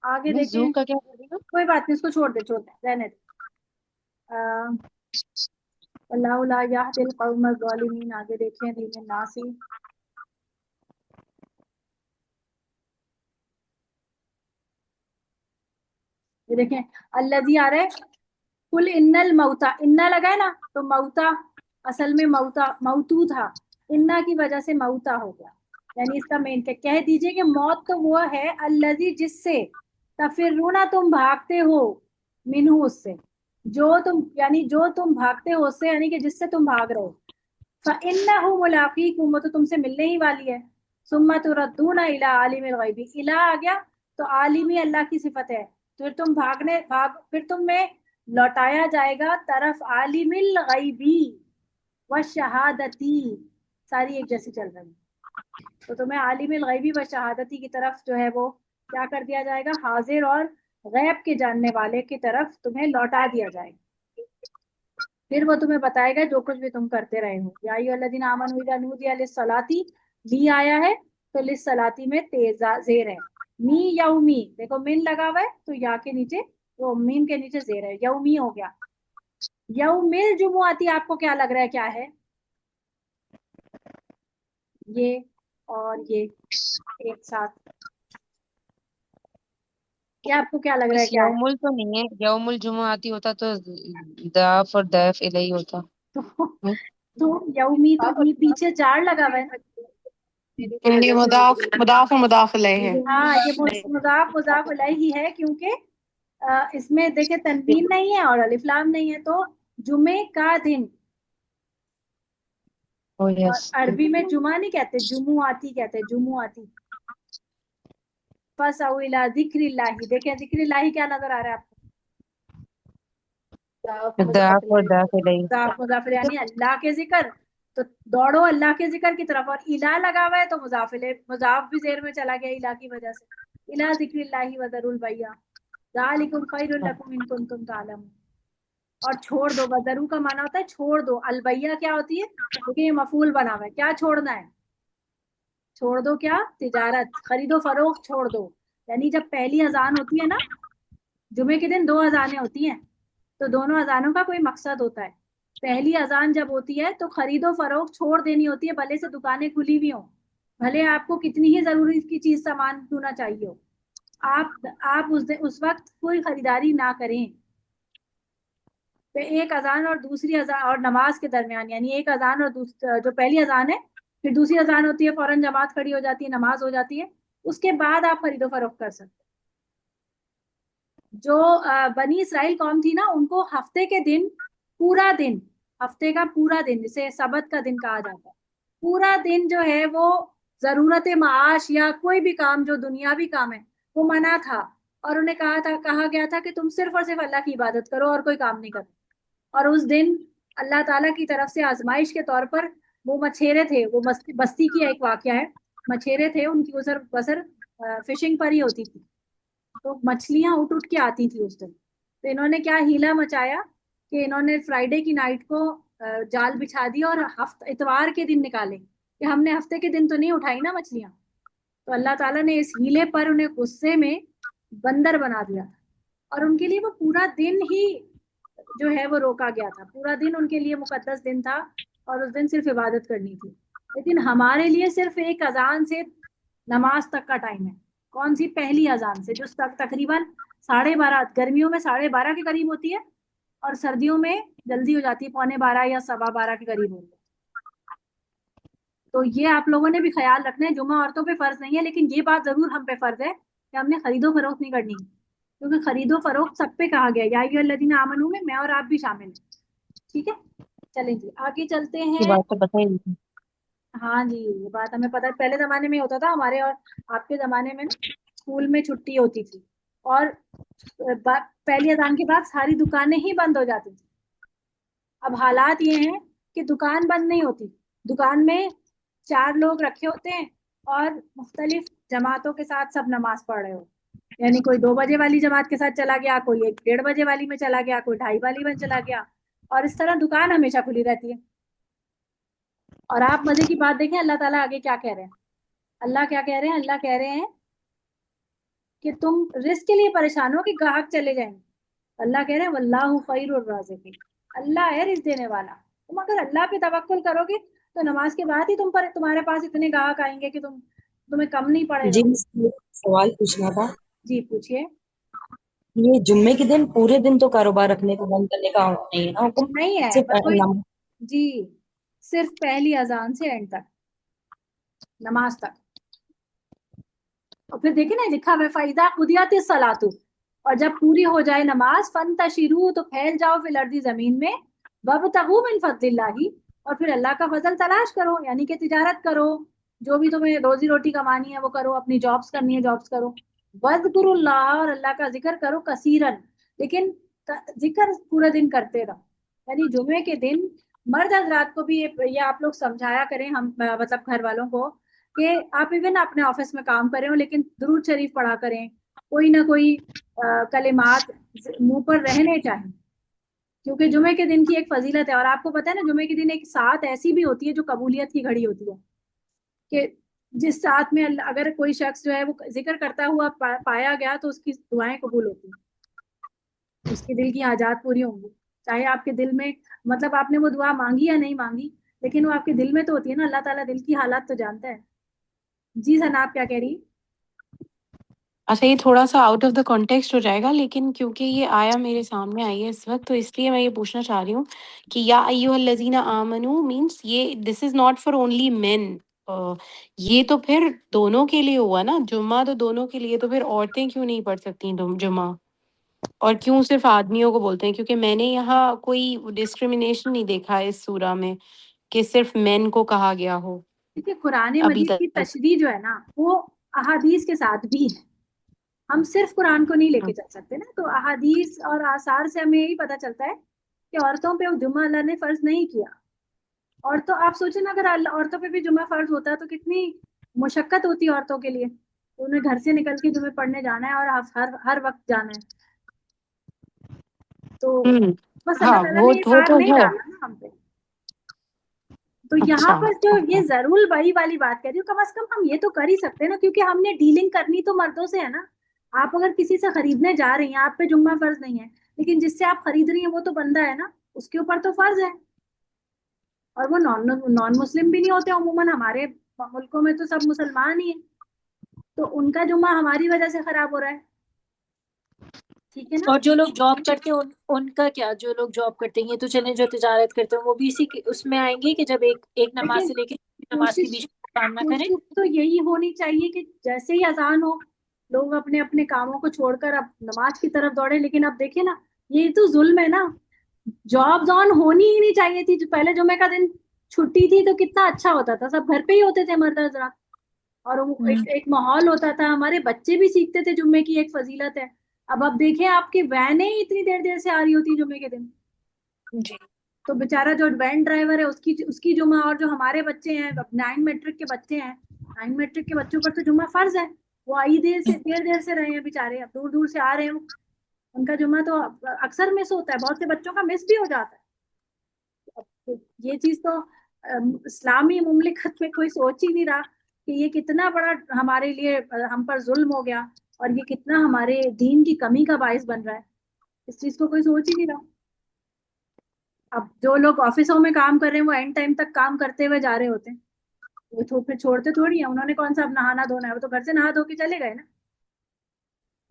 आगे मिस जू देखें, का क्या करेगा? कोई बात नहीं, इसको छोड़ दे, छोड़ दे, रहने दे। अल्लाह ला यहदिल कौमल ज़ालिमीन। आगे देखें, दीन नासी। ये देखें, अल्लज़ी आ रहा है, कुल इन्नल मौता, इन्ना लगा है ना, तो मौता असल में मौता मौतू था, इन्ना की वजह से मौता हो गया। यानी इसका मेन क्या, कह दीजिए कि मौत तो वो है अल्लज़ी जिससे तफिरूना तुम भागते हो, मिनहू उससे, जो तुम यानी जो तुम भागते हो उससे, यानी कि जिससे तुम भाग रहे हो। फ़इन्नहु मुलाक़ीकुम, वो तो तुमसे मिलने ही वाली है। सुम्मा तुरद्दूना इला आलिमिल ग़ैबी, इला आ गया तो आलिमी अल्लाह की सिफत है, तो फिर तुम्हें लौटाया जाएगा तरफ आलिमिल ग़ैबी व शहादती। सारी एक जैसी चल रही है, तो तुम्हें आलिमिल ग़ैबी व शहादती की तरफ जो है वो क्या कर दिया जाएगा, हाजिर और गैब के जानने वाले की तरफ तुम्हें लौटा दिया जाएगा। फिर वो तुम्हें बताएगा जो कुछ भी तुम करते रहे हो। या अय्युहल्लज़ीना आमनू इज़ा नूदिया लिस्सलाती, ली आया है तो लिस्सलाती में तेजा जेर है। मी यौमी, देखो मिन लगा हुआ है तो या के नीचे, वो मीम के नीचे जेर है, यौमी हो गया। यौमिल जुमुआती आपको क्या लग रहा है क्या है? ये और ये एक साथ, क्या आपको क्या लग रहा है मिस क्या है? यौमुल तो नहीं है, यौमुल जुमा आती होता तो दाफ और दैफ इलही होता। तो, तो यौमी तो पीछे जार लगा हुआ है ना। ये मुदाफ मुदाफ और मुदाफ अलैह है। हाँ, ये मुजाफ मुजाफ अलैहि है, क्योंकि इसमें देखे तनवीन नहीं है और अलिफ लाम नहीं है, तो जुमे का दिन। ओ और यस। अरबी में जुमा नहीं कहते, जुमुआती कहते, जुमुआती। फसअउ इला ज़िक्रिल्लाहि, देखें ज़िक्रिल्लाहि क्या नजर आ रहा है आपको? दाफ और दाफ इलही। मुजाफ मुजाफिर यानी अल्लाह के जिक्र, तो दौड़ो अल्लाह के जिक्र की तरफ। और इला लगा हुआ है तो मुजाफ भी जेर में चला गया इला की वजह से। इला ज़िक्रिल्लाहि व ज़रुल बैया ज़ालिकुम खैरुल लकुम इन कुंतुम तालमून। और छोड़ दो, बदरू का माना होता है छोड़ दो, अलबैया क्या होती है, क्योंकि ये मफूल बना हुआ है, क्या छोड़ना है, छोड़ दो क्या, तिजारत, खरीदो फरोख्त छोड़ दो। यानी जब पहली अजान होती है ना, जुमे के दिन 2 अजानें होती हैं, तो दोनों अजानों का कोई मकसद होता है। पहली अजान जब होती है तो खरीदो फरोख्त छोड़ देनी होती है, भले से दुकानें खुली हुई हो, भले आपको कितनी ही जरूरी की चीज सामान क्यों ना चाहिए हो, आप उस वक्त कोई खरीदारी ना करें। तो एक अजान और दूसरी अजान और नमाज के दरमियान, यानी एक अजान और जो पहली अजान है, फिर दूसरी अजान होती है, फौरन जमात खड़ी हो जाती है, नमाज हो जाती है, उसके बाद आप खरीदो फरोख्त कर सकते। जो बनी इसराइल कौम थी ना, उनको हफ्ते के दिन, पूरा दिन, हफ्ते का पूरा दिन, जिसे सबत का दिन कहा जाता है, पूरा दिन जो है वो जरूरत माश या कोई भी काम जो दुनियावी काम है वो मना था। और उन्हें कहा गया था कि तुम सिर्फ और सिर्फ अल्लाह की इबादत करो और कोई काम नहीं करो। और उस दिन अल्लाह ताला की तरफ से आजमाइश के तौर पर वो मछेरे थे, वो बस्ती की एक वाकया है, मछेरे थे, उनकी गुजर बसर फिशिंग पर ही होती थी, तो मछलियां उठ उठ के आती थी उस दिन। तो इन्होंने क्या हीला मचाया कि इन्होंने फ्राइडे की नाइट को जाल बिछा दिया और इतवार के दिन निकाले, कि हमने हफ्ते के दिन तो नहीं उठाई ना मछलियां। तो अल्लाह ताला ने इस हीले पर उन्हें गुस्से में बंदर बना दिया था, और उनके लिए वो पूरा दिन ही जो है वो रोका गया था, पूरा दिन उनके लिए मुकद्दस दिन था, और उस दिन सिर्फ इबादत करनी थी। लेकिन हमारे लिए सिर्फ एक अजान से नमाज तक का टाइम है। कौन सी? पहली अजान से, जो तकरीबन 12:30, गर्मियों में 12:30 के करीब होती है, और सर्दियों में जल्दी हो जाती है, 11:15 या 12:15 के करीब होती है। तो ये आप लोगों ने भी ख्याल रखना है, जुमा औरतों पे फर्ज नहीं है, लेकिन ये बात जरूर हम पे फर्ज है कि हमने खरीदो फरोख्त नहीं करनी, क्योंकि खरीदो फरोख्त सब पे कहा गया, या अय्युहल्लज़ीना आमनू में मैं और आप भी शामिल हैं। ठीक है, चलें जी आगे चलते ये हैं। बात तो पता ही नहीं थी। हाँ जी, ये बात हमें पता है, पहले जमाने में होता था हमारे और आपके जमाने में ना, स्कूल में छुट्टी होती थी और पहली अजान के बाद सारी दुकानें ही बंद हो जाती थी। अब हालात ये हैं कि दुकान बंद नहीं होती, दुकान में 4 लोग रखे होते हैं और मुख्तलिफ जमातों के साथ सब नमाज पढ़ रहे हो, यानी कोई 2 बजे वाली जमात के साथ चला गया, कोई 1 1:30 बजे वाली में चला गया, कोई 2:30 वाली में चला गया, और इस तरह दुकान हमेशा खुली रहती है। और आप मजे की बात देखें, अल्लाह ताला आगे क्या कह रहे हैं। अल्लाह क्या कह रहे हैं? अल्लाह कह रहे हैं कि तुम रिस्क के लिए परेशान हो कि ग्राहक चले जाएंगे। अल्लाह कह रहे हैं वल्लाहु खैरुर राज़िकीन, अल्लाह है रिस्क देने वाला। तुम अगर अल्लाह पे तवक्कुल करोगे तो नमाज के बाद ही तुम्हारे पास इतने ग्राहक आएंगे कि तुम्हें कम नहीं पड़ेगा। जी मुझे एक सवाल पूछना था। जी पूछिए। ये जुम्मे के दिन पूरे दिन तो कारोबार रखने का बंद करने का नहीं है ना हुक्म, नहीं है, सिर्फ बस वही नमाज। जी, सिर्फ पहली अजान से एंड तक, नमाज तक। और फिर देखिए ना लिखा हुआ है फैज़ा कुदियतिस सलातु, और जब पूरी हो जाए नमाज फंतशिरू, तो फैल जाओ फिल अर्दी जमीन में, वब्तगू मिन फज़लिल्लाहि, और फिर अल्लाह का फजल तलाश करो, यानी कि तिजारत करो, जो भी तुम्हें रोजी रोटी कमानी है वो करो, अपनी जॉब्स करनी है जॉब्स करो। वज़कुरुल्लाह, और अल्लाह का जिक्र करो कसीरन, लेकिन जिक्र पूरे दिन करते रहो। यानी जुमे के दिन मर्द हजरात को भी ये आप लोग समझाया करें, हम मतलब घर वालों को, कि आप इवन अपने ऑफिस में काम कर रहे हो लेकिन दुरूद शरीफ पढ़ा करें, कोई ना कोई कलिमात मुंह पर रहने चाहिए, क्योंकि जुमे के दिन की एक फजीलत है। और आपको पता है ना, जुमे के दिन एक साथ ऐसी भी होती है जो कबूलियत की घड़ी होती है, कि जिस साथ में अगर कोई शख्स जो है वो जिक्र करता हुआ पाया गया तो उसकी दुआएं कबूल होती हैं, उसके दिल की हाजात पूरी होंगी, चाहे आपके दिल में मतलब आपने वो दुआ मांगी या नहीं मांगी, लेकिन वो आपके दिल में तो होती है ना, अल्लाह ताला दिल की हालात तो जानता है। जी सना, आप क्या कह रही? अच्छा, ये थोड़ा सा आउट ऑफ द कॉन्टेक्स्ट हो जाएगा, लेकिन क्योंकि ये आया मेरे सामने आई है इस वक्त, तो इसलिए मैं ये पूछना चाह रही हूँ कि या अय्युहल्लज़ीना आमनू मीन्स ये this is not for only main, ये तो फिर दोनों के लिए हुआ ना, जुम्मा तो दोनों के लिए, तो फिर औरतें क्यों नहीं पढ़ सकती जुम्मा, और क्यों सिर्फ आदमियों को बोलते हैं? क्योंकि मैंने यहाँ कोई डिस्क्रिमिनेशन नहीं देखा है इस सूरा में कि सिर्फ मेन को कहा गया हो देखिए कुरान अभी मजीद की तक। तशरीह जो है ना, वो अहादीस के साथ भी है, हम सिर्फ कुरान को नहीं लेके चल सकते ना। तो अहादीस और आसार से हमें यही पता चलता है कि औरतों पे जुम्मा अल्लाह ने फर्ज नहीं किया। और तो आप सोचो ना, अगर औरतों पे भी जुम्मा फर्ज होता तो कितनी मुशक्कत होती औरतों के लिए, तो उन्हें घर से निकल के जुम्मे पढ़ने जाना है और हर वक्त जाना है। तो बस अल्लाह हाँ, ताला वो ने ये वो भार तो नहीं है। डाला ना हम पे। तो यहाँ अच्छा पर जो ये अच्छा। जरूर बड़ी वाली बात कह रही हूँ, कम से कम हम ये तो कर ही सकते हैं ना, क्योंकि हमने डीलिंग करनी तो मर्दों से है ना। आप अगर किसी से खरीदने जा रही हैं, आप पे जुम्मा फर्ज नहीं है, लेकिन जिससे आप खरीद रही हैं वो तो बंदा है ना, उसके ऊपर तो फर्ज है। और वो नॉन मुस्लिम भी नहीं होते अमूमन, हमारे मुल्कों में तो सब मुसलमान ही है, तो उनका जुम्मा हमारी वजह से खराब हो रहा है। ठीक है ना। और जो लोग जॉब करते हैं उनका क्या? जो लोग जॉब करते हैं, ये तो चले जो तिजारत करते हैं, वो भी इसी उसमें आएंगे कि जब एक नमाज देखिए से लेके नमाज के बीच में काम ना करें। कोशिश तो यही होनी चाहिए कि जैसे ही अजान हो लोग अपने अपने कामों को छोड़कर अब नमाज की तरफ दौड़े। लेकिन अब देखिए ना, ये तो जुल्म है ना, जॉब ऑन होनी ही नहीं चाहिए थी। जो पहले जुमे का दिन छुट्टी थी तो कितना अच्छा होता था, सब घर पे ही होते थे मर्द हजरात, और वो एक माहौल होता था, हमारे बच्चे भी सीखते थे जुम्मे की एक फजीलत है। अब देखिए आपकी वैनें ही इतनी देर देर से आ रही होती जुम्मे के दिन, जी। तो बेचारा जो वैन ड्राइवर है उसकी जुम्मा, और जो हमारे बच्चे हैं 9 मैट्रिक के बच्चे हैं, 9 मैट्रिक के बच्चों पर तो जुम्मा फर्ज है। वो आई देर देर से रहे हैं बेचारे, अब दूर दूर से आ रहे हैं, उनका जुम्मा तो अक्सर मिस होता है, बहुत से बच्चों का मिस भी हो जाता है। तो ये चीज तो इस्लामी मुमलिकत में कोई सोच ही नहीं रहा कि ये कितना बड़ा हमारे लिए हम पर जुल्म हो गया, और ये कितना हमारे दीन की कमी का बायस बन रहा है। इस चीज को कोई सोच ही नहीं रहा। अब जो लोग ऑफिसों में काम कर रहे हैं वो एंड टाइम तक काम करते हुए जा रहे होते हैं, वो तो फिर छोड़ते थोड़ी है, उन्होंने कौन सा अब नहाना धोना है, वो तो घर से नहा धो के चले गए ना।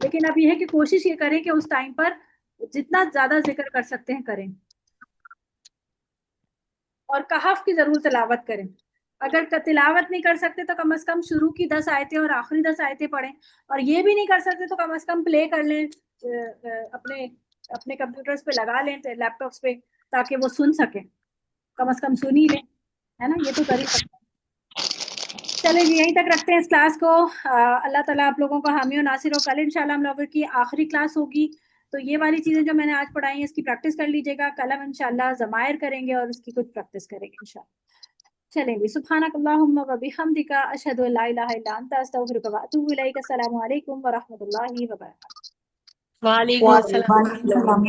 लेकिन अब ये है कि कोशिश ये करें कि उस टाइम पर जितना ज्यादा जिक्र कर सकते हैं करें, और कहफ की जरूर तिलावत करें। अगर तिलावत नहीं कर सकते तो कम से कम शुरू की 10 आयतें और आखिरी 10 आयतें पढ़ें, और ये भी नहीं कर सकते तो कम से कम प्ले कर लें, अपने अपने कंप्यूटर्स पे लगा लें, लैपटॉप्स पे, ताकि वो सुन सकें, कम से कम सुन ही लें, है ना, ये तो कर ही सकते हैं। चले जी, यहीं तक रखते हैं इस क्लास को। अल्लाह ताला आप लोगों को हामी और नासिर हो। कल इंशाल्लाह हम लोगों की आखिरी क्लास होगी, तो ये वाली चीजें जो मैंने आज पढ़ाई है इसकी प्रैक्टिस कर लीजिएगा। कल हम इंशाल्लाह ज़मायर करेंगे और उसकी कुछ प्रैक्टिस करेंगे इंशाल्लाह। चलेंगे, सुब्हानकल्लाहुम्मा व बिहम्दिका अशहदु अल्ला इलाहा इल्ला अंता अस्तगफिरुका व अतूबु इलैक। अस्सलामु अलैकुम व रहमतुल्लाहि व बरकातुहू। वालेकुम अस्सलाम।